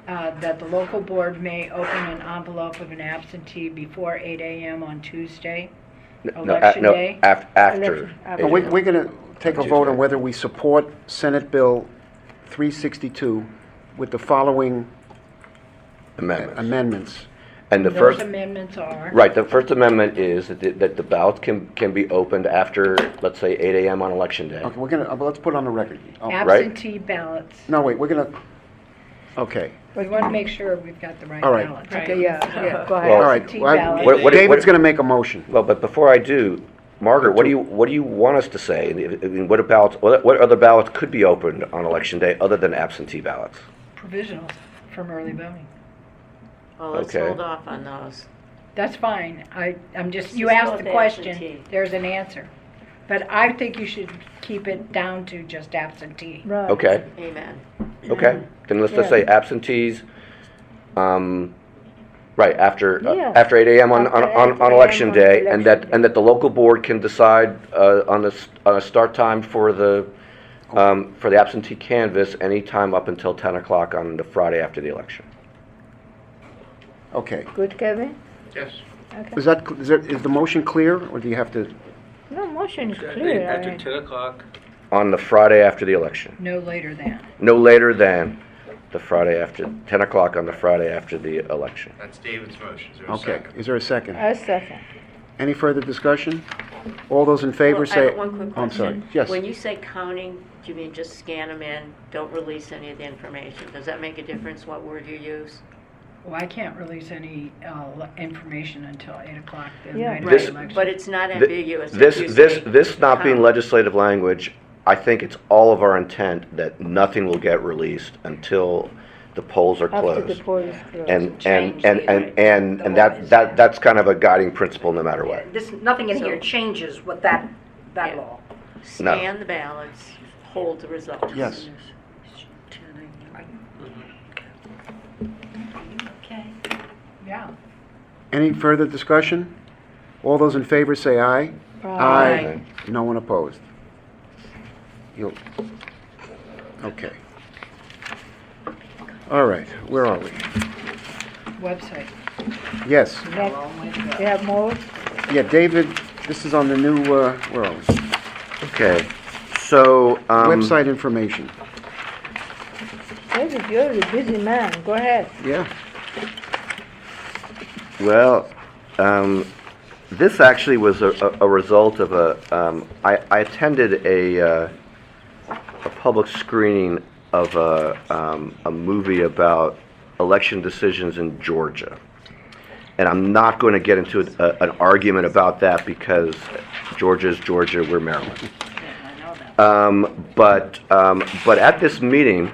Speaker 6: that the local board may open an envelope of an absentee before 8 a.m. on Tuesday, election day.
Speaker 3: After.
Speaker 1: But we're going to take a vote on whether we support Senate Bill 362 with the following amendments.
Speaker 3: And the
Speaker 6: Those
Speaker 3: first,
Speaker 6: amendments are.
Speaker 3: right, the First Amendment is that the ballots can be opened after, let's say, 8 a.m. on Election Day.
Speaker 1: Okay, we're going to, let's put it on the record. Oh,
Speaker 6: Absentee ballots.
Speaker 1: No, wait, we're going to, okay.
Speaker 6: We want to make sure we've got the right
Speaker 1: All right.
Speaker 6: ballots.
Speaker 9: Okay, yeah, go ahead.
Speaker 3: Well,
Speaker 1: All right,
Speaker 6: Absentee
Speaker 1: well,
Speaker 6: ballots.
Speaker 1: David's going to make a motion.
Speaker 3: Well, but before I do, Margaret, what do you want us to say? I mean, what other ballots could be opened on Election Day other than absentee ballots?
Speaker 6: Provisionals from early voting.
Speaker 7: Well, let's
Speaker 3: Okay.
Speaker 7: hold off on those.
Speaker 6: That's fine. I'm just,
Speaker 7: Let's
Speaker 6: you
Speaker 7: just
Speaker 6: asked
Speaker 7: go
Speaker 6: the
Speaker 7: with
Speaker 6: question,
Speaker 7: absentee.
Speaker 6: there's an answer. But I think you should keep it down to just absentee.
Speaker 9: Right.
Speaker 3: Okay,
Speaker 7: Amen.
Speaker 3: okay. Then let's just
Speaker 9: Yeah.
Speaker 3: say absentees, right, after,
Speaker 9: Yeah.
Speaker 3: after 8 a.m.
Speaker 9: After 8
Speaker 3: on
Speaker 9: a.m.
Speaker 3: Election
Speaker 9: on
Speaker 3: Day, and
Speaker 9: Election
Speaker 3: that the local board can decide on a start time for the absentee canvass anytime up until 10 o'clock on the Friday after the election.
Speaker 1: Okay.
Speaker 9: Good, Kevin?
Speaker 8: Yes.
Speaker 9: Okay.
Speaker 1: Is the motion clear, or do you have to?
Speaker 9: No, motion is
Speaker 10: I think
Speaker 9: clear. I
Speaker 10: after
Speaker 9: mean.
Speaker 10: 10 o'clock,
Speaker 3: On the Friday after the election.
Speaker 6: No later than.
Speaker 3: No later than the Friday after, 10 o'clock on the Friday after the election.
Speaker 8: That's David's motion. Is there a
Speaker 1: Okay,
Speaker 8: second?
Speaker 1: is there a second?
Speaker 9: A second.
Speaker 1: Any further discussion? All those in favor
Speaker 7: Well, I
Speaker 1: say.
Speaker 7: have one quick
Speaker 1: Oh, I'm sorry.
Speaker 7: question.
Speaker 1: Yes.
Speaker 7: When you say counting, do you mean just scan them in, don't release any of the information? Does that make a difference what word you use?
Speaker 6: Well, I can't release any information until 8 o'clock the
Speaker 9: Yeah.
Speaker 6: night of
Speaker 3: This-
Speaker 6: the election.
Speaker 7: But it's not
Speaker 3: Th-
Speaker 7: ambiguous. if you say
Speaker 3: This not being
Speaker 7: count.
Speaker 3: legislative language, I think it's all of our intent that nothing will get released until the polls are
Speaker 9: After the
Speaker 3: closed.
Speaker 9: poll is closed.
Speaker 3: And
Speaker 4: Change the
Speaker 3: that's kind of a guiding principle no matter what.
Speaker 4: Nothing in here
Speaker 7: So-
Speaker 4: changes what that
Speaker 7: Yeah.
Speaker 4: law.
Speaker 7: Scan the ballots, hold the results.
Speaker 1: Yes.
Speaker 5: Okay.
Speaker 6: Yeah.
Speaker 1: Any further discussion? All those in favor say aye.
Speaker 3: Aye.
Speaker 1: No one opposed. Okay. All right, where are we?
Speaker 6: Website.
Speaker 1: Yes,
Speaker 9: Next, we have more?
Speaker 1: yeah, David, this is on the new, where are we?
Speaker 3: Okay, so,
Speaker 1: Website information.
Speaker 9: David, you're a busy man. Go ahead.
Speaker 1: Yeah.
Speaker 3: well, this actually was a result of I attended a public screening of a movie about election decisions in Georgia. And I'm not going to get into an argument about that because Georgia's Georgia, we're Maryland. But at this meeting,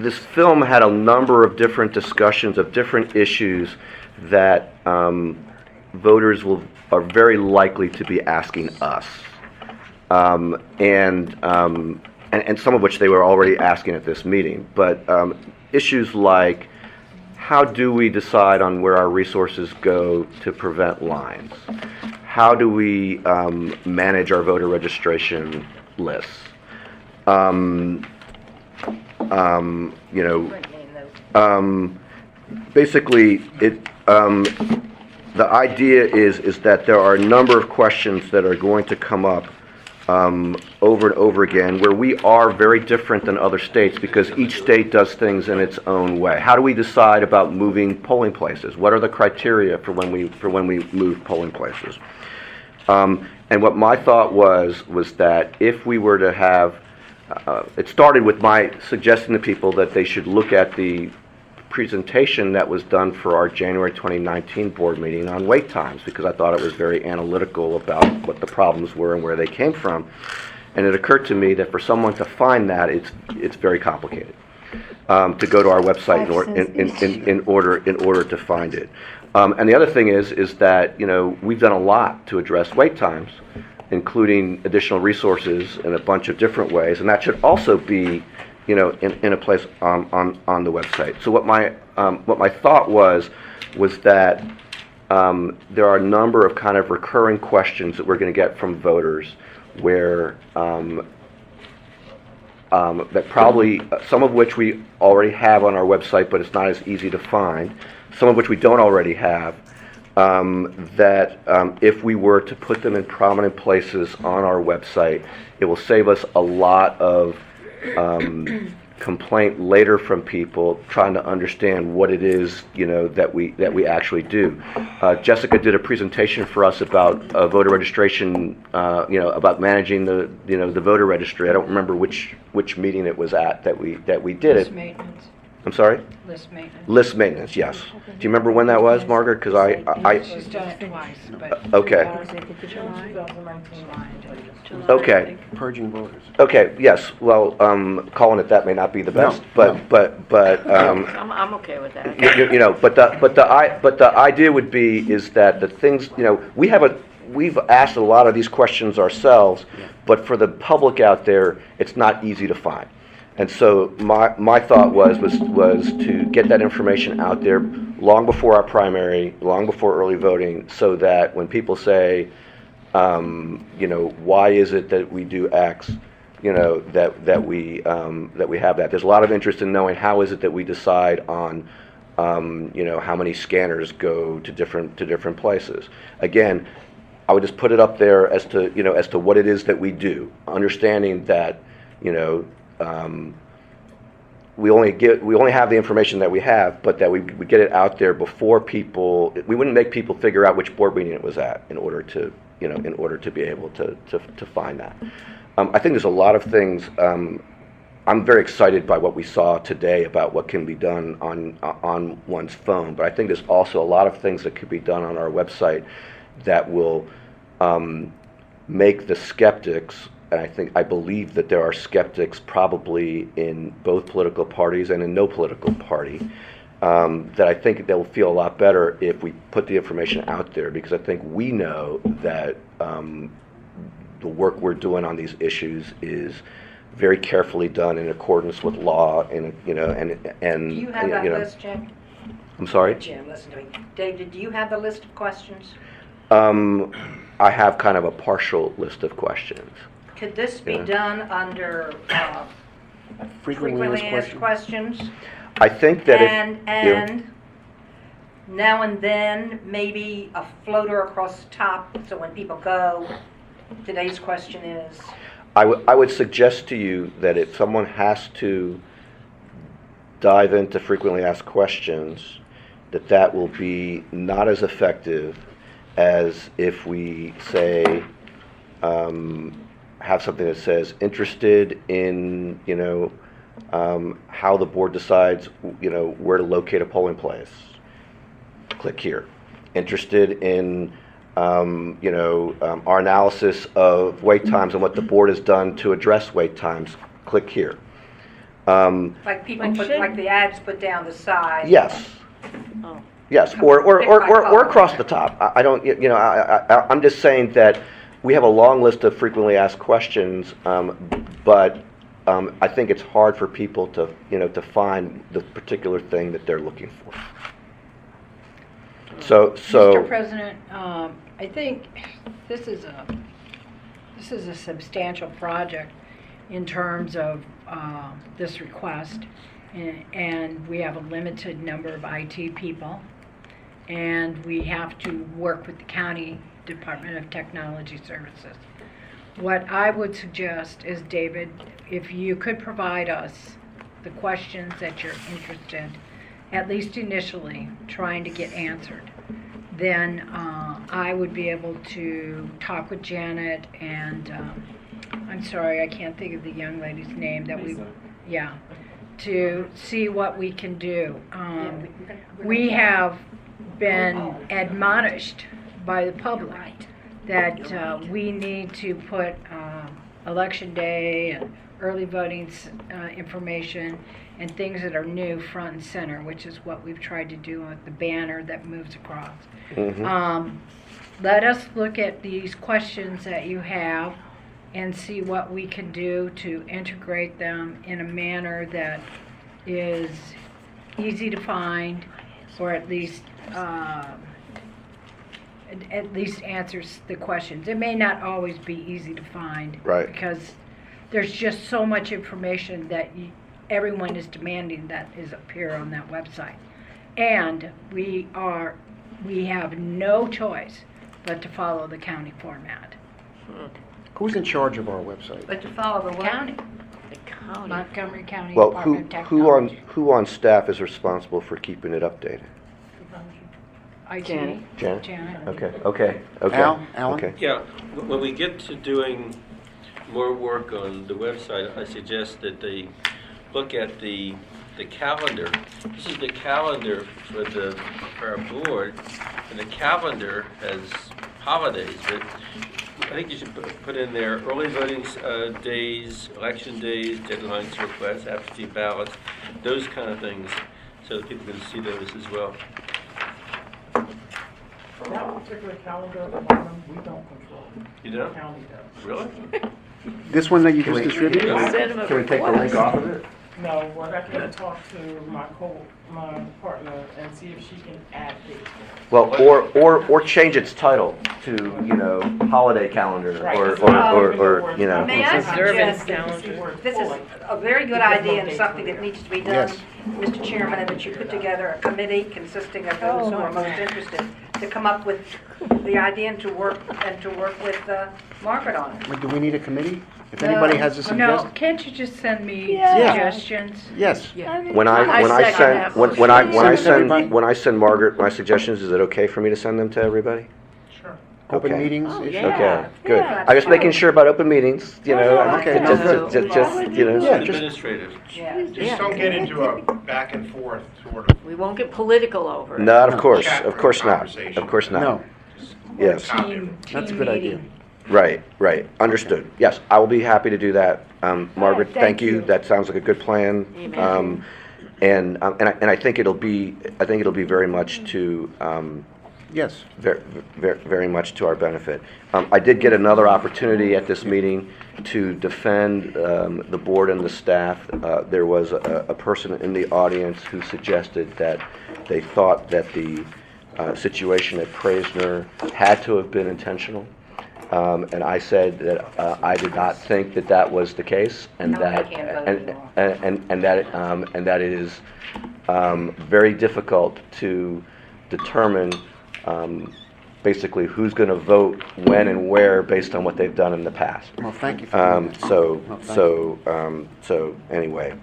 Speaker 3: this film had a number of different discussions of different issues that voters are very likely to be asking us, and some of which they were already asking at this meeting. But issues like, how do we decide on where our resources go to prevent lines? How do we manage our voter registration lists? Basically, the idea is that there are a number of questions that are going to come up over and over again, where we are very different than other states because each state does things in its own way. How do we decide about moving polling places? What are the criteria for when we move polling places? And what my thought was that if we were to have, it started with my suggesting to people that they should look at the presentation that was done for our January 2019 board meeting on wait times, because I thought it was very analytical about what the problems were and where they came from. And it occurred to me that for someone to find that, it's very complicated to go to our website in order to find it. And the other thing is that, you know, we've done a lot to address wait times, including additional resources in a bunch of different ways, and that should also be, you know, in a place on the website. So what my thought was that there are a number of kind of recurring questions that we're going to get from voters, where that probably some of which we already have on our website, but it's not as easy to find. Some of which we don't already have. That if we were to put them in prominent places on our website, it will save us a lot of complaint later from people trying to understand what it is, you know, that we actually do. Jessica did a presentation for us about voter registration, you know, about managing the voter registry. I don't remember which meeting it was at that we did it.
Speaker 6: List maintenance.
Speaker 3: I'm sorry?
Speaker 6: List maintenance.
Speaker 3: List maintenance, yes. Do you remember when that was, Margaret? Because
Speaker 6: She's done it twice, but.
Speaker 3: Okay.
Speaker 6: July.
Speaker 3: Okay.
Speaker 1: Purging voters.
Speaker 3: Okay, yes, well, calling it that may not be the best, but
Speaker 7: I'm okay with that.
Speaker 3: you know, but the idea would be is that the things, you know, we've asked a lot of these questions ourselves, but for the public out there, it's not easy to find. And so my thought was to get that information out there long before our primary, long before early voting, so that when people say, you know, why is it that we do X, you know, that we have that. There's a lot of interest in knowing how is it that we decide on, you know, how many scanners go to different places. Again, I would just put it up there as to what it is that we do, understanding that, you know, we only have the information that we have, but that we get it out there before people. We wouldn't make people figure out which board meeting it was at in order to be able to find that. I think there's a lot of things. I'm very excited by what we saw today about what can be done on one's phone, but I think there's also a lot of things that could be done on our website that will make the skeptics. And I believe that there are skeptics probably in both political parties and in no political party, that I think they'll feel a lot better if we put the information out there, because I think we know that the work we're doing on these issues is very carefully done in accordance with law, and
Speaker 4: Do you have that list, Jim?
Speaker 3: I'm sorry?
Speaker 4: Jim, listen to me. David, do you have the list of questions?
Speaker 3: I have kind of a partial list of questions.
Speaker 4: Could this be
Speaker 3: Yeah.
Speaker 4: done under
Speaker 1: Frequently asked
Speaker 4: questions?
Speaker 3: I think that
Speaker 4: And now and then, maybe a floater across the top, so when people go, today's question is,
Speaker 3: I would suggest to you that if someone has to dive into frequently asked questions, that will be not as effective as if we say, have something that says interested in, you know, how the board decides, you know, where to locate a polling place. Click here. Interested in, you know, our analysis of wait times and what the board has done to address wait times. Click here.
Speaker 4: like people put, like the ads put down the side.
Speaker 3: Yes.
Speaker 7: Oh.
Speaker 3: Yes, or across the top. I don't, you know, I'm just saying that we have a long list of frequently asked questions, but I think it's hard for people to, you know, to find the particular thing that they're looking for. So.
Speaker 6: Mr. President, I think this is a substantial project in terms of this request, and we have a limited number of IT people, and we have to work with the county Department of Technology Services. What I would suggest is, David, if you could provide us the questions that you're interested, at least initially, trying to get answered, then I would be able to talk with Janet and, I'm sorry, I can't think of the young lady's name that to see what we can do. We have been admonished by the public that we need to put election day and early voting information and things that are new front and center, which is what we've tried to do with the banner that moves across. Let us look at these questions that you have and see what we can do to integrate them in a manner that is easy to find, or at least answers the questions. It may not always be easy to find,
Speaker 3: Right.
Speaker 6: because there's just so much information that everyone is demanding that is appear on that website, and we have no choice but to follow the county format.
Speaker 1: Who's in charge of our website?
Speaker 4: But to follow the
Speaker 6: County,
Speaker 7: The county.
Speaker 6: Montgomery County
Speaker 3: Well,
Speaker 6: Department of
Speaker 3: who on
Speaker 6: Technology.
Speaker 3: who on staff is responsible for keeping it updated?
Speaker 6: IT.
Speaker 3: Janet?
Speaker 6: Janet.
Speaker 3: Okay.
Speaker 1: Alan?
Speaker 3: Okay.
Speaker 10: Yeah, when we get to doing more work on the website, I suggest that they look at the calendar. This is the calendar for our board, and the calendar has holidays, but I think you should put in there early voting days, election days, deadlines to request, absentee ballots, those kind of things, so that people can see those as well.
Speaker 13: That particular calendar at the bottom, we don't control.
Speaker 10: You
Speaker 13: The
Speaker 10: don't?
Speaker 13: county does.
Speaker 10: Really?
Speaker 1: This one that you just distributed?
Speaker 3: Can we take the link off of it?
Speaker 13: No, well, I can talk to my partner and see if she can add dates.
Speaker 3: Well, or change its title to, holiday calendar, or
Speaker 4: May I
Speaker 13: Observance
Speaker 4: suggest,
Speaker 13: calendar.
Speaker 4: this is a very good idea and something that needs to be done,
Speaker 1: Yes.
Speaker 4: Mr. Chairman, and that you put together a committee consisting of those who are most interested to come up with the idea and to work with Margaret on it.
Speaker 1: Do we need a committee? If anybody has a
Speaker 6: No,
Speaker 1: suggestion?
Speaker 6: can't you just send me
Speaker 1: Yeah.
Speaker 6: suggestions?
Speaker 1: Yes.
Speaker 3: when I
Speaker 7: second
Speaker 3: send
Speaker 7: that
Speaker 3: when I send Margaret my suggestions, is it okay for me to send them to everybody?
Speaker 13: Sure.
Speaker 1: Open
Speaker 3: Okay.
Speaker 1: meetings
Speaker 7: Oh,
Speaker 1: issue?
Speaker 7: yeah.
Speaker 3: Okay, good.
Speaker 7: Yeah.
Speaker 3: I was making sure about open meetings,
Speaker 1: Okay, no,
Speaker 3: just,
Speaker 1: Yeah, just-
Speaker 10: Administrative.
Speaker 4: Yeah.
Speaker 8: Just don't get into a back and forth sort of.
Speaker 7: We won't get political over it.
Speaker 3: Not, of course
Speaker 8: Chat
Speaker 3: not,
Speaker 8: conversation.
Speaker 3: of course not.
Speaker 1: No,
Speaker 3: Yes,
Speaker 6: Team
Speaker 1: that's a good idea.
Speaker 6: meeting.
Speaker 3: right, understood. Yes, I will be happy to do that. Margaret,
Speaker 9: thank
Speaker 3: thank you,
Speaker 9: you.
Speaker 3: that sounds like a good plan.
Speaker 7: Amen.
Speaker 3: And I think it'll be very much to,
Speaker 1: Yes.
Speaker 3: very much to our benefit. I did get another opportunity at this meeting to defend the board and the staff. There was a person in the audience who suggested that they thought that the situation at Praisner had to have been intentional. And I said that I did not think that that was the case, and
Speaker 4: No, I
Speaker 3: that
Speaker 4: can't vote
Speaker 3: and that it is very difficult to determine basically who's going to vote when and where based on what they've done in the past.
Speaker 1: Well, thank you for doing that.
Speaker 3: So anyway,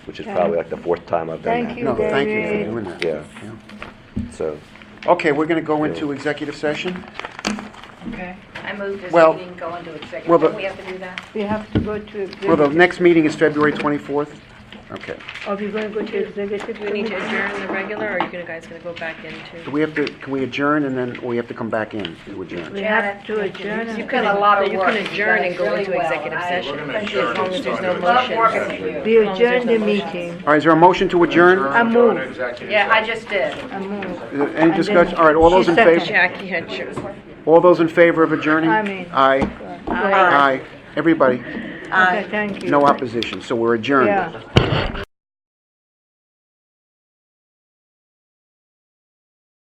Speaker 3: which is probably like the fourth time I've done that.
Speaker 9: Thank you,
Speaker 1: No, thank you for
Speaker 9: David.
Speaker 1: doing that.
Speaker 3: Yeah. So.
Speaker 1: Okay, we're going to go into executive session.
Speaker 6: Okay.
Speaker 4: I moved this
Speaker 1: Well-
Speaker 4: meeting, go into executive.
Speaker 1: well, the-
Speaker 4: Don't we have to do that?
Speaker 9: We have to go to
Speaker 1: Well, the
Speaker 9: executive.
Speaker 1: next meeting is February 24th. Okay.
Speaker 9: Are we going to go to executive?
Speaker 2: Do we need to
Speaker 9: committee?
Speaker 2: adjourn the regular, or are you guys gonna go back
Speaker 1: Do
Speaker 2: into?
Speaker 1: we have to, can we adjourn and then we have to come back in to adjourn?
Speaker 9: We have to adjourn.
Speaker 4: You've
Speaker 9: and-
Speaker 4: got a lot of
Speaker 2: You
Speaker 4: work.
Speaker 2: can adjourn and go into executive session.
Speaker 8: We're gonna adjourn
Speaker 2: As long as there's no
Speaker 8: and
Speaker 4: Love
Speaker 2: motion.
Speaker 4: working with you.
Speaker 9: We adjourn the meeting.
Speaker 1: All right, is there a motion to adjourn?
Speaker 9: I move.
Speaker 4: Yeah, I just did.
Speaker 9: I move.
Speaker 1: Any
Speaker 9: And
Speaker 1: discussion?
Speaker 9: then
Speaker 1: All right, all those
Speaker 9: she
Speaker 1: in favor?
Speaker 9: seconded.
Speaker 2: Jackie had yours.
Speaker 1: All those in favor of adjourning?
Speaker 9: I mean.
Speaker 1: Aye. Aye. Everybody.
Speaker 9: Okay, thank you.
Speaker 1: No opposition, so we're adjourned.
Speaker 9: Yeah.